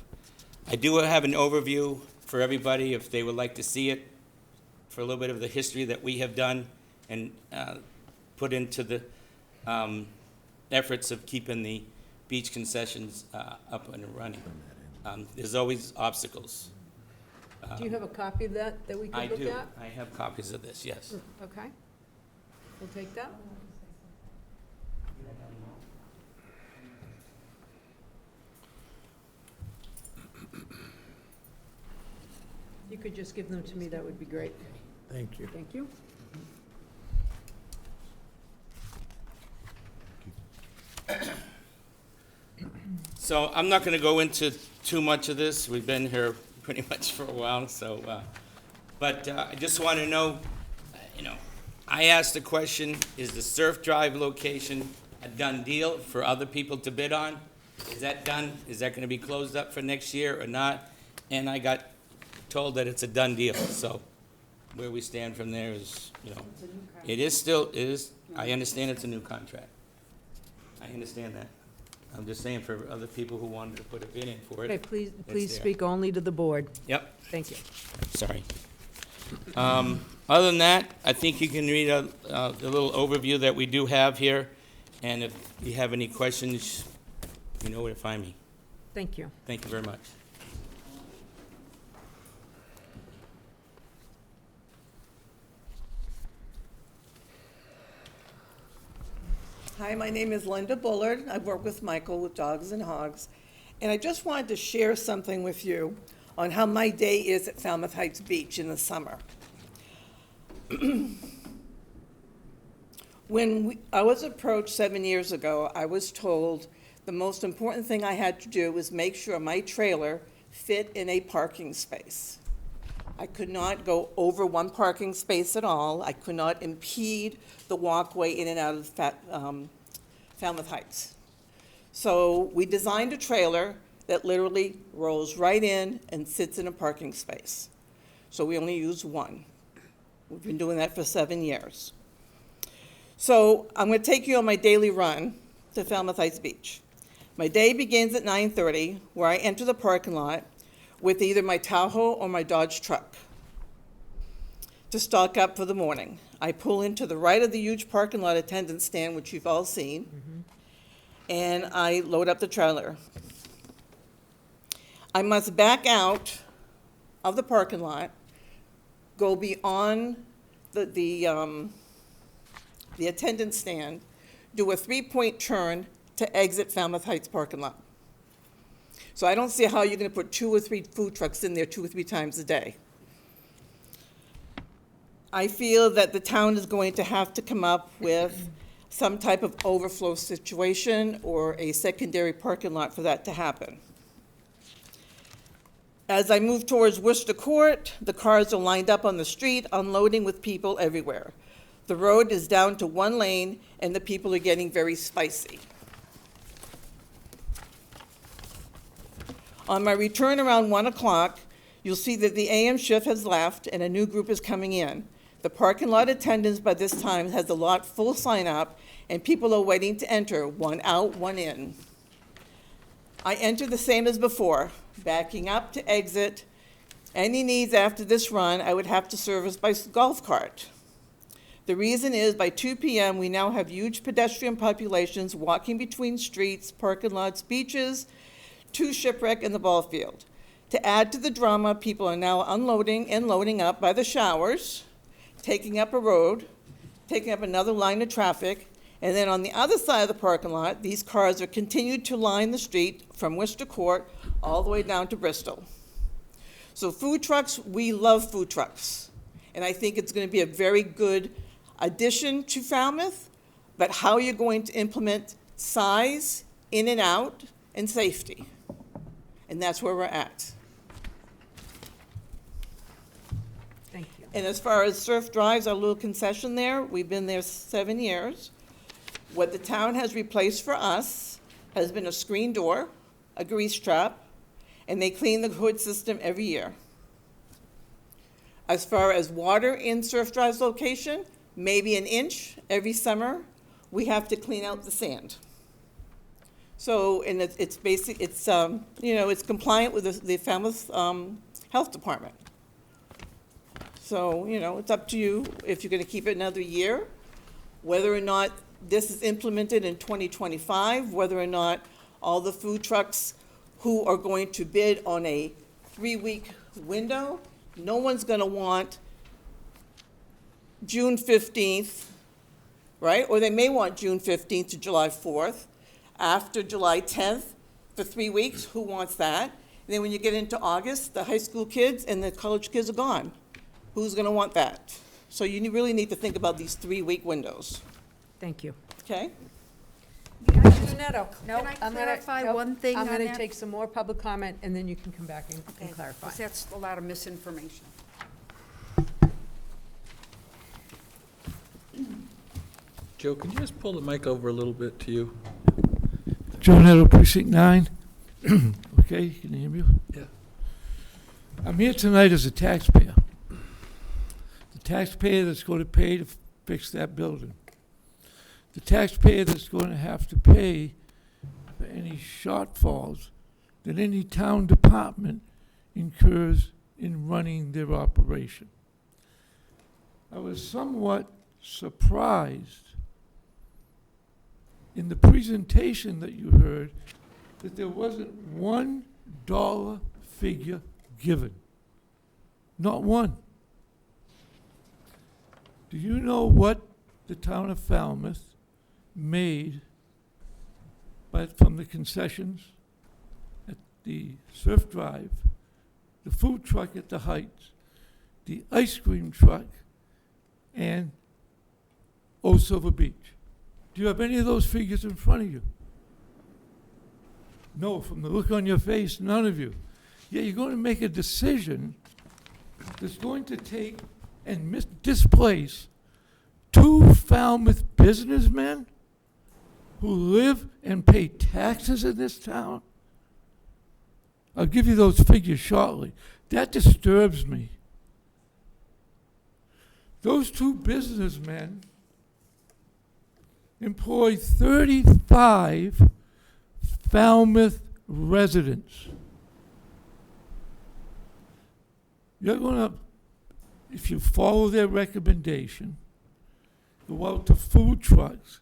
I do have an overview for everybody if they would like to see it, for a little bit of the history that we have done and put into the efforts of keeping the beach concessions up and running. There's always obstacles. Do you have a copy of that we I could look do. at? I have copies of this, yes. Okay. We'll take that. You could just give them to me, that would be great. Thank you. Thank you. So I'm not going to go into too much of this. We've been here pretty much for a while, so, but I just want to know, you know, I asked the question, is the Surf Drive location a done deal for other people to bid on? Is that done? Is that going to be closed up for next year or not? And I got told that it's a done deal, so where we stand from there is, you know, it is, I understand it's a new contract. I understand that. I'm just saying for other people who wanted to put a bid in for it. Okay, please there. speak only to the board. Yep. Thank you. Sorry. Other than that, I think you can read the little overview that we do have here, and if you have any questions, you know where to find me. Thank you. Thank you very much. Hi, my name is Linda Bullard. I work with Michael with Dogs and Hogs. And I just wanted to share something with you on how my day is at Falmouth Heights Beach in the summer. When I was approached 7 years ago, I was told the most important thing I had to do was make sure my trailer fit in a parking space. I could not go over one parking space at all. I could not impede the walkway in and out of Falmouth Heights. So we designed a trailer that literally rolls right in and sits in a parking space. So we only use one. We've been doing that for 7 years. So I'm going to take you on my daily run to Falmouth Heights Beach. My day begins at 9:30, where I enter the parking lot with either my Tahoe or my Dodge truck to stock up for the morning. I pull into the right of the huge parking lot attendance stand, which you've all seen, and I load up the trailer. I must back out of the parking lot, go beyond the attendance stand, do a 3-point turn to exit Falmouth Heights parking lot. So I don't see how you're going to put 2 or 3 food trucks in there 2 or 3 times a day. I feel that the town is going to have to come up with some type of overflow situation or a secondary parking lot for that to happen. As I move towards Worcester Court, the cars are lined up on the street, unloading with people everywhere. The road is down to 1 lane, and the people are getting very spicy. On my return around 1 o'clock, You'll see that the AM shift has left and a new group is coming in. The parking lot attendance by this time has the lot full sign up and people are waiting to enter, one out, one in. I enter the same as before, backing up to exit. Any needs after this run, I would have to service by golf cart. The reason is by 2 p.m., we now have huge pedestrian populations walking between streets, parking lots, beaches, to Shipwreck and the ball field. To add to the drama, people are now unloading and loading up by the showers, taking up a road, taking up another line of traffic, and then on the other side of the parking lot, these cars are continued to line the street from Worcester Court all the way down to Bristol. So food trucks, we love food trucks. And I think it's going to be a very good addition to Falmouth, but how you're going to implement size, in and out, and safety. And that's where we're at. Thank you. And as far as Surf Drives, our little concession there, we've been there 7 years. What the town has replaced for us has been a screen door, a grease trap, and they clean the hood system every year. As far as water in Surf Drive's location, maybe an inch every summer. We have to clean out the sand. So, and it's basic, it's, it's compliant with the Falmouth Health Department. So, it's up to you if you're going to keep it another year, whether or not this is implemented in 2025, whether or not all the food trucks who are going to bid on a 3-week window, no one's going to want June 15th, right? Or they may want June 15th to July 4th. After July 10th for 3 weeks, who wants that? And then when you get into August, the high school kids and the college kids are gone. Who's going to want that? So you really need to think about these 3-week windows. Thank you. Okay? Janetto, no, Can I I'm gonna, clarify nope, one thing I'm on gonna that? take some more public comment, and then you can come back and clarify. Because that's a lot of misinformation. Joe, can you just pull the mic over a little bit to you? Joe Nettle, Precinct 9. Okay, can you hear me? Yeah. I'm here tonight as a taxpayer. The taxpayer that's going to pay to fix that building. The taxpayer that's going to have to pay for any shortfalls that any town department incurs in running their operation. I was somewhat surprised in the presentation that you heard that there wasn't $1 figure given. Not one. Do you know what the town of Falmouth made from the concessions at the Surf Drive, the food truck at the Heights, the ice cream truck, and Old Silver Beach? Do you have any of those figures in front of you? No, from the look on your face, none of you. Yeah, you're going to make a decision that's going to take and displace 2 Falmouth businessmen who live and pay taxes in this town? I'll give you those figures shortly. That disturbs me. Those 2 businessmen employ 35 Falmouth residents. You're going to, if you follow their recommendation, go out to food trucks,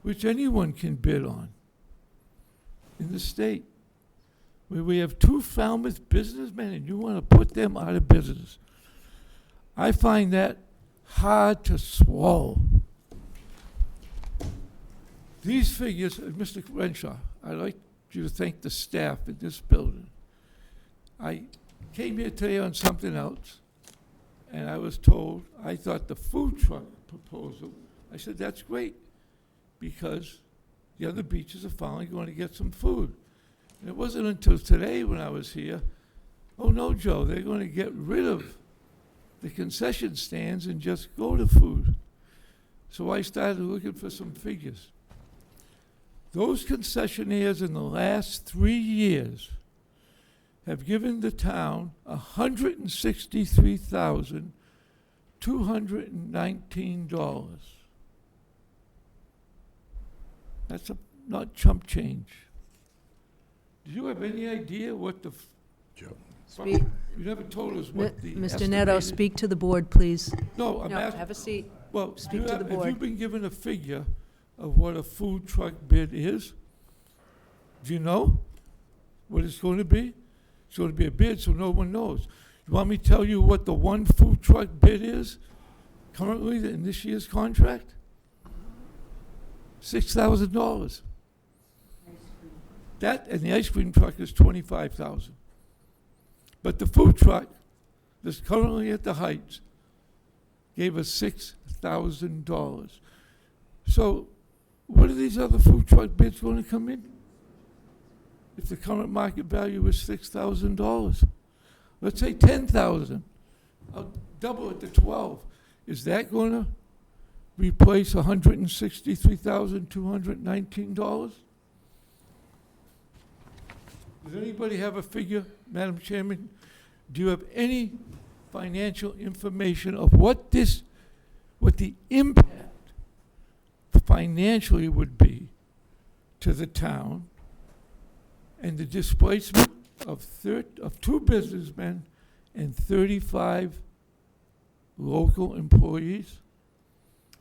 which anyone can bid on in the state, where we have 2 Falmouth businessmen and you want to put them out of business. I find that hard to swallow. These figures, Mr. Renshaw, I'd like you to thank the staff in this building. I came here today on something else, and I was told, I thought the food truck proposal, I said, that's great, because the other beaches are finally going to get some food. And it wasn't until today when I was here, oh no, Joe, they're going to get rid of the concession stands and just go to food. So I started looking for some figures. Those concessionaires in the last 3 years have given the town $163,219. That's not chump change. Do you have any idea what the? Speak. You never told us what the. Mr. Neto, estimated- speak to the board, please. No, I'm No, asking. have a seat. Well, Speak to the have board. you been given a figure of what a food truck bid is? Do you know what it's going to be? It's going to be a bid, so no one knows. You want me to tell you what the one food truck bid is currently in this year's contract? $6,000. That and the ice cream truck is $25,000. But the food truck that's currently at the Heights gave us $6,000. So what are these other food truck bids going to come in? If the current market value is $6,000, let's say $10,000, I'll double it to 12. Is that going to replace $163,219? Does anybody have a figure, Madam Chairman? Do you have any financial information of what the impact financially would be to the town and the displacement of 2 businessmen and 35 local employees?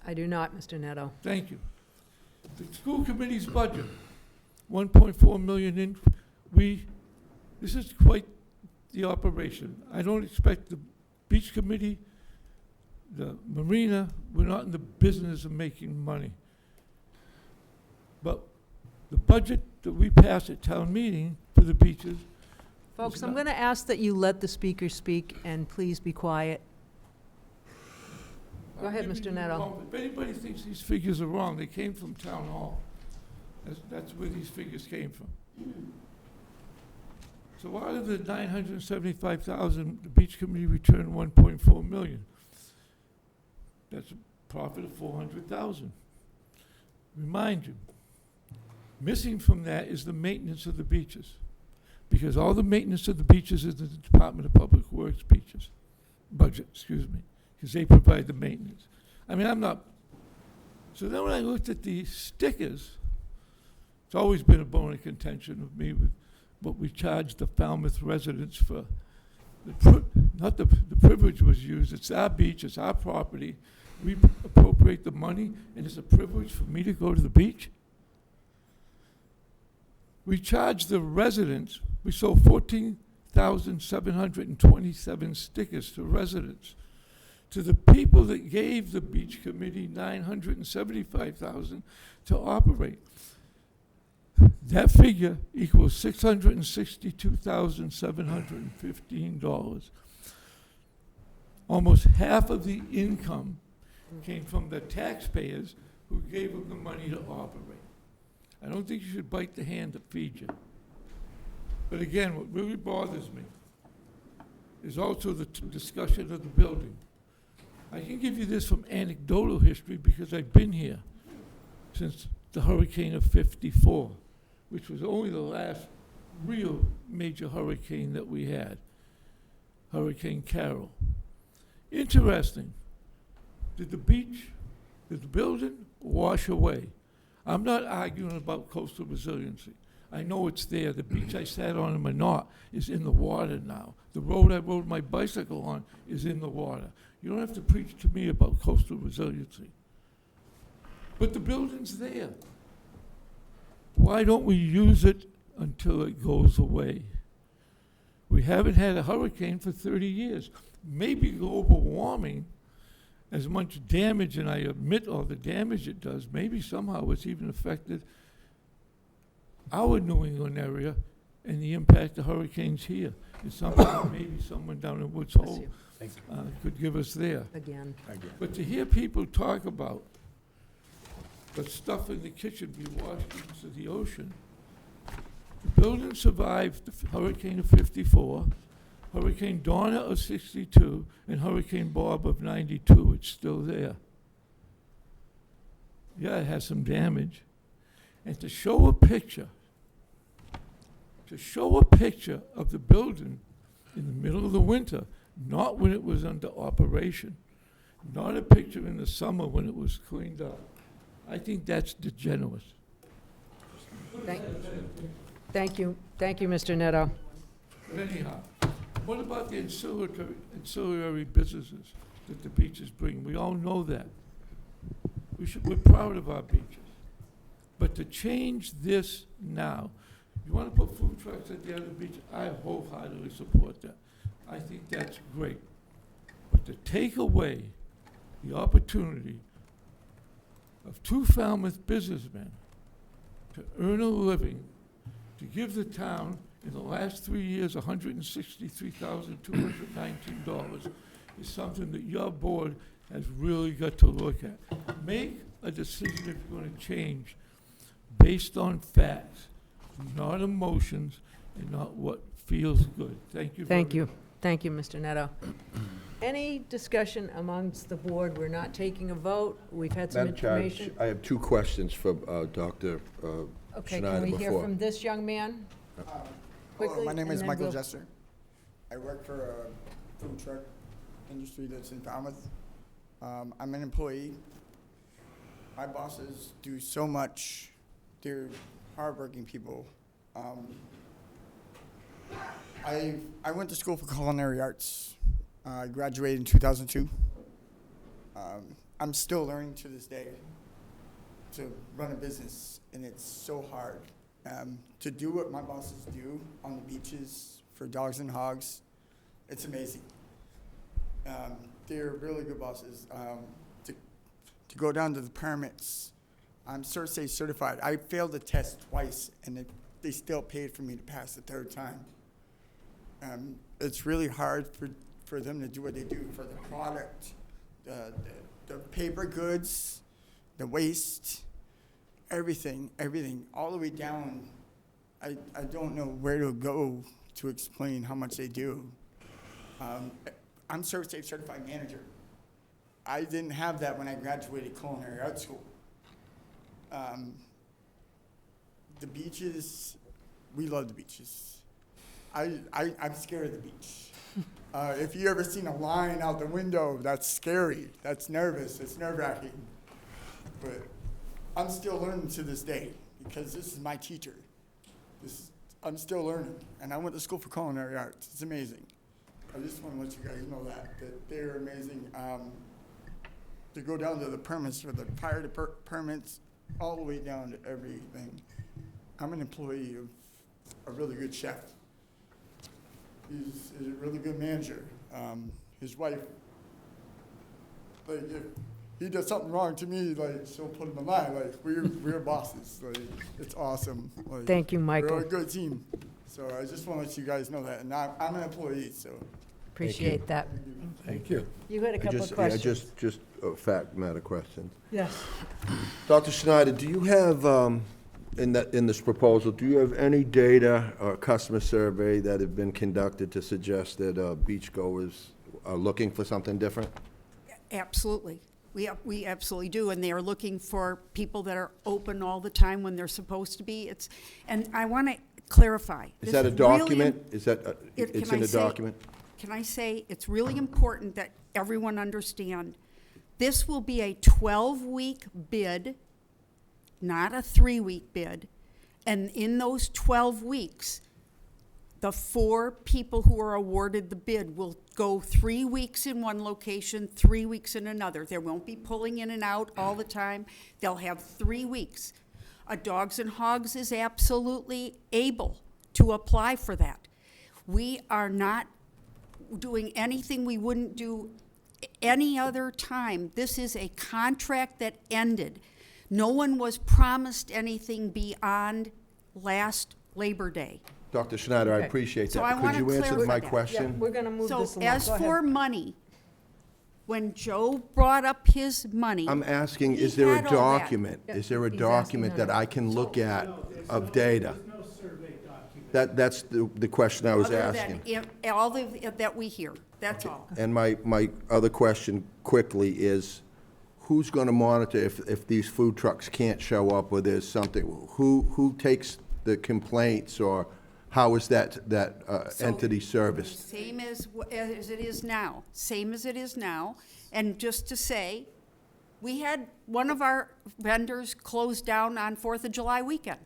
I do not, Mr. Neto. Thank you. The school committee's budget, 1.4 million in, this is quite the operation. I don't expect the beach committee, the marina, we're not in the business of making money. But the budget that we pass at town meeting for the beaches. Folks, I'm going to ask that you let the speaker speak, and please be quiet. Go ahead, Mr. Neto. If anybody thinks these figures are wrong, they came from town hall. That's where these figures came from. So out of the $975,000, the beach committee returned $1.4 million. That's a profit of $400,000. Remind you, missing from that is the maintenance of the beaches, because all the maintenance of the beaches is the Department of Public Works budget, because they provide the maintenance. I mean, so then when I looked at the stickers, it's always been a bone of contention with me with what we charge the Falmouth residents for. The privilege was used. It's our beach, it's our property. We appropriate the money, and it's a privilege for me to go to the beach. We charge the residents, we sold 14,727 stickers to residents. To the people that gave the beach committee $975,000 to operate. That figure equals $662,715. Almost half of the income came from the taxpayers who gave them the money to operate. I don't think you should bite the hand that feeds you. But again, what really bothers me is also the discussion of the building. I can give you this from anecdotal history because I've been here since the hurricane of '54, which was only the last real major hurricane that we had, Hurricane Carol. Interesting. Did the building wash away? I'm not arguing about coastal resiliency. I know it's there. The beach I sat on in Minot is in the water now. The road I rode my bicycle on is in the water. You don't have to preach to me about coastal resiliency. But the building's there. Why don't we use it until it goes away? We haven't had a hurricane for 30 years. Maybe global warming, as much damage, and I admit all the damage it does, maybe somehow it's even affected our New England area and the impact of hurricanes here. It's something that maybe someone down in Woods Hole could give us there. Again. But to hear people talk about the stuff in the kitchen be washed into the ocean, the building survived the hurricane of '54, Hurricane Donna of '62, and Hurricane Bob of '92. It's still there. Yeah, it has some damage. And to show a picture to show a picture of the building in the middle of the winter, not when it was under operation, not a picture in the summer when it was cleaned up. I think that's degenerate. Thank you, Mr. Neto. But anyhow, what about the ancillary businesses that the beaches bring? We all know that. We're proud of our beaches. But to change this now, you want to put food trucks at the other beach, I wholeheartedly support that. I think that's great. But to take away the opportunity of two Falmouth businessmen to earn a living, to give the town, in the last 3 years, $163,219 is something that your board has really got to look at. Make a decision if you're going to change based on facts, not emotions, and not what feels good. Thank you very much. Thank you, Mr. Neto. Any discussion amongst the board? We're not taking a vote. We've had some Madam Chair, information. I have 2 questions for Dr. Okay, Schneider can we hear before. from this young man? Hello, Quickly, my name and is then Michael we'll- Jester. I work for a food truck industry that's in Falmouth. I'm an employee. My bosses do so much. They're hardworking people. I went to school for culinary arts. I graduated in 2002. I'm still learning to this day to run a business, and it's so hard. To do what my bosses do on the beaches for dogs and hogs, it's amazing. They're really good bosses. To go down to the permits, I'm CERSA certified. I failed the test twice, and they still paid for me to pass the 3rd time. It's really hard for them to do what they do for the product, the paper goods, the waste, everything, all the way down. I don't know where to go to explain how much they do. I'm CERSA certified manager. I didn't have that when I graduated culinary arts school. The beaches, we love the beaches. I'm scared of the beach. If you ever seen a line out the window, that's scary. That's nervous. It's nerve-wracking. But I'm still learning to this day because this is my teacher. I'm still learning, and I went to school for culinary arts. It's amazing. I just want to let you guys know that they're amazing. To go down to the permits for the fire permits, all the way down to everything. I'm an employee of a really good chef. He's a really good manager. His wife, like, if he does something wrong to me, like, she'll put him in line. Like, we're bosses. Like, it's awesome. Like, Thank you, Michael. We're a good team. So I just want to let you guys know that. And I'm an employee, so. Appreciate that. Thank you. You had a couple of questions. Just fact matter questions. Yes. Dr. Schneider, do you have, in this proposal, do you have any data or customer survey that have been conducted to suggest that beachgoers are looking for something different? Absolutely. We absolutely do, and they are looking for people that are open all the time when they're supposed to be. And I want to clarify. Is that a document? Is that, it's in a document? Can I say, it's really important that everyone understand, this will be a 12-week bid, not a 3-week bid. And in those 12 weeks, the 4 people who are awarded the bid will go 3 weeks in one location, 3 weeks in another. They won't be pulling in and out all the time. They'll have 3 weeks. A Dogs and Hogs is absolutely able to apply for that. We are not doing anything we wouldn't do any other time. This is a contract that ended. No one was promised anything beyond last Labor Day. Dr. Schneider, I Okay. appreciate So I that. want Could to you answer my clarify that. question? We're going to move this So along. as Go ahead. for money, when Joe brought up his money, I'm asking, he is there a had all that. document? Is there a He's document asking that I can look at of data? That's the question I was Other asking. than all that we hear, that's all. And my other question quickly is, who's going to monitor if these food trucks can't show up or there's something? Who takes the complaints or How is that So- entity serviced? Same as it is now, same as it is now. And just to say, we had one of our vendors close down on 4th of July weekend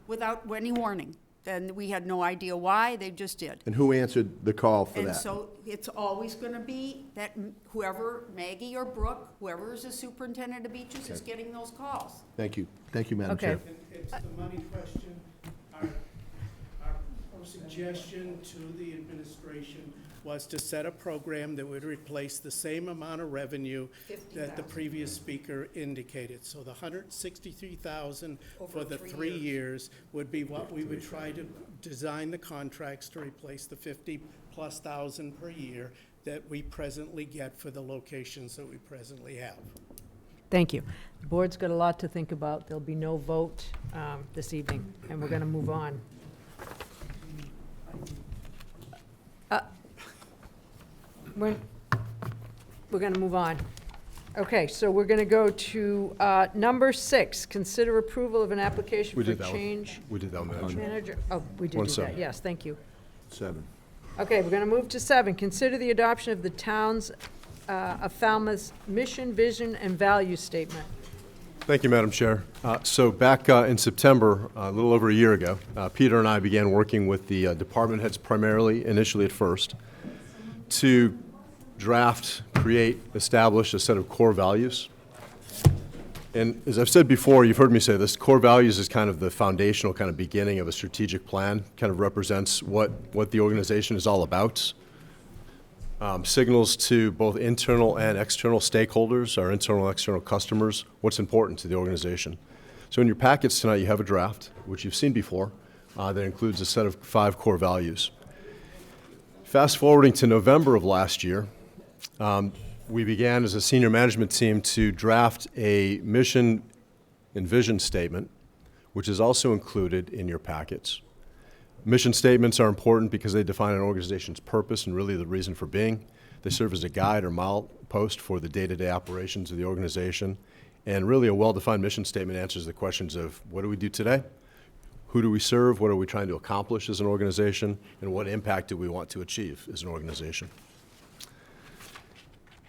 without any warning. And we had no idea why, they just did. And who answered the call for And that? so it's always going to be that whoever, Maggie or Brooke, whoever is the superintendent of beaches is getting those calls. Thank you. Thank you, Madam Okay. Chair. It's the money question. Our suggestion to the administration was to set a program that would replace the same amount of revenue that the previous speaker indicated. So the $163,000 for the 3 years would be what we would try to design the contracts to replace the 50+ thousand per year that we presently get for the locations that we presently have. Thank you. The board's got a lot to think about. There'll be no vote this evening, and we're going to move on. We're going to move on. Okay, so we're going to go to number 6, consider approval of an application We for did that one. change. We did that one, Madam Chair. Manager, oh, we did One do that, seven. yes, thank you. 7. Okay, we're going to move to 7, consider the adoption of the town's of Falmouth's mission, vision, and value statement. Thank you, Madam Chair. So back in September, a little over a year ago, Peter and I began working with the department heads primarily, initially at first, to draft, create, establish a set of core values. And as I've said before, you've heard me say this, core values is kind of the foundational kind of beginning of a strategic plan, kind of represents what the organization is all about. Signals to both internal and external stakeholders, our internal and external customers, what's important to the organization. So in your packets tonight, you have a draft, which you've seen before, that includes a set of 5 core values. Fast forwarding to November of last year, we began as a senior management team to draft a mission and vision statement, which is also included in your packets. Mission statements are important because they define an organization's purpose and really the reason for being. They serve as a guide or milepost for the day-to-day operations of the organization. And really a well-defined mission statement answers the questions of what do we do today? Who do we serve? What are we trying to accomplish as an organization? And what impact do we want to achieve as an organization?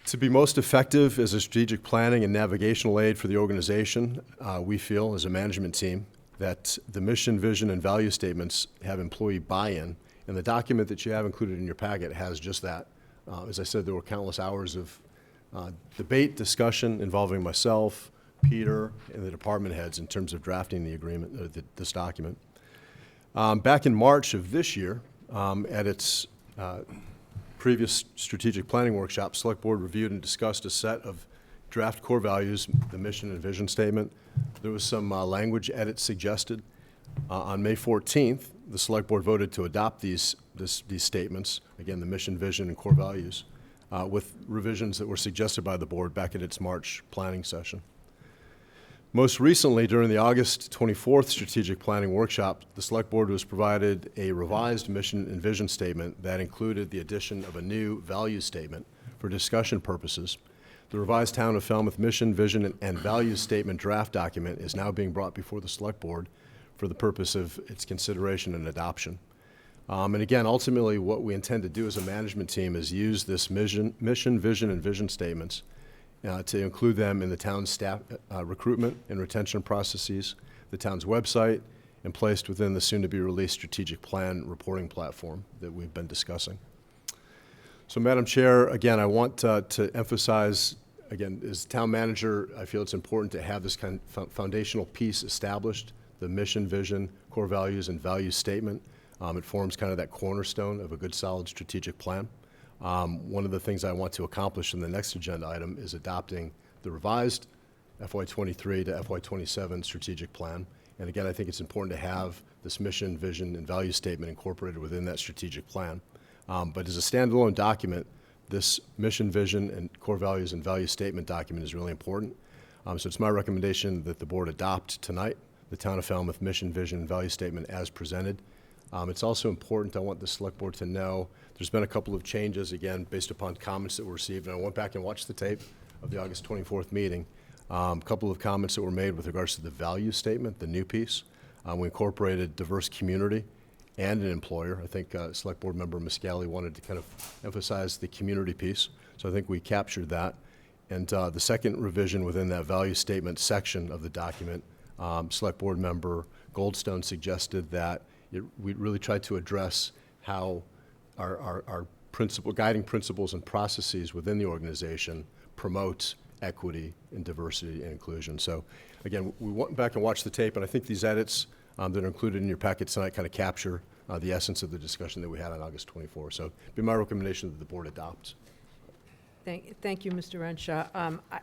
To be most effective as a strategic planning and navigational aid for the organization, we feel as a management team that the mission, vision, and value statements have employee buy-in, and the document that you have included in your packet has just that. As I said, there were countless hours of debate, discussion involving myself, Peter, and the department heads in terms of drafting the agreement, this document. Back in March of this year, at its previous strategic planning workshop, Select Board reviewed and discussed a set of draft core values, the mission and vision statement. There was some language edits suggested. On May 14th, the Select Board voted to adopt these statements, again, the mission, vision, and core values, with revisions that were suggested by the board back at its March planning session. Most recently, during the August 24th strategic planning workshop, the Select Board was provided a revised mission and vision statement that included the addition of a new value statement for discussion purposes. The revised Town of Falmouth mission, vision, and values statement draft document is now being brought before the Select Board for the purpose of its consideration and adoption. And again, ultimately, what we intend to do as a management team is use this mission, vision, and vision statements to include them in the town's staff recruitment and retention processes, the town's website, and placed within the soon-to-be-released strategic plan reporting platform that we've been discussing. So, Madam Chair, again, I want to emphasize, again, as town manager, I feel it's important to have this kind of foundational piece established, the mission, vision, core values, and value statement. It forms kind of that cornerstone of a good, solid strategic plan. One of the things I want to accomplish in the next agenda item is adopting the revised FY23 to FY27 strategic plan. And again, I think it's important to have this mission, vision, and value statement incorporated within that strategic plan. But as a standalone document, this mission, vision, and core values and value statement document is really important. So it's my recommendation that the board adopt tonight the Town of Falmouth mission, vision, and value statement as presented. It's also important, I want the Select Board to know, there's been a couple of changes, again, based upon comments that were received, and I went back and watched the tape of the August 24th meeting. A couple of comments that were made with regards to the value statement, the new piece. We incorporated diverse community and an employer. I think Select Board Member Muscali wanted to kind of emphasize the community piece, so I think we captured that. And the second revision within that value statement section of the document, Select Board Member Goldstone suggested that we really tried to address how our guiding principles and processes within the organization promote equity and diversity and inclusion. So again, we went back and watched the tape, and I think these edits that are included in your packet tonight kind of capture the essence of the discussion that we had on August 24. So it'd be my recommendation that the board adopts. Thank you, Mr. Renshaw.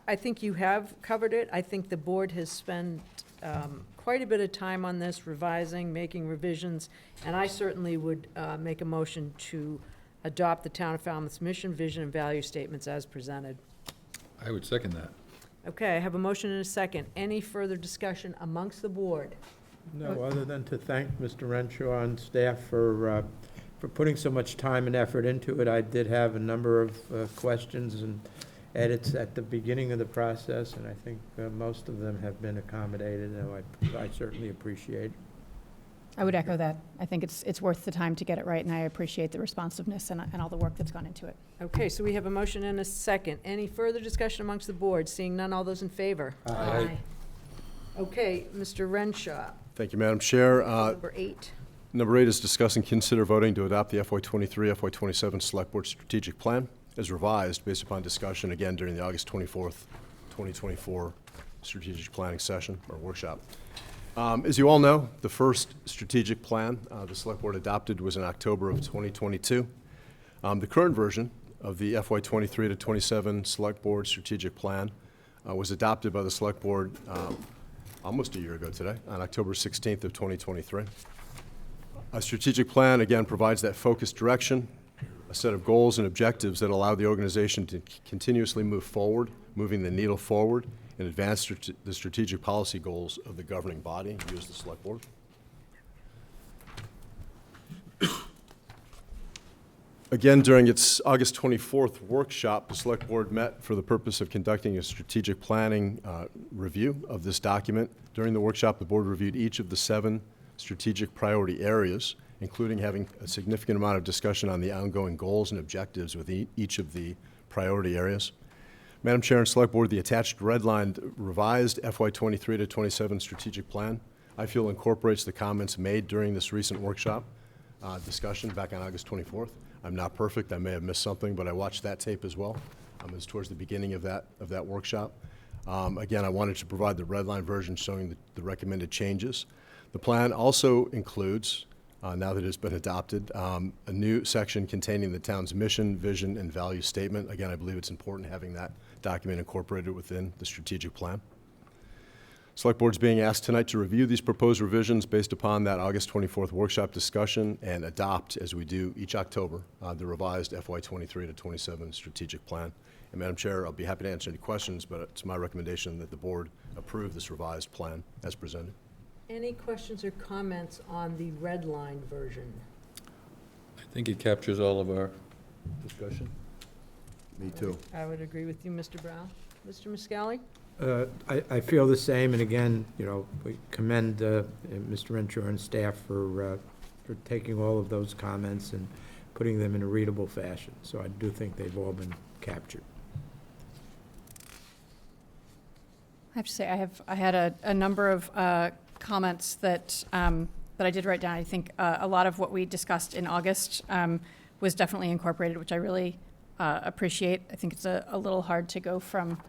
I think you have covered it. I think the board has spent quite a bit of time on this, revising, making revisions, and I certainly would make a motion to adopt the Town of Falmouth's mission, vision, and value statements as presented. I would second that. Okay, I have a motion and a second. Any further discussion amongst the board? No, other than to thank Mr. Renshaw and staff for putting so much time and effort into it. I did have a number of questions and edits at the beginning of the process, and I think most of them have been accommodated, and I certainly appreciate it. I would echo that. I think it's worth the time to get it right, and I appreciate the responsiveness and all the work that's gone into it. Okay, so we have a motion and a second. Any further discussion amongst the board? Seeing none, all those in favor? Aye. Okay, Mr. Renshaw, Thank you, Madam Chair. number 8. Number 8 is discuss and consider voting to adopt the FY23, FY27 Select Board Strategic Plan as revised based upon discussion again during the August 24th, 2024 Strategic Planning Session or Workshop. As you all know, the first strategic plan the Select Board adopted was in October of 2022. The current version of the FY23 to 27 Select Board Strategic Plan was adopted by the Select Board almost a year ago today, on October 16th of 2023. A strategic plan, again, provides that focused direction, a set of goals and objectives that allow the organization to continuously move forward, moving the needle forward, and advance the strategic policy goals of the governing body, you as the Select Board. Again, during its August 24th workshop, the Select Board met for the purpose of conducting a strategic planning review of this document. During the workshop, the board reviewed each of the 7 strategic priority areas, including having a significant amount of discussion on the ongoing goals and objectives with each of the priority areas. Madam Chair and Select Board, the attached redlined revised FY23 to 27 strategic plan, I feel incorporates the comments made during this recent workshop discussion back on August 24th. I'm not perfect. I may have missed something, but I watched that tape as well. It was towards the beginning of that workshop. Again, I wanted to provide the redline version showing the recommended changes. The plan also includes, now that it's been adopted, a new section containing the town's mission, vision, and value statement. Again, I believe it's important having that document incorporated within the strategic plan. Select Board's being asked tonight to review these proposed revisions based upon that August 24th workshop discussion and adopt, as we do each October, the revised FY23 to 27 strategic plan. And Madam Chair, I'll be happy to answer any questions, but it's my recommendation that the board approve this revised plan as presented. Any questions or comments on the red line version? I think it captures all of our discussion. Me too. I would agree with you, Mr. Brown. Mr. Muscali? I feel the same, and again, we commend Mr. Renshaw and staff for taking all of those comments and putting them in a readable fashion. So I do think they've all been captured. I have to say, I had a number of comments that I did write down. I think a lot of what we discussed in August was definitely incorporated, which I really appreciate. I think it's a little hard to go from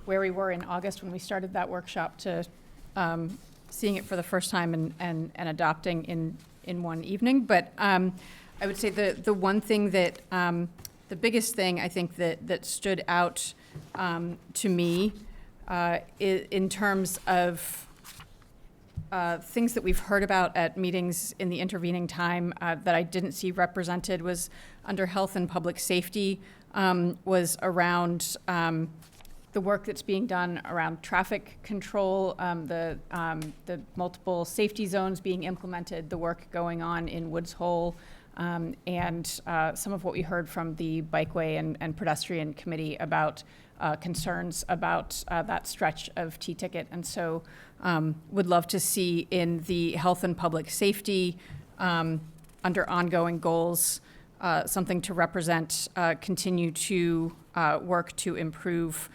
where we were in August when we started that workshop to seeing it for the first time and adopting in one evening. But I would say the one thing that, the biggest thing I think that stood out to me in terms of things that we've heard about at meetings in the intervening time that I didn't see represented was under health and public safety, was around the work that's being done around traffic control, the multiple safety zones being implemented, the work going on in Woods Hole, and some of what we heard from the Bikeway and Pedestrian Committee about concerns about that stretch of T-ticket. And so would love to see in the health and public safety under ongoing goals, something to represent, continue to work to improve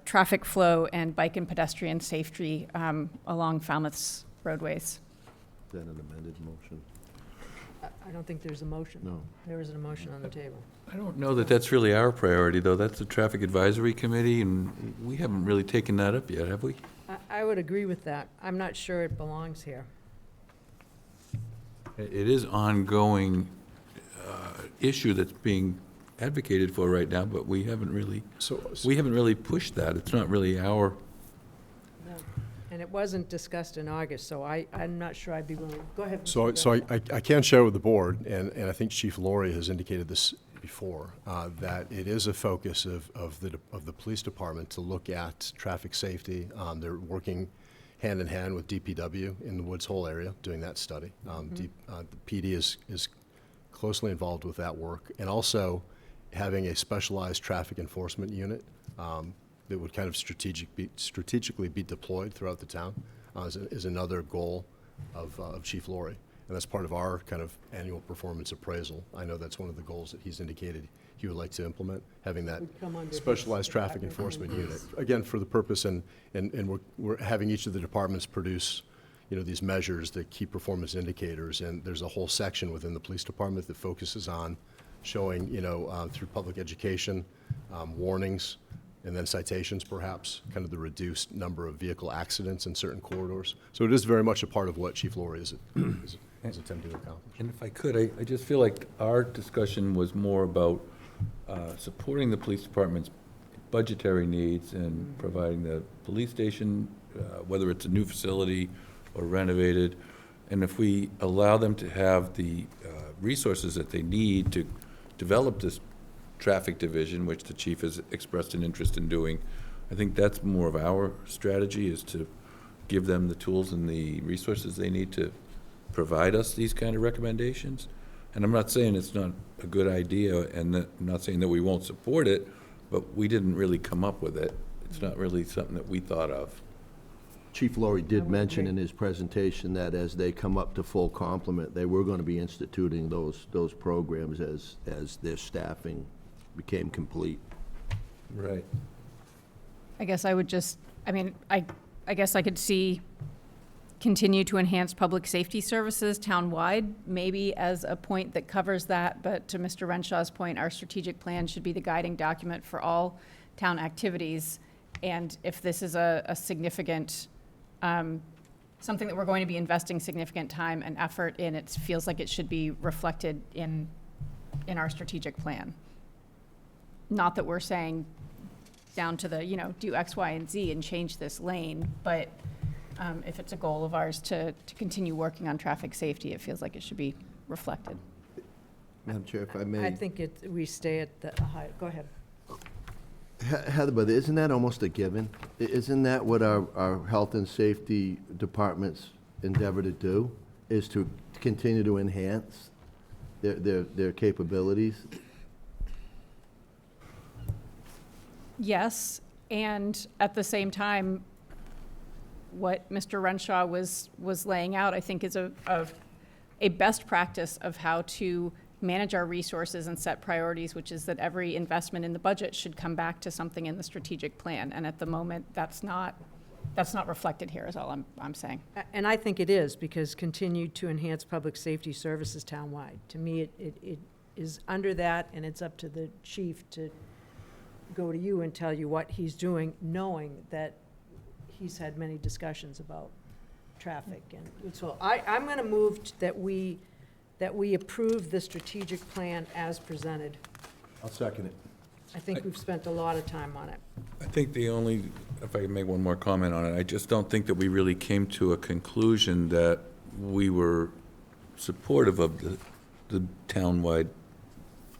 traffic flow and bike and pedestrian safety along Falmouth's roadways. Is that an amended motion? I don't think there's a motion. No. There isn't a motion on the table. I don't know that that's really our priority, though. That's the Traffic Advisory Committee, and we haven't really taken that up yet, have we? I would agree with that. I'm not sure it belongs here. It is ongoing issue that's being advocated for right now, but we haven't really pushed that. It's not really our. No. And it wasn't discussed in August, so I'm not sure I'd be willing. Go ahead. So I can share with the board, and I think Chief Laurie has indicated this before, that it is a focus of the police department to look at traffic safety. They're working hand in hand with DPW in the Woods Hole area, doing that study. The PD is closely involved with that work, and also having a specialized traffic enforcement unit that would kind of strategically be deployed throughout the town is another goal of Chief Laurie. And that's part of our kind of annual performance appraisal. I know that's one of the goals that he's indicated he would like to implement, having that specialized traffic enforcement unit. Again, for the purpose, and we're having each of the departments produce, these measures, the key performance indicators, and there's a whole section within the police department that focuses on showing, through public education, warnings, and then citations perhaps, kind of the reduced number of vehicle accidents in certain corridors. So it is very much a part of what Chief Laurie is attempting to accomplish. And if I could, I just feel like our discussion was more about supporting the police department's budgetary needs and providing the police station, whether it's a new facility or renovated. And if we allow them to have the resources that they need to develop this traffic division, which the chief has expressed an interest in doing, I think that's more of our strategy, is to give them the tools and the resources they need to provide us these kind of recommendations. And I'm not saying it's not a good idea, and I'm not saying that we won't support it, but we didn't really come up with it. It's not really something that we thought of. Chief Laurie did mention in his presentation that as they come up to full complement, they were going to be instituting those programs as their staffing became complete. Right. I guess I would just, I guess I could see continue to enhance public safety services townwide, maybe as a point that covers that, but to Mr. Renshaw's point, our strategic plan should be the guiding document for all town activities. And if this is a significant, something that we're going to be investing significant time and effort in, it feels like it should be reflected in our strategic plan. Not that we're saying down to the, do X, Y, and Z and change this lane, but if it's a goal of ours to continue working on traffic safety, it feels like it should be reflected. Madam Chair, if I may. I think we stay at the high, go ahead. Heather, but isn't that almost a given? Isn't that what our health and safety departments endeavor to do, is to continue to enhance their capabilities? Yes, and at the same time, what Mr. Renshaw was laying out, I think, is a best practice of how to manage our resources and set priorities, which is that every investment in the budget should come back to something in the strategic plan. And at the moment, that's not reflected here, is all I'm saying. And I think it is, because continue to enhance public safety services townwide. To me, it is under that, and it's up to the chief to go to you and tell you what he's doing, knowing that he's had many discussions about traffic. And so I'm going to move that we approve the strategic plan as presented. I'll second it. I think we've spent a lot of time on it. I think if I can make one more comment on it, I just don't think that we really came to a conclusion that we were supportive of the townwide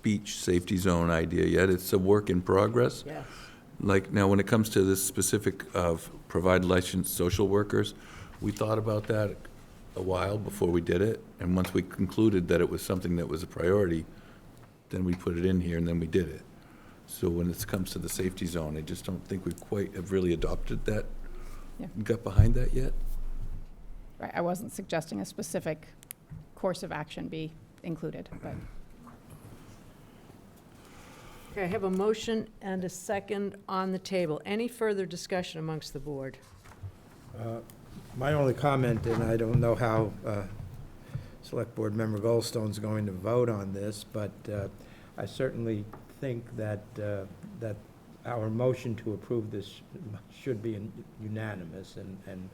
beach safety zone idea yet. It's a work in progress. Yes. Like, now, when it comes to this specific of provide licensed social workers, we thought about that a while before we did it, and once we concluded that it was something that was a priority, then we put it in here and then we did it. So when it comes to the safety zone, I just don't think we quite have really adopted that, got behind that yet. Right, I wasn't suggesting a specific course of action be included, but. Okay, I have a motion and a second on the table. Any further discussion amongst the board? My only comment, and I don't know how Select Board Member Goldstone's going to vote on this, but I certainly think that that our motion to approve this should be unanimous, and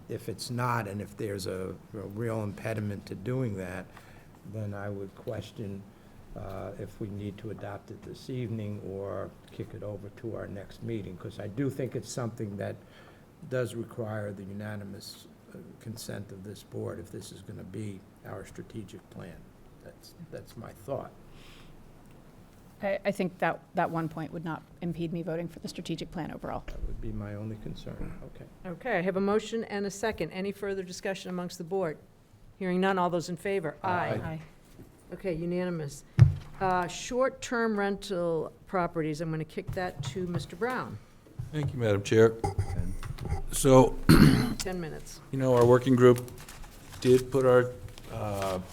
if it's not, and if there's a real impediment to doing that, then I would question if we need to adopt it this evening or kick it over to our next meeting, because I do think it's something that does require the unanimous consent of this board if this is going to be our strategic plan. That's my thought. I think that one point would not impede me voting for the strategic plan overall. That would be my only concern. Okay. Okay, I have a motion and a second. Any further discussion amongst the board? Hearing none, all those in favor? Aye. Okay, unanimous. Short-term rental properties, I'm going to kick that to Mr. Brown. Thank you, Madam Chair. So, 10 minutes. you know, our working group did put our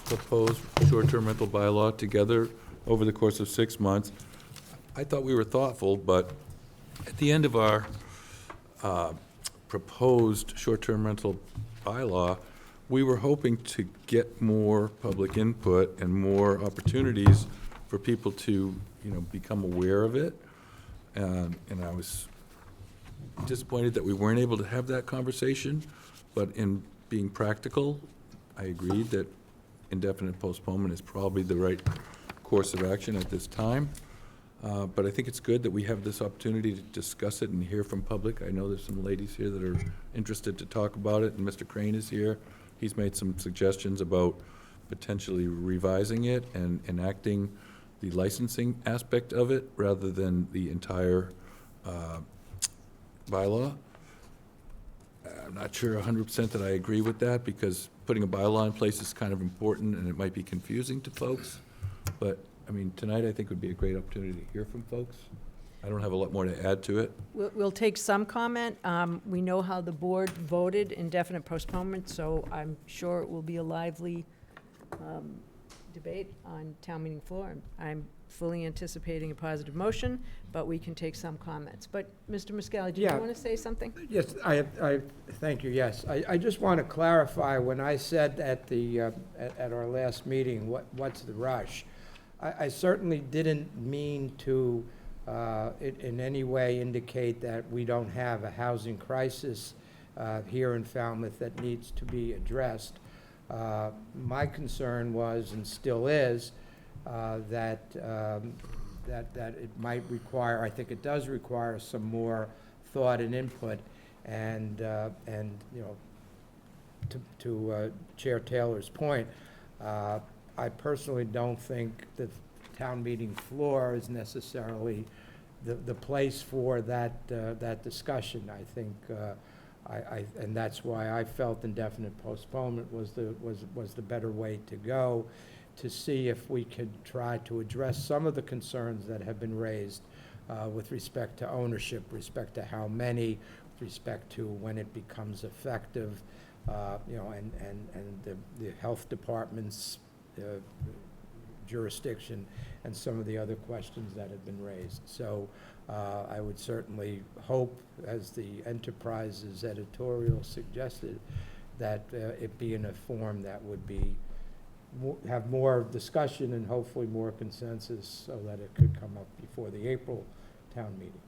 proposed short-term rental bylaw together over the course of 6 months. I thought we were thoughtful, but at the end of our proposed short-term rental bylaw, we were hoping to get more public input and more opportunities for people to, you know, become aware of it. And I was disappointed that we weren't able to have that conversation, but in being practical, I agreed that indefinite postponement is probably the right course of action at this time. But I think it's good that we have this opportunity to discuss it and hear from public. I know there's some ladies here that are interested to talk about it, and Mr. Crane is here. He's made some suggestions about potentially revising it and enacting the licensing aspect of it rather than the entire bylaw. I'm not sure 100% that I agree with that, because putting a bylaw in place is kind of important and it might be confusing to folks. But, I mean, tonight I think would be a great opportunity to hear from folks. I don't have a lot more to add to it. We'll take some comment. We know how the board voted indefinite postponement, so I'm sure it will be a lively debate on town meeting floor. I'm fully anticipating a positive motion, but we can take some comments. But, Mr. Muscali, do you Yeah. want to say something? Yes, I thank you, yes. I just want to clarify, when I said at our last meeting, what's the rush? I certainly didn't mean to in any way indicate that we don't have a housing crisis here in Falmouth that needs to be addressed. My concern was, and still is, that it might require, I think it does require some more thought and input, and you know, to Chair Taylor's point, I personally don't think the town meeting floor is necessarily the place for that discussion. I think, and that's why I felt indefinite postponement was the better way to go, to see if we could try to address some of the concerns that have been raised with respect to ownership, respect to how many, with respect to when it becomes effective, you know, and the health department's jurisdiction, and some of the other questions that have been raised. So I would certainly hope, as the Enterprise's editorial suggested, that it be in a form that would be have more discussion and hopefully more consensus, so that it could come up before the April town meeting.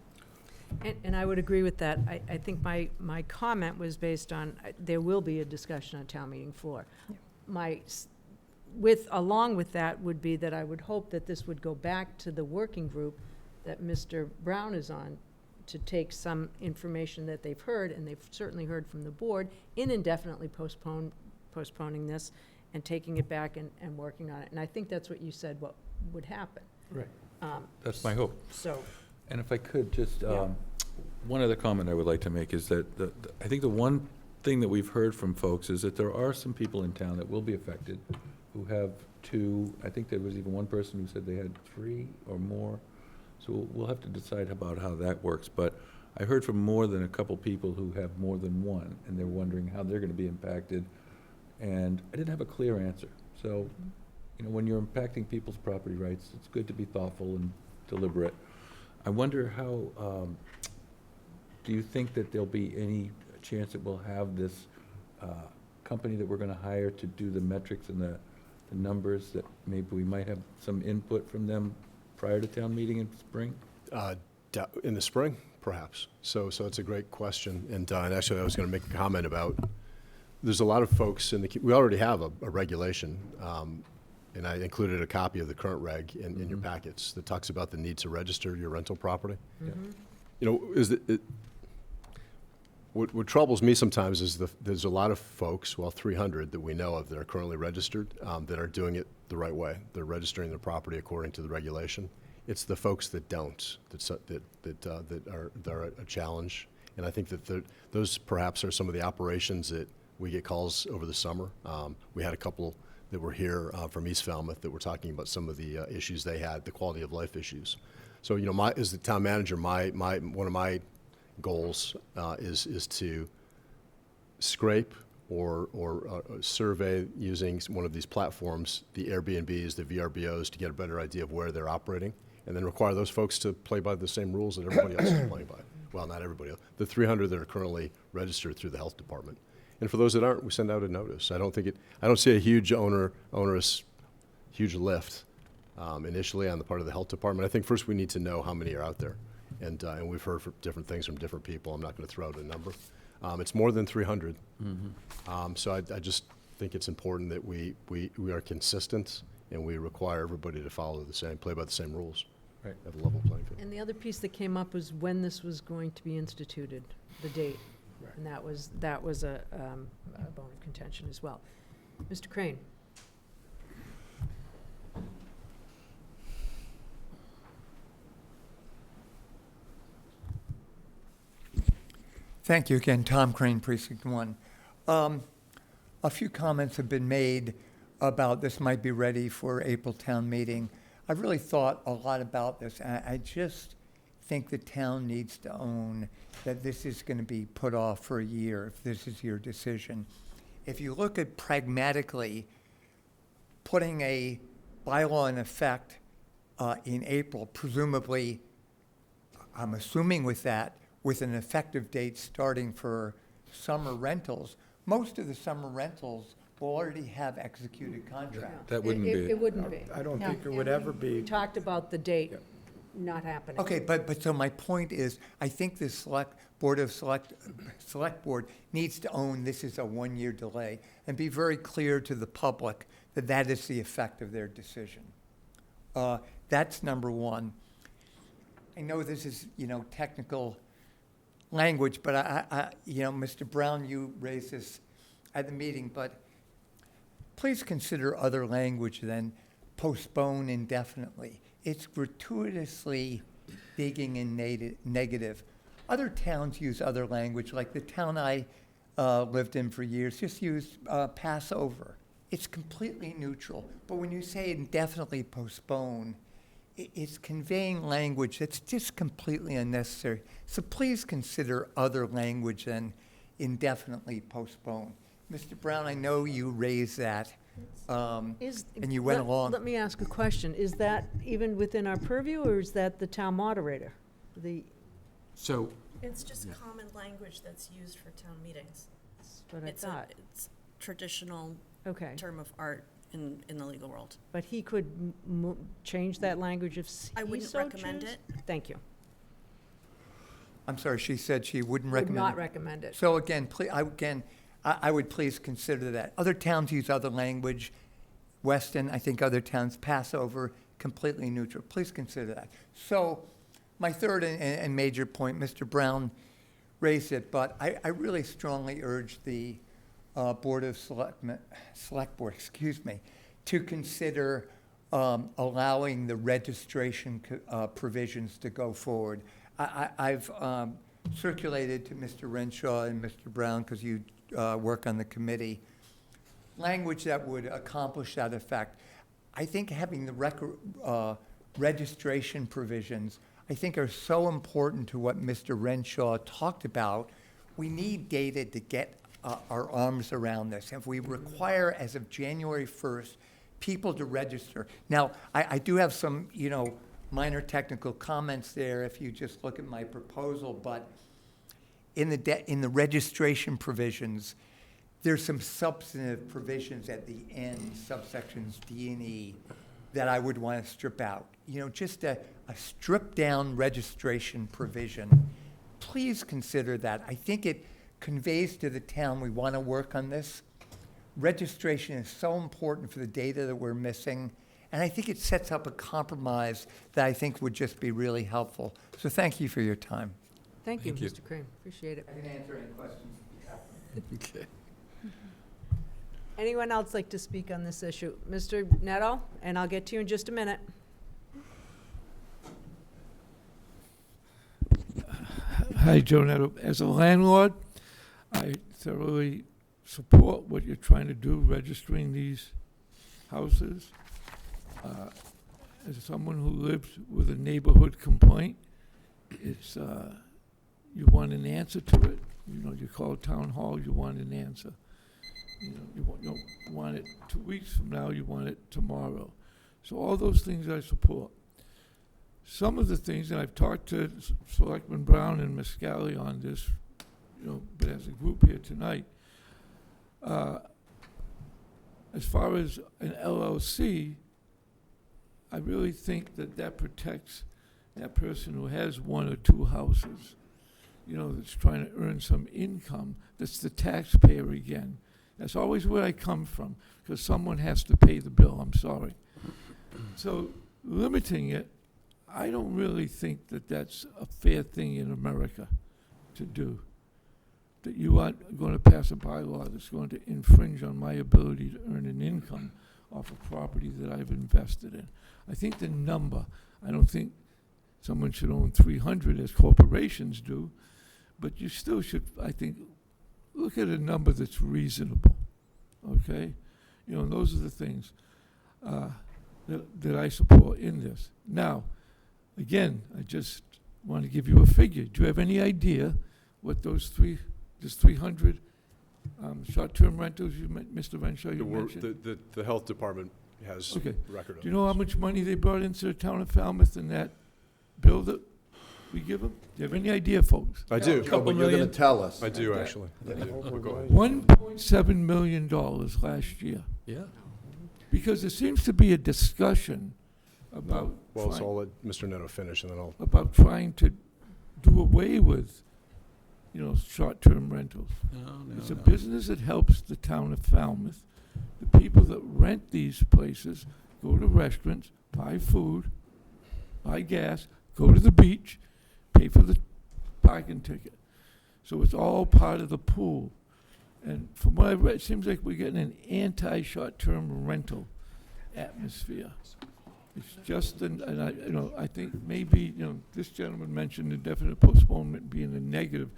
And I would agree with that. I think my comment was based on, there will be a discussion on town meeting floor. Yeah. Along with that would be that I would hope that this would go back to the working group that Mr. Brown is on, to take some information that they've heard, and they've certainly heard from the board, in indefinitely postponing this and taking it back and working on it. And I think that's what you said, what would happen. Right. That's my hope. So. And if I could, just Yeah. one other comment I would like to make is that I think the one thing that we've heard from folks is that there are some people in town that will be affected who have two, I think there was even one person who said they had 3 or more. So we'll have to decide about how that works. But I heard from more than a couple people who have more than one, and they're wondering how they're going to be impacted and I didn't have a clear answer. So, when you're impacting people's property rights, it's good to be thoughtful and deliberate. I wonder how, do you think that there'll be any chance that we'll have this company that we're going to hire to do the metrics and the numbers, that maybe we might have some input from them prior to town meeting in spring? In the spring, perhaps. So it's a great question. And actually, I was going to make a comment about, there's a lot of folks we already have a regulation, and I included a copy of the current reg in your packets that talks about the need to register your rental property. What troubles me sometimes is there's a lot of folks, 300 that we know of that are currently registered, that are doing it the right way. They're registering their property according to the regulation. It's the folks that don't that are a challenge. And I think that those perhaps are some of the operations that we get calls over the summer. We had a couple that were here from East Falmouth that were talking about some of the issues they had, the quality of life issues. So, as the town manager, one of my goals is to scrape or survey using one of these platforms, the Airbnbs, the VRBOs, to get a better idea of where they're operating, and then require those folks to play by the same rules that everybody else is playing by. Well, not everybody else. The 300 that are currently registered through the health department. And for those that aren't, we send out a notice. I don't see a huge onerous lift initially on the part of the health department. I think first we need to know how many are out there. And we've heard different things from different people. I'm not going to throw out a number. It's more than 300. So I just think it's important that we are consistent and we require everybody to play by the same rules. Right. Have a level playing field. And the other piece that came up was when this was going to be instituted, the date. Right. And that was a bone of contention as well. Mr. Crane? Thank you again, Tom Crane, Precinct 1. A few comments have been made about this might be ready for April town meeting. I've really thought a lot about this. I just think the town needs to own that this is going to be put off for a year if this is your decision. If you look at pragmatically putting a bylaw in effect in April, presumably, I'm assuming with an effective date starting for summer rentals, most of the summer rentals will already have executed contracts. That wouldn't be. It wouldn't be. I don't No. think it would ever be. We talked about the date not happening. Okay, but so my point is, I think the select board needs to own this is a one-year delay and be very clear to the public that that is the effect of their decision. That's number one. I know this is, technical language, but Mr. Brown, you raised this at the meeting, but please consider other language than postpone indefinitely. It's gratuitously digging in negative. Other towns use other language, like the town I lived in for years just used pass over. It's completely neutral. But when you say indefinitely postpone, it's conveying language that's just completely unnecessary. So please consider other language than indefinitely postpone. Mr. Brown, I know you raised that, and you went along. Let me ask a question. Is that even within our purview, or is that the town moderator? So. It's just common language that's used for town meetings. That's what I thought. It's traditional term of art in the legal world. But he could change that language if he I wouldn't so recommend choose? it. Thank you. I'm sorry, she said she wouldn't Would recommend it. not recommend it. So again, I would please consider that. Other towns use other language. Weston, I think other towns pass over, completely neutral. Please consider that. So my third and major point, Mr. Brown raised it, but I really strongly urge the Board of Select Board, to consider allowing the registration provisions to go forward. I've circulated to Mr. Renshaw and Mr. Brown, because you work on the committee, language that would accomplish that effect. I think having the registration provisions, I think, are so important to what Mr. Renshaw talked about. We need data to get our arms around this. If we require, as of January 1st, people to register. Now, I do have some, minor technical comments there if you just look at my proposal, but in the registration provisions, there's some substantive provisions at the end, subsections D and E, that I would want to strip out. Just a stripped-down registration provision. Please consider that. I think it conveys to the town we want to work on this. Registration is so important for the data that we're missing, and I think it sets up a compromise that I think would just be really helpful. So thank you for your time. Thank you, Mr. Crane. Appreciate it. I can answer any questions. Okay. Anyone else like to speak on this issue? Mr. Neto, and I'll get to you in just a minute. Hi, Joe Neto. As a landlord, I thoroughly support what you're trying to do, registering these houses. As someone who lives with a neighborhood complaint, it's, you want an answer to it. You call town hall, you want an answer. You don't want it 2 weeks from now, you want it tomorrow. So all those things I support. Some of the things, and I've talked to Selectman Brown and Miscali on this, but as a group here tonight, as far as an LLC, I really think that protects that person who has one or two houses, that's trying to earn some income. That's the taxpayer again. That's always where I come from, because someone has to pay the bill, I'm sorry. So limiting it, I don't really think that that's a fair thing in America to do. That you are going to pass a bylaw that's going to infringe on my ability to earn an income off of property that I've invested in. I think the number, I don't think someone should own 300 as corporations do, but you still should, I think, look at a number that's reasonable, okay? And those are the things that I support in this. Now, again, I just want to give you a figure. Do you have any idea what there's 300 short-term rentals Mr. Renshaw, you mentioned? The health department has record of. Do you know how much money they brought into the town of Falmouth in that bill that we give them? Do you have any idea, folks? I do. But you're going to tell us. I do, actually. I do. Go ahead. $1.7 million last year. Yeah. Because there seems to be a discussion about Well, so I'll let Mr. Neto finish, and then I'll. about trying to do away with, short-term rentals. It's a business that helps the town of Falmouth. The people that rent these places go to restaurants, buy food, buy gas, go to the beach, pay for the parking ticket. So it's all part of the pool. And from what I've read, it seems like we're getting an anti-short-term rental atmosphere. It's just, I think maybe, this gentleman mentioned indefinite postponement being a negative.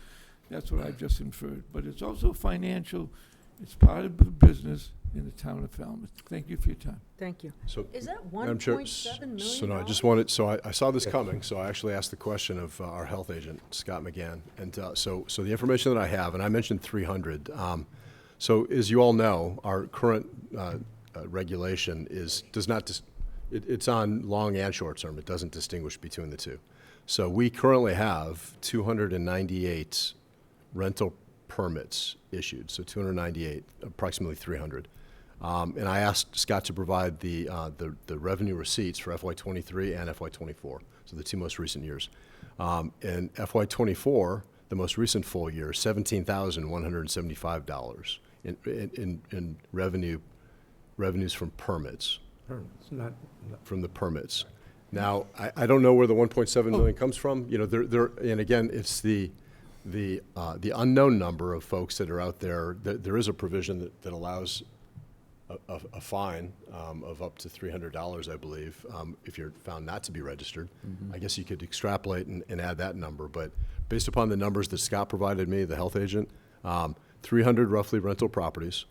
That's what I've just inferred. But it's also financial. It's part of the business in the town of Falmouth. Thank you for your time. Thank you. So, Is that Madam Chair, $1.7 million? So no, I just wanted, I saw this coming, so I actually asked the question of our health agent, Scott McGann. And so the information that I have, and I mentioned 300. So as you all know, our current regulation it's on long and short term. It doesn't distinguish between the two. So we currently have 298 rental permits issued, so 298, approximately 300. And I asked Scott to provide the revenue receipts for FY23 and FY24, so the two most recent years. In FY24, the most recent full year, $17,175 in revenues from permits. Not from the permits. Now, I don't know where the 1.7 million comes from. And again, it's the unknown number of folks that are out there. There is a provision that allows a fine of up to $300, I believe, if you're found not to be registered. Mm-hmm. I guess you could extrapolate and add that number. But based upon the numbers that Scott provided me, the health agent, 300 roughly rental properties,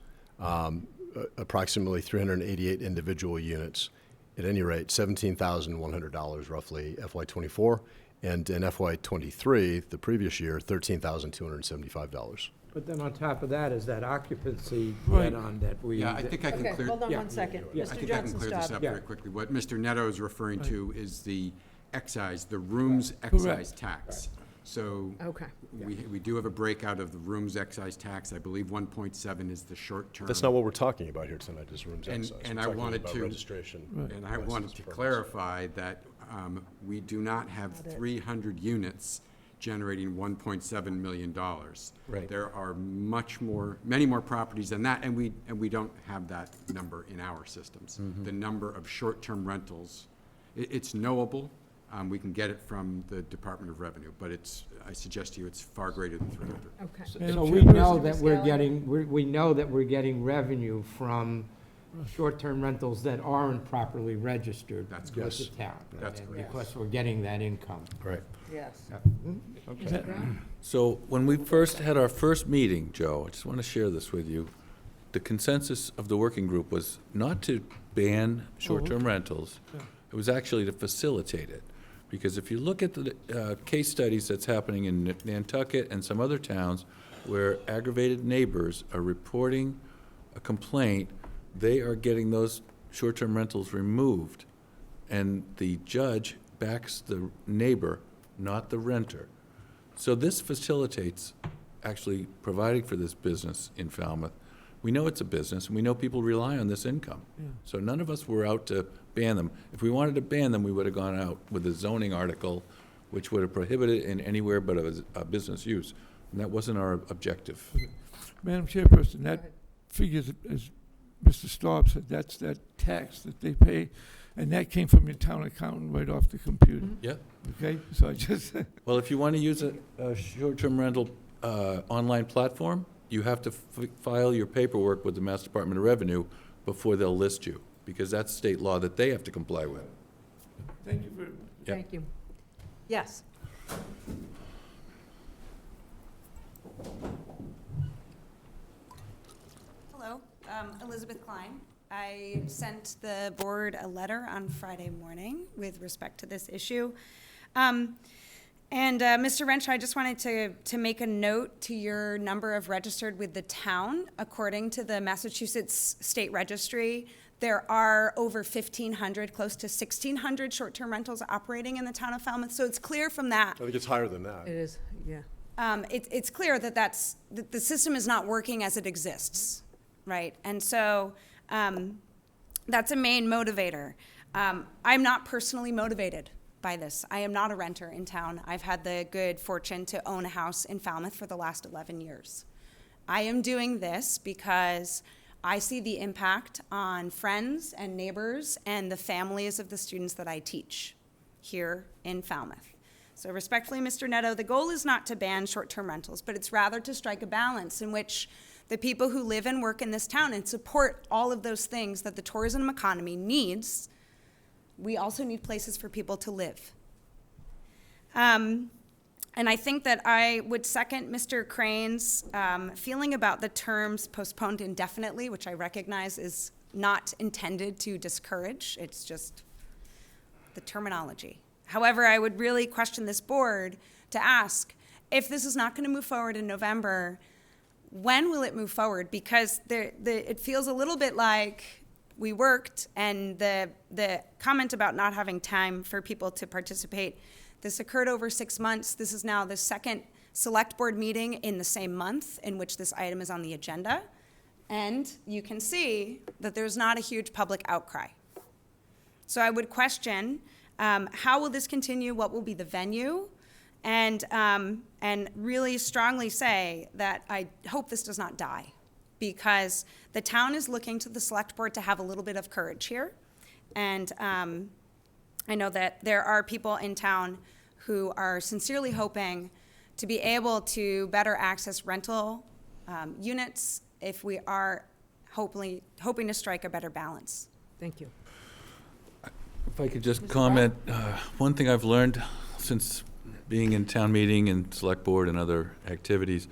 approximately 388 individual units. At any rate, $17,100 roughly FY24, And in FY '23, the previous year, $13,275. But then on top of that is that occupancy Right. add-on that we. Yeah, I think I can Okay, clear. hold on Yeah. one second. Yeah. I Mr. think I can Johnson, clear this stop. up Yeah. very quickly. What Mr. Neto is referring to is the excise, the rooms excise tax. So Okay. we do have a breakout of the rooms excise tax. I believe 1.7 is the short term. That's not what we're talking about here tonight, is rooms And- excise. and We're I talking wanted about to- registration. And I wanted to clarify that we do not have 300 units generating $1.7 million. Right. There are many more properties than that, and we don't have that number in our systems. The number of short-term rentals, it's knowable. We can get it from the Department of Revenue, but I suggest to you, it's far greater than 300. Okay. So we know that we're getting, we know that we're getting revenue from short-term rentals that aren't properly registered That's with correct. the town. That's and correct. Because we're getting that income. Right. Yes. Okay. So when we first had our first meeting, Joe, I just want to share this with you. The consensus of the working group was not to ban short-term rentals. It was actually to facilitate it. Because if you look at the case studies that's happening in Nantucket and some other towns where aggravated neighbors are reporting a complaint, they are getting those short-term rentals removed. And the judge backs the neighbor, not the renter. So this facilitates actually providing for this business in Falmouth. We know it's a business, and we know people rely on this income. So none of us were out to ban them. If we wanted to ban them, we would have gone out with a zoning article, which would have prohibited it in anywhere but a business use. And that wasn't our objective. Madam Chairperson, that figure, as Mr. Staub said, that's that tax that they pay, and that came from your town accountant right off the computer. Yep. Okay, so I just, Well, if you want to use a short-term rental online platform, you have to file your paperwork with the Mass Department of Revenue before they'll list you, because that's state law that they have to comply with. thank you very much. Yep. Thank you. Yes. Hello, Elizabeth Klein. I sent the board a letter on Friday morning with respect to this issue. Mr. Renshaw, I just wanted to make a note to your number of registered with the town. According to the Massachusetts State Registry, there are over 1,500, close to 1,600 short-term rentals operating in the town of Falmouth. So it's clear from that. I think it's higher than that. It is, yeah. It's clear that that the system is not working as it exists, right? And so that's a main motivator. I'm not personally motivated by this. I am not a renter in town. I've had the good fortune to own a house in Falmouth for the last 11 years. I am doing this because I see the impact on friends and neighbors and the families of the students that I teach here in Falmouth. So respectfully, Mr. Neto, the goal is not to ban short-term rentals, but it's rather to strike a balance in which the people who live and work in this town and support all of those things that the tourism economy needs, we also need places for people to live. And I think that I would second Mr. Crane's feeling about the terms postponed indefinitely, which I recognize is not intended to discourage. It's just the terminology. However, I would really question this board to ask, if this is not going to move forward in November, when will it move forward? Because it feels a little bit like we worked, and the comment about not having time for people to participate, this occurred over 6 months. This is now the second select board meeting in the same month in which this item is on the agenda. And you can see that there's not a huge public outcry. So I would question, how will this continue? What will be the venue? And really strongly say that I hope this does not die, because the town is looking to the select board to have a little bit of courage here. And I know that there are people in town who are sincerely hoping to be able to better access rental units if we are hoping to strike a better balance. Thank you. If I could just comment, one thing I've learned since being in town meeting and select board and other activities,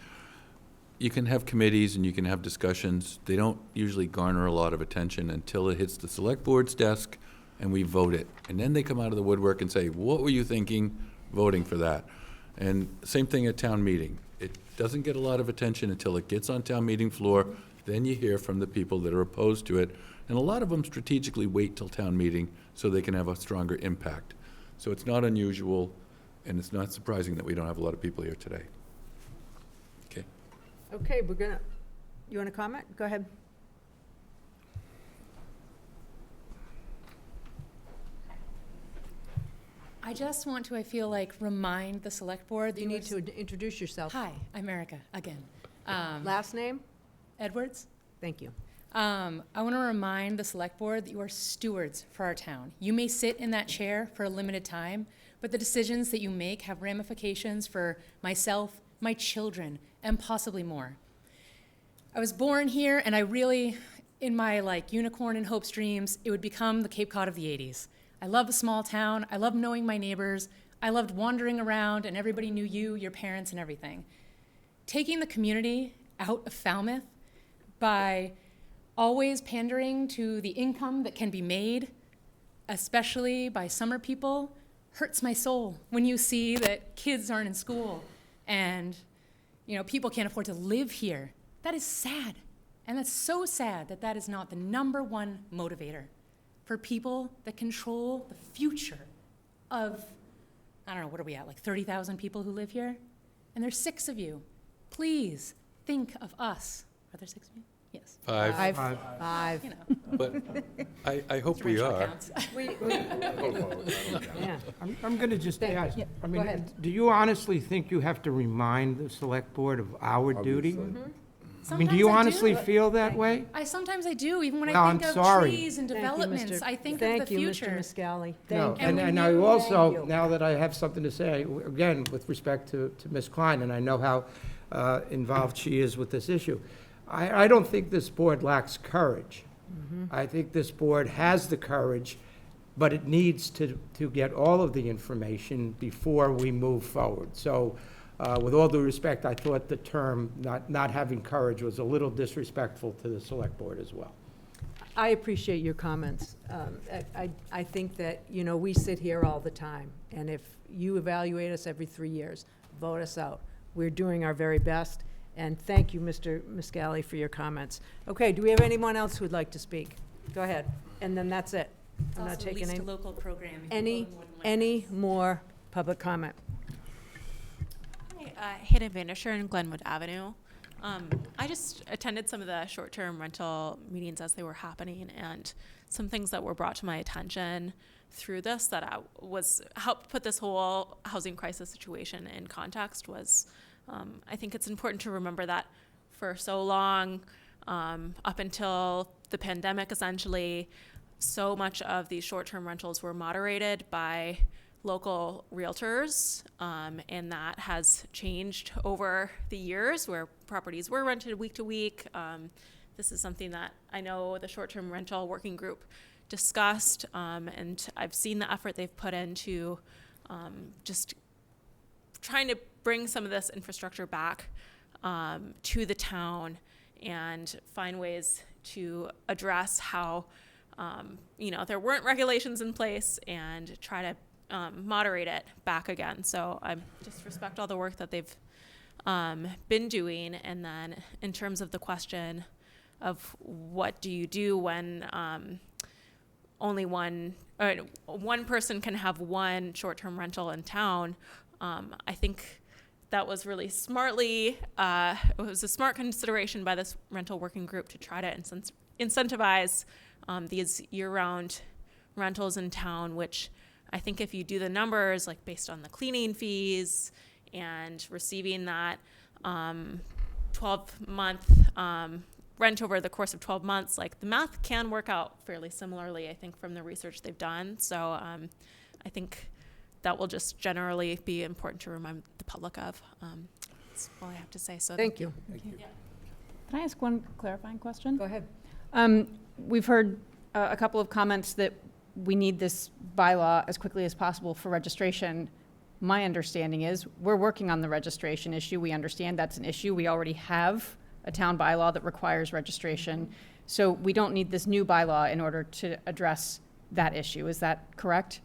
you can have committees and you can have discussions. They don't usually garner a lot of attention until it hits the select board's desk and we vote it. And then they come out of the woodwork and say, what were you thinking? voting for that. And same thing at town meeting. It doesn't get a lot of attention until it gets on town meeting floor. Then you hear from the people that are opposed to it. And a lot of them strategically wait till town meeting so they can have a stronger impact. So it's not unusual, and it's not surprising that we don't have a lot of people here today. Okay. Okay, you want to comment? Go ahead. I just want to, I feel like, remind the select board that You need to introduce yourself. Hi, I'm Erica, again. Last name? Edwards. Thank you. I want to remind the select board that you are stewards for our town. You may sit in that chair for a limited time, but the decisions that you make have ramifications for myself, my children, and possibly more. I was born here, and I really, in my unicorn and hopes dreams, it would become the Cape Cod of the 80s. I love a small town. I love knowing my neighbors. I loved wandering around, and everybody knew you, your parents, and everything. Taking the community out of Falmouth by always pandering to the income that can be made, especially by summer people, hurts my soul when you see that kids aren't in school and people can't afford to live here. That is sad. And that's so sad that that is not the #1 motivator for people that control the future of, I don't know, what are we at, 30,000 people who live here? And there's 6 of you. Please think of us. Are there 6 of you? Yes. 5. 5. But I hope we are. Yeah, I'm going to just ask, Yeah, I go mean, ahead. do you honestly think you have to remind the select board of our duty? I mean, do Sometimes you I honestly do. feel that way? Sometimes I do, even when Well, I think I'm of sorry. trees and developments, I think of Thank the you, future. Mr. Muscali. No, Thank you. and we I knew- also, Thank you. now that I have something to say, again, with respect to Ms. Klein, and I know how involved she is with this issue, I don't think this board lacks courage. I think this board has the courage, but it needs to get all of the information before we move forward. So, with all due respect, I thought the term not having courage was a little disrespectful to the select board as well. I appreciate your comments. I think that, we sit here all the time, and if you evaluate us every 3 years, vote us out. We're doing our very best, and thank you, Mr. Muscali, for your comments. Okay, do we have anyone else who'd like to speak? Go ahead, and then that's it. It's I'm not also taking at least any, a local program. if any, people wouldn't like any more public comment. Hannah Vanisher in Glenwood Avenue. I just attended some of the short-term rental meetings as they were happening, and some things that were brought to my attention through this that helped put this whole housing crisis situation in context was, I think it's important to remember that for so long, up until the pandemic essentially, so much of these short-term rentals were moderated by local realtors, and that has changed over the years where properties were rented week to week. This is something that I know the short-term rental working group discussed, and I've seen the effort they've put into just trying to bring some of this infrastructure back to the town and find ways to address how there weren't regulations in place and try to moderate it back again. So I just respect all the work that they've been doing. And then in terms of the question of what do you do when only one person can have one short-term rental in town, I think that was really smartly, it was a smart consideration by this rental working group to try to incentivize these year-round rentals in town, which I think if you do the numbers, based on the cleaning fees and receiving that 12-month rent over the course of 12 months, the math can work out fairly similarly, I think, from the research they've done. So I think that will just generally be important to remind the public of. That's all I have to say. So Thank you. Can I ask one clarifying question? Go ahead. We've heard a couple of comments that we need this bylaw as quickly as possible for registration. My understanding is we're working on the registration issue. We understand that's an issue. We already have a town bylaw that requires registration. So we don't need this new bylaw in order to address that issue. Is that correct?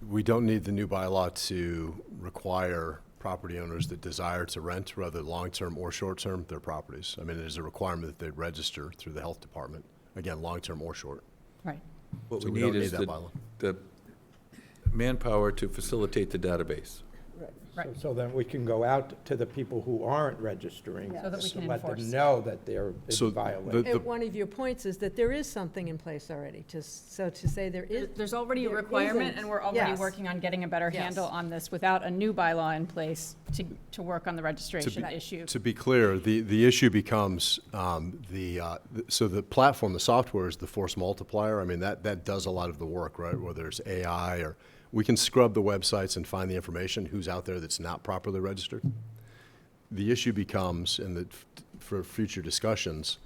We don't need the new bylaw to require property owners that desire to rent, whether long-term or short-term, their properties. I mean, it is a requirement that they register through the health department, again, long-term or short. Right. What So we we don't need need is that bylaw. the manpower to facilitate the database. Right. So then we can go out to the people who aren't registering. So that we can Let enforce. them know that they're So violating. the- And one of your points is that there is something in place already, so to say there is. There's already a there requirement, isn't. and we're already Yes. working on getting a better Yes. handle on this without a new bylaw in place to work on the To registration be- issue. To be clear, the issue becomes, so the platform, the software is the force multiplier. I mean, that does a lot of the work, right? Whether it's AI or, we can scrub the websites and find the information, who's out there that's not properly registered. The issue becomes, for future discussions,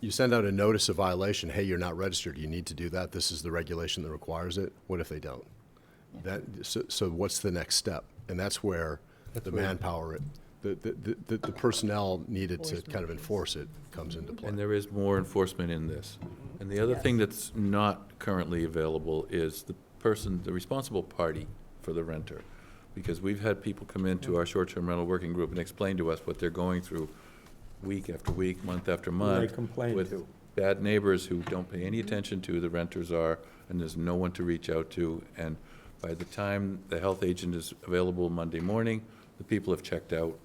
you send out a notice of violation, hey, you're not registered, you need to do that, this is the regulation that requires it. What if they don't? So what's the next step? And that's where the manpower, the personnel needed to kind of enforce it comes into play. And there is more enforcement in this. And the other thing that's not currently available is the responsible party for the renter. Because we've had people come into our short-term rental working group and explain to us what they're going through week after week, month after month. complain with to. bad neighbors who don't pay any attention to the renters are, and there's no one to reach out to. And by the time the health agent is available Monday morning, the people have checked out,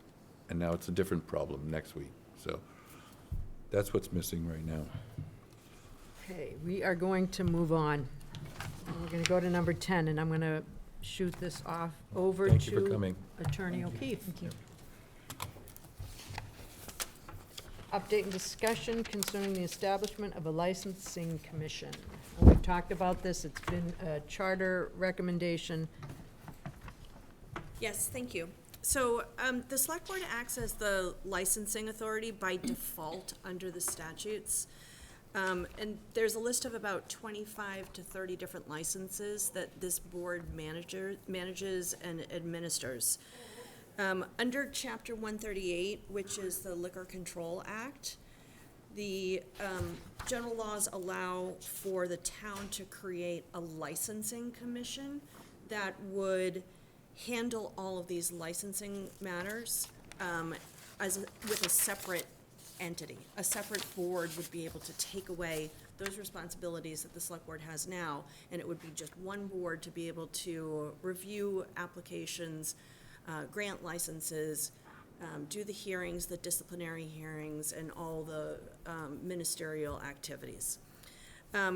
and now it's a different problem next week. So that's what's missing right now. Okay, we are going to move on. We're going to go to number 10, and I'm going to shoot this off over Thank you for to coming. Attorney O'Keefe. Thank you. Update and discussion concerning the establishment of a licensing commission. We've talked about this, it's been a charter recommendation. Yes, thank you. So the select board acts as the licensing authority by default under the statutes. And there's a list of about 25 to 30 different licenses that this board manages and administers. Under Chapter 138, which is the Liquor Control Act, the general laws allow for the town to create a licensing commission that would handle all of these licensing matters with a separate entity. A separate board would be able to take away those responsibilities that the select board has now, and it would be just one board to be able to review applications, grant licenses, do the hearings, the disciplinary hearings, and all the ministerial activities.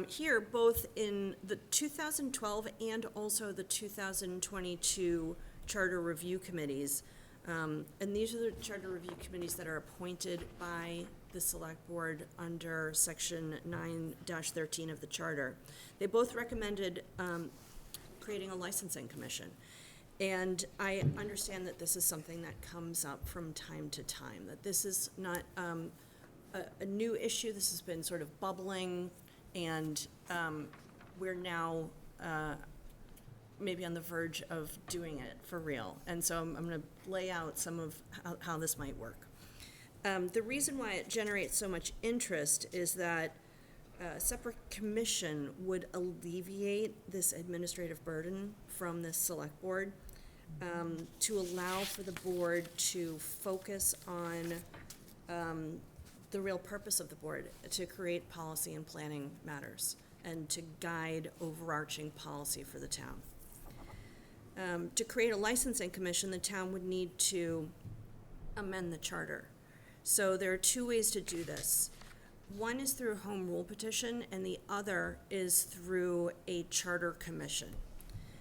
Here, both in the 2012 and also the 2022 charter review committees, and these are the charter review committees that are appointed by the select board under section 9-13 of the charter. They both recommended creating a licensing commission. And I understand that this is something that comes up from time to time, that this is not a new issue. This has been sort of bubbling, and we're now maybe on the verge of doing it for real. And so I'm going to lay out some of how this might work. The reason why it generates so much interest is that a separate commission would alleviate this administrative burden from this select board, to allow for the board to focus on the real purpose of the board, to create policy and planning matters, and to guide overarching policy for the town. To create a licensing commission, the town would need to amend the charter. So there are two ways to do this. One is through a home rule petition, and the other is through a charter commission.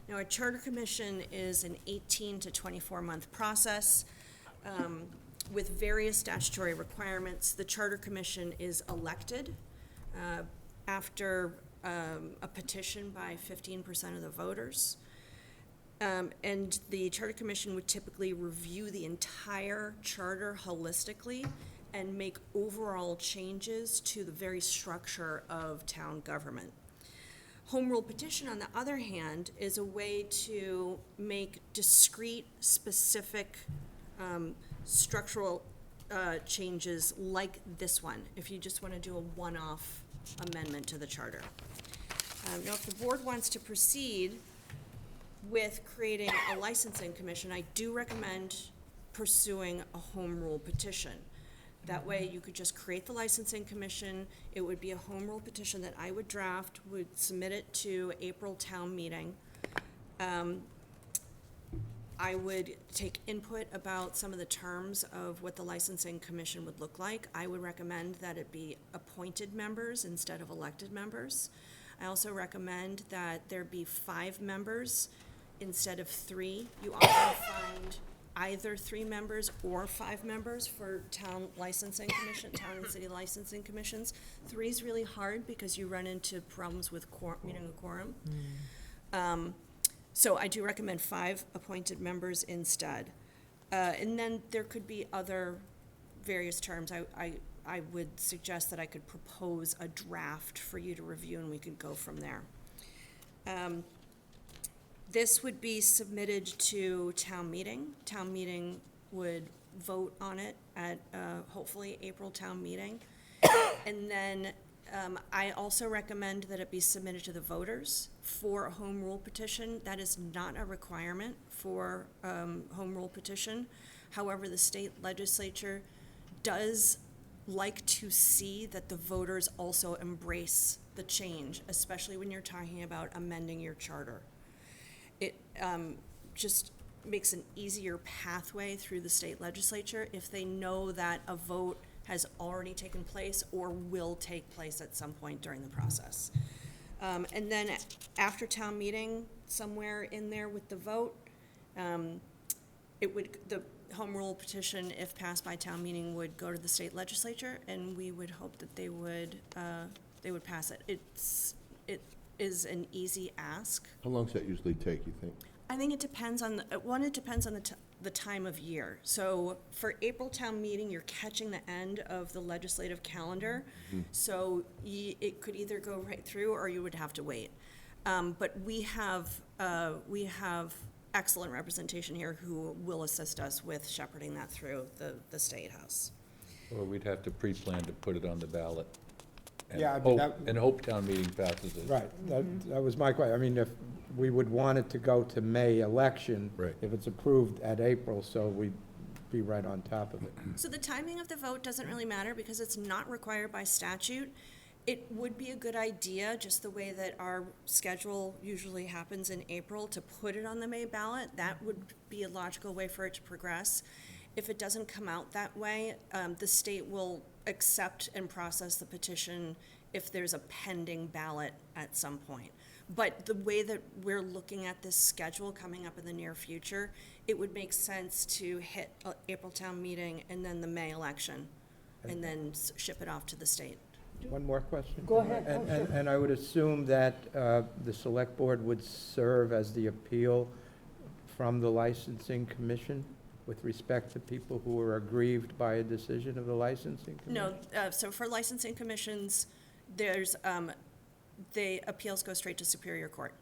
Now, a charter commission is an 18 to 24-month process with various statutory requirements. The charter commission is elected after a petition by 15% of the voters. And the charter commission would typically review the entire charter holistically and make overall changes to the very structure of town government. Home rule petition, on the other hand, is a way to make discrete, specific structural changes like this one, if you just want to do a one-off amendment to the charter. Now, if the board wants to proceed with creating a licensing commission, I do recommend pursuing a home rule petition. That way, you could just create the licensing commission. It would be a home rule petition that I would draft, would submit it to April town meeting. I would take input about some of the terms of what the licensing commission would look like. I would recommend that it be appointed members instead of elected members. I also recommend that there be 5 members instead of 3. You often find either 3 members or 5 members for town licensing commission, town and city licensing commissions. 3 is really hard because you run into problems with meeting a quorum. So I do recommend 5 appointed members instead. And then there could be other various terms. I would suggest that I could propose a draft for you to review and we could go from there. This would be submitted to town meeting. Town meeting would vote on it at hopefully April town meeting. And then I also recommend that it be submitted to the voters for a home rule petition. That is not a requirement for home rule petition. However, the state legislature does like to see that the voters also embrace the change, especially when you're talking about amending your charter. It just makes an easier pathway through the state legislature if they know that a vote has already taken place or will take place at some point during the process. And then after town meeting, somewhere in there with the vote, the home rule petition, if passed by town meeting, would go to the state legislature, and we would hope that they would pass it. It is an easy ask. How long does that usually take, you think? I think it depends on, it depends on the time of year. So for April town meeting, you're catching the end of the legislative calendar. So it could either go right through or you would have to wait. But we have excellent representation here who will assist us with shepherding that through the State House. Or we'd have to pre-plan to put it on the ballot. And Yeah, I mean, hope town meeting passes it. Right, that was my question. I mean, if we would want it to go to May election. Right. If it's approved at April, so we'd be right on top of it. So the timing of the vote doesn't really matter because it's not required by statute. It would be a good idea, just the way that our schedule usually happens in April, to put it on the May ballot. That would be a logical way for it to progress. If it doesn't come out that way, the state will accept and process the petition if there's a pending ballot at some point. But the way that we're looking at this schedule coming up in the near future, it would make sense to hit April town meeting and then the May election, and then ship it off to the state. One more question? Go ahead. And I would assume that the select board would serve as the appeal from the licensing commission with respect to people who are aggrieved by a decision of the licensing commission? No, so for licensing commissions, there's, the appeals go straight to Superior Court.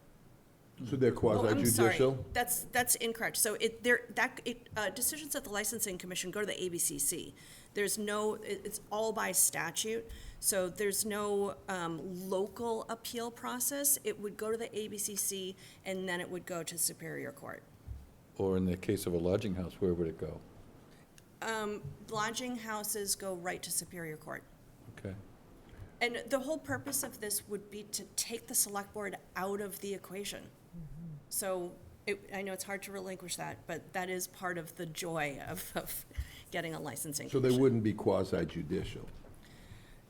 So they're quasi-judicial? That's incorrect. So decisions at the licensing commission go to the ABCC. There's no, it's all by statute. So there's no local appeal process. It would go to the ABCC and then it would go to Superior Court. Or in the case of a lodging house, where would it go? Lodging houses go right to Superior Court. Okay. And the whole purpose of this would be to take the select board out of the equation. So I know it's hard to relinquish that, but that is part of the joy of getting a licensing So commission. they wouldn't be quasi-judicial?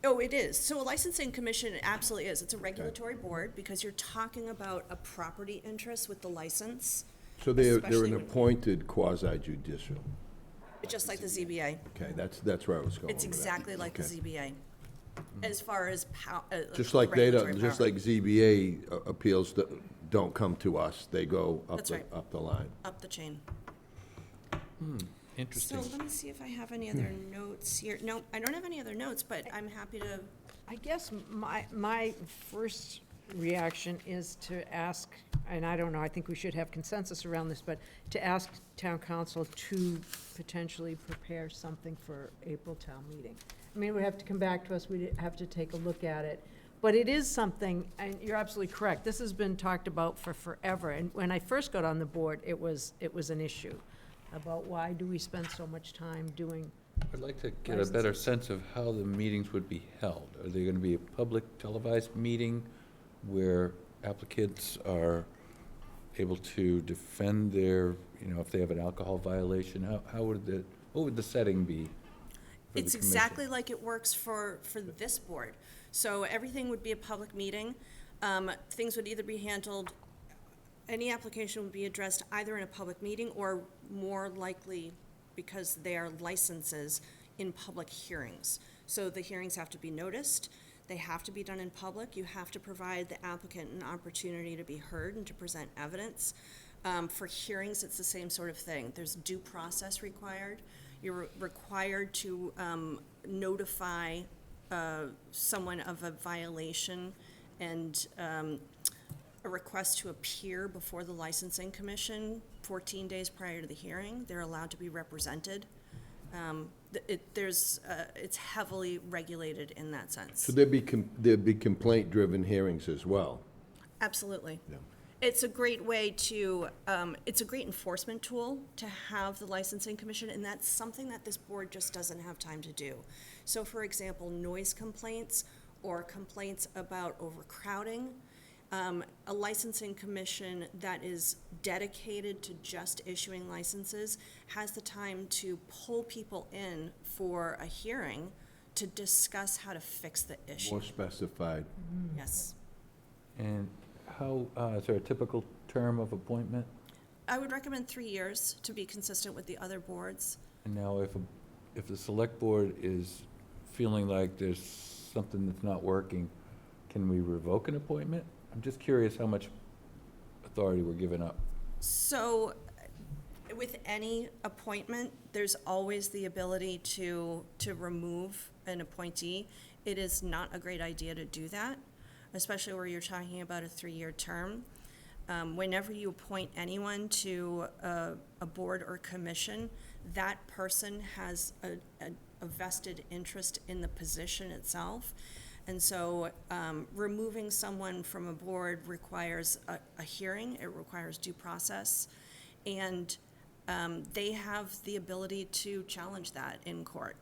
Oh, it is. So a licensing commission absolutely is. It's a regulatory board because you're talking about a property interest with the license. So they're especially an when- appointed quasi-judicial? Just like the ZBA. Okay, that's where I was going It's with that. exactly like the Okay. ZBA. As far as Just like they don't, regulatory just power. like ZBA appeals don't come to us, they go up That's the, right. up the line. Up the chain. Interesting. So let me see if I have any other notes here. No, I don't have any other notes, but I'm happy to. I guess my first reaction is to ask, and I don't know, I think we should have consensus around this, but to ask town council to potentially prepare something for April town meeting. I mean, it would have to come back to us, we'd have to take a look at it, But it is something, and you're absolutely correct, this has been talked about for forever. And when I first got on the board, it was an issue about why do we spend so much time doing. I'd like to get a better sense of how the meetings would be held. Are they going to be a public televised meeting where applicants are able to defend their, if they have an alcohol violation? What would the setting be? It's exactly like it works for this board. So everything would be a public meeting. Things would either be handled, any application would be addressed either in a public meeting or more likely, because they are licenses, in public hearings. So the hearings have to be noticed. They have to be done in public. You have to provide the applicant an opportunity to be heard and to present evidence. For hearings, it's the same sort of thing. There's due process required. You're required to notify someone of a violation and a request to appear before the licensing commission 14 days prior to the hearing. They're allowed to be represented. It's heavily regulated in that sense. So there'd be complaint-driven hearings as well? Absolutely. Yeah. It's a great way to, it's a great enforcement tool to have the licensing commission, and that's something that this board just doesn't have time to do. So for example, noise complaints or complaints about overcrowding, a licensing commission that is dedicated to just issuing licenses has the time to pull people in for a hearing to discuss how to fix the issue. More specified. Yes. And how, is there a typical term of appointment? I would recommend 3 years to be consistent with the other boards. And now if the select board is feeling like there's something that's not working, can we revoke an appointment? I'm just curious how much authority we're giving up. So with any appointment, there's always the ability to remove an appointee. It is not a great idea to do that, especially where you're talking about a 3-year term. Whenever you appoint anyone to a board or commission, that person has a vested interest in the position itself. And so removing someone from a board requires a hearing, it requires due process, and they have the ability to challenge that in court.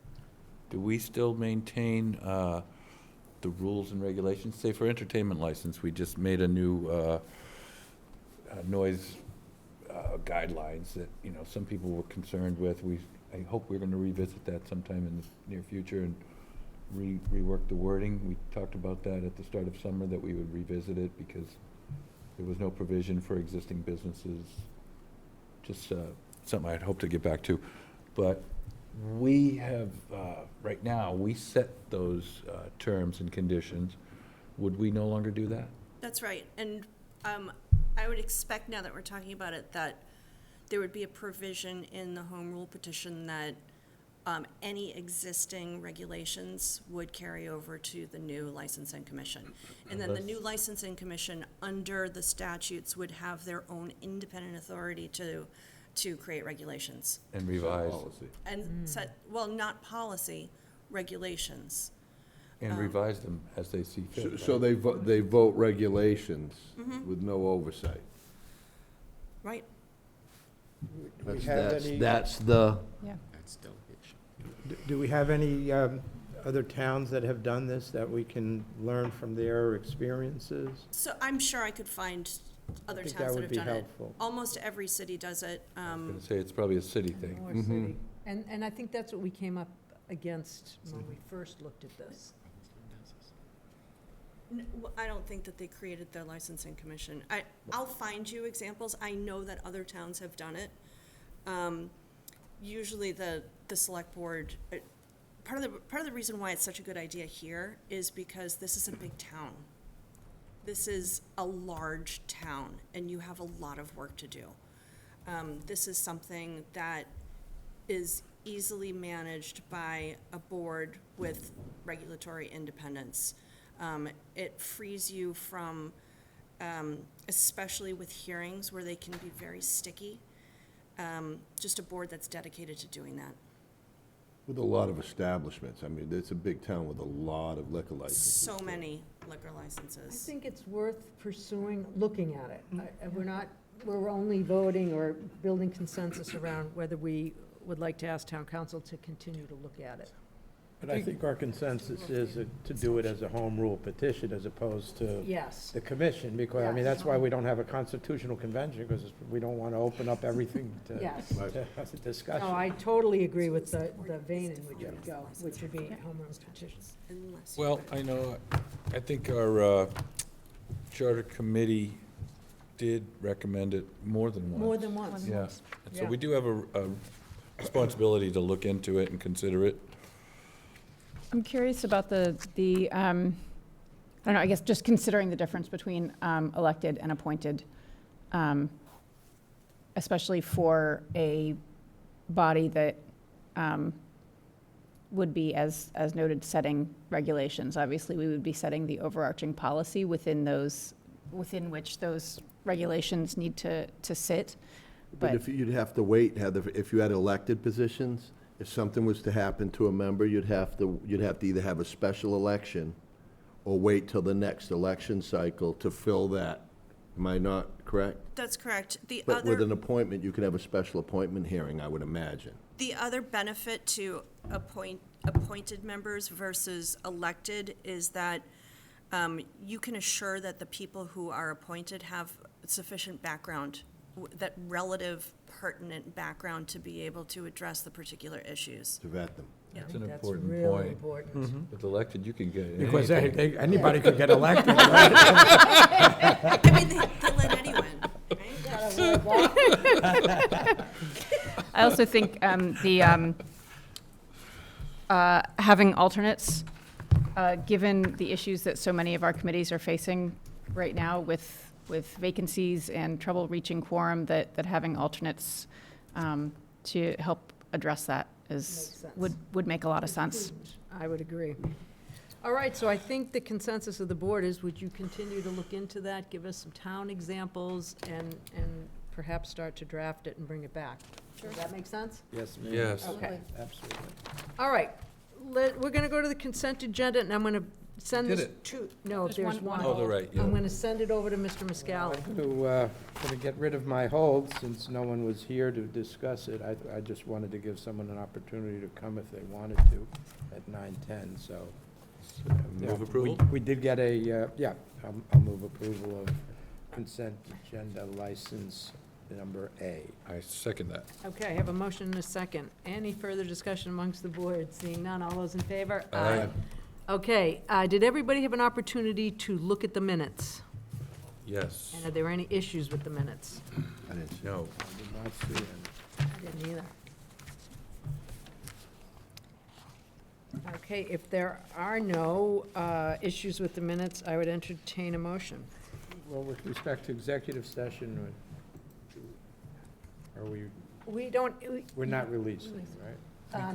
Do we still maintain the rules and regulations? Say for entertainment license, we just made a new noise guidelines that, some people were concerned with. I hope we're going to revisit that sometime in the near future and rework the wording. We talked about that at the start of summer, that we would revisit it because there was no provision for existing businesses. Just something I'd hope to get back to. But we have, right now, we set those terms and conditions. Would we no longer do that? That's right. And I would expect, now that we're talking about it, that there would be a provision in the home rule petition that any existing regulations would carry over to the new licensing commission. And then the new licensing commission, under the statutes, would have their own independent authority to create regulations. And revise. And set, well, not policy, regulations. And revise them as they see fit. So they vote regulations with no oversight? Right. That's the... Yeah. That's delegation. Do we have any other towns that have done this that we can learn from their experiences? So I'm sure I could find other think towns that that would have be done helpful. it. Almost every city does it. I was going to say, it's probably a city thing. More city. And I think that's what we came up against when we first looked at this. I don't think that they created their licensing commission. I'll find you examples. I know that other towns have done it. Usually the select board, part of the reason why it's such a good idea here is because this is a big town. This is a large town, and you have a lot of work to do. This is something that is easily managed by a board with regulatory independence. It frees you from, especially with hearings where they can be very sticky, just a board that's dedicated to doing that. With a lot of establishments. I mean, it's a big town with a lot of liquor licenses. So many liquor I licenses. think it's worth pursuing, looking at it. We're only voting or building consensus around whether we would like to ask town council to continue to look at it. But I think our consensus is to do it as a home rule petition as opposed to Yes. the commission, because, I mean, that's why we don't have a constitutional convention, because we don't want to open up everything to Yes. to discussion. No, I totally agree with the vein in which you go, which would be home rule petitions. Well, I know, I think our charter committee did recommend it more than once. More than once. Yeah, and so Yeah. we do have a responsibility to look into it and consider it. I'm curious about I don't know, I guess just considering the difference between elected and appointed, especially for a body that would be, as noted, setting regulations. Obviously, we would be setting the overarching policy within which those regulations need to sit. But if you'd have to wait, Heather, if you had elected positions, if something was to happen to a member, you'd have to either have a special election or wait till the next election cycle to fill that. Am I not correct? That's correct. But with an appointment, you could have a special appointment hearing, I would imagine. The other benefit to appointed members versus elected is that you can assure that the people who are appointed have sufficient background, that relative pertinent background to be able to address the particular issues. To vet them. That's an That's important really point. important. With elected, you can get Because anything. anybody could get elected, right? I mean, they let anyone, right? I also think having alternates, given the issues that so many of our committees are facing right now with vacancies and trouble reaching quorum, that having alternates to help address that would make a lot of sense. I would agree. All right, so I think the consensus of the board is, would you continue to look into that, give us some town examples, and perhaps start to draft it and bring it back? Does that make sense? Yes, ma'am. Yes. Okay. Absolutely. All right, we're gonna go to the consent agenda, and I'm gonna send Did this it? to, no, there's one. Oh, the right, yeah. I'm gonna send it over to Mr. Muscala. To get rid of my hold, since no one was here to discuss it, I just wanted to give someone an opportunity to come if they wanted to at 9:10, so. Move approval? We did get I'll move approval of consent agenda license number A. I second that. Okay, I have a motion and a second. Any further discussion amongst the board? Seeing none, all those in favor? Aye. Okay, did everybody have an opportunity to look at the minutes? Yes. And are there any issues with the minutes? I didn't see. No. I did not see it. I didn't either. Okay, if there are no issues with the minutes, I would entertain a motion. Well, with respect to executive session, We don't, we're not releasing, right?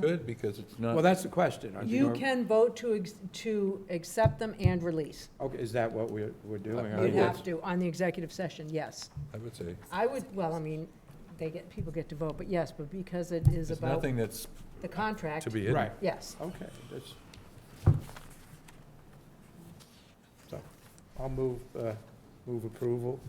We could, because it's not. Well, that's the question. you can vote to accept them and release. Okay, is that what we're doing? You'd have to, on the executive session, yes. I would say. I would, well, I mean, people get to vote, but yes, but because it is There's about nothing that's the contract. to be hidden. Right. Yes. Okay, so, I'll move approval.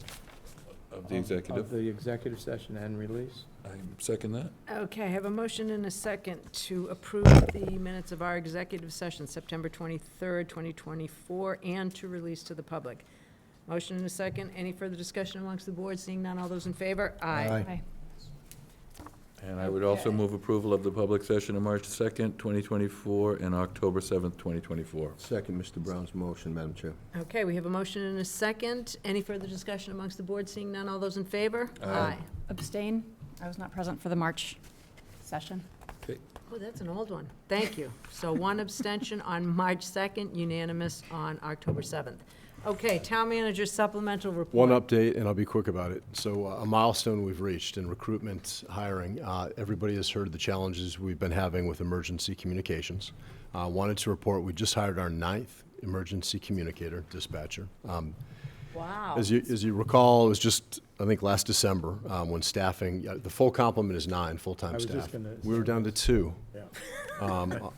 Of the executive. Of the executive session and release. I second that. Okay, I have a motion and a second to approve the minutes of our executive session, September 23rd, 2024, and to release to the public. Motion and a second. Any further discussion amongst the board? Seeing none, all those in favor? Aye. And I would also Okay. move approval of the public session of March 2nd, 2024, and October 7th, 2024. Second Mr. Brown's motion, Madam Chair. Okay, we have a motion and a second. Any further discussion amongst the board? Seeing none, all those in favor? Aye. Abstain? I was not present for the March session. Oh, that's an old one. Thank you. So one abstention on March 2nd, unanimous on October 7th. Okay, town manager supplemental report. One update, and I'll be quick about it. So a milestone we've reached in recruitment hiring. Everybody has heard the challenges we've been having with emergency communications. Wanted to report, we just hired our 9th emergency communicator, dispatcher. Wow. As you recall, it was just, I think, last December, when staffing, the full complement is 9 full-time I was staff. just gonna We were down to 2. Yeah. a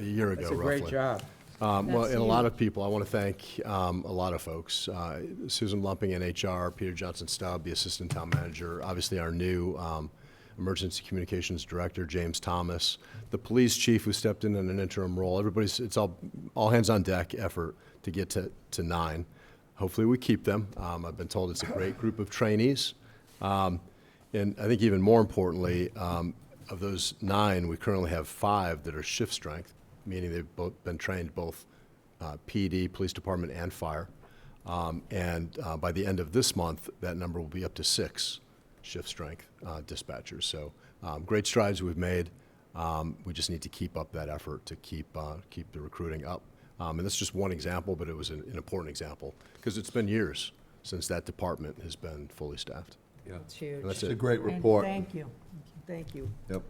year ago, That's a roughly. great job. Well, That's and a lot huge. of people, I want to thank a lot of folks. Susan Lumping in HR, Peter Johnson-Stubb, the Assistant Town Manager, obviously our new Emergency Communications Director, James Thomas, the Police Chief who stepped in an interim role. It's all hands on deck effort to get to 9. Hopefully we keep them. I've been told it's a great group of trainees. And I think even more importantly, of those 9, we currently have 5 that are shift strength, meaning they've both been trained both PD, police department, and fire. And by the end of this month, that number will be up to 6 shift strength dispatchers. So great strides we've made. We just need to keep up that effort to keep the recruiting up. And that's just one example, but it was an important example because it's been years since that department has been fully staffed. Yeah. It's huge. That's It's a it. great And report. Thank you. Thank you Yep.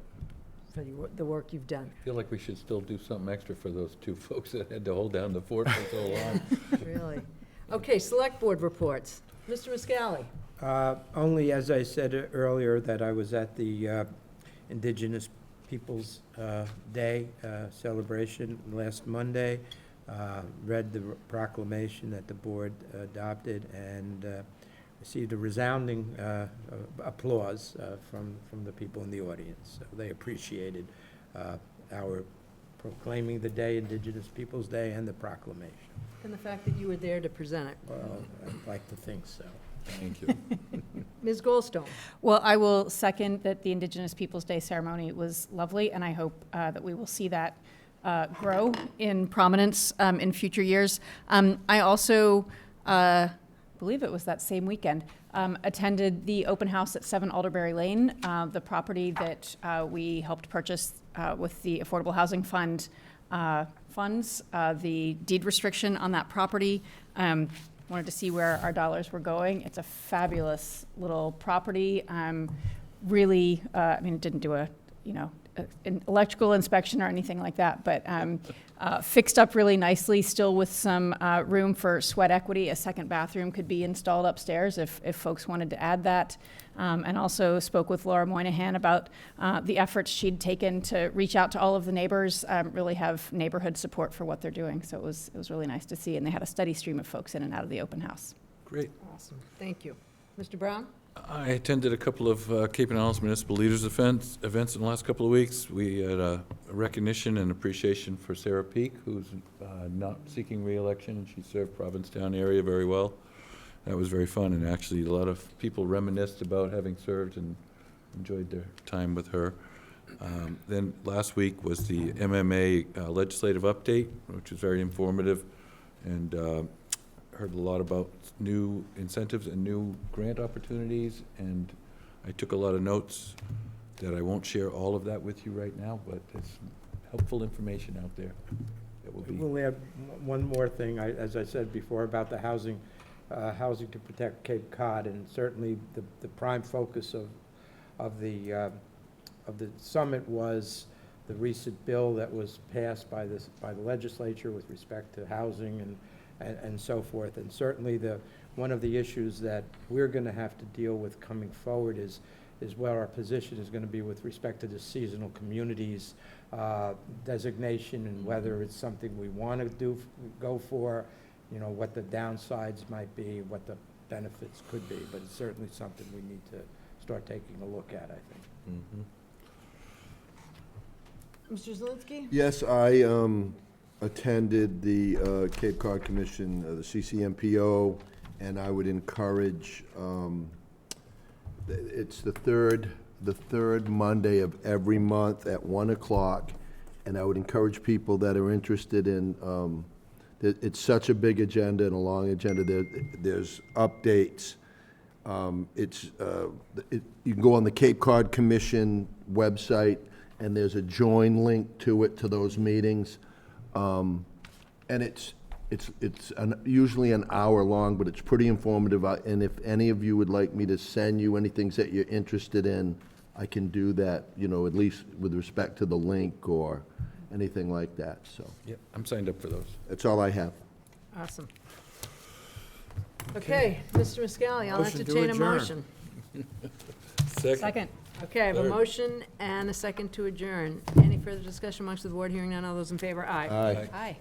for the work you've done. I feel like we should still do something extra for those 2 folks that had to hold down the fort for so long. Really. Okay, select board reports. Mr. Muscali. Only, as I said earlier, that I was at the Indigenous Peoples' Day celebration last Monday, read the proclamation that the board adopted, and received a resounding applause from the people in the audience. So they appreciated our proclaiming the day, Indigenous Peoples' Day, and the proclamation. And the fact that you were there to present it. Well, I'd like to think so. Thank you. Ms. Goldstone. Well, I will second that the Indigenous Peoples' Day ceremony was lovely, and I hope that we will see that grow in prominence in future years. I also believe it was that same weekend, attended the open house at 7 Alderberry Lane, the property that we helped purchase with the Affordable Housing Fund funds, the deed restriction on that property. Wanted to see where our dollars were going. It's a fabulous little property. Really, I mean, it didn't do an electrical inspection or anything like that, but fixed up really nicely, still with some room for sweat equity. A second bathroom could be installed upstairs if folks wanted to add that. And also spoke with Laura Moynihan about the efforts she'd taken to reach out to all of the neighbors, really have neighborhood support for what they're doing. So it was really nice to see, and they had a steady stream of folks in and out of the open house. Great. Awesome. Thank you. Mr. Brown? I attended a couple of Cape and Islands Municipal Leaders events in the last couple of weeks. We had a recognition and appreciation for Sarah Peak, who's not seeking re-election, and she served Provincetown area very well. That was very fun, and actually a lot of people reminisced about having served and enjoyed their time with her. Then last week was the MMA legislative update, which was very informative, and heard a lot about new incentives and new grant opportunities, and I took a lot of notes that I won't share all of that with you right now, but there's helpful information out there that will be. We'll add one more thing, as I said before, about the housing to protect Cape Cod, and certainly the prime focus of the summit was the recent bill that was passed by the legislature with respect to housing and so forth. And certainly one of the issues that we're going to have to deal with coming forward is where our position is going to be with respect to the seasonal communities designation, and whether it's something we want to go for, what the downsides might be, what the benefits could be. But it's certainly something we need to start taking a look at, I think. Mm-hmm. Mr. Zelinski? Yes, I attended the Cape Cod Commission, the CCMPO, and I would encourage, it's the third Monday of every month at 1 o'clock, and I would encourage people that are interested in, it's such a big agenda and a long agenda. There's updates. You can go on the Cape Cod Commission website, and there's a join link to it, to those meetings. And it's usually an hour long, but it's pretty informative. And if any of you would like me to send you anything that you're interested in, I can do that, at least with respect to the link or anything like that, so. Yep, I'm signed up for those. That's all I have. Awesome. Okay, Mr. Muscali, I'll Motion to entertain a adjourn. motion. Second. Second. Okay, I have a Third. motion and a second to adjourn. Any further discussion amongst the board? Hearing none, all those in favor? Aye. Aye. Aye.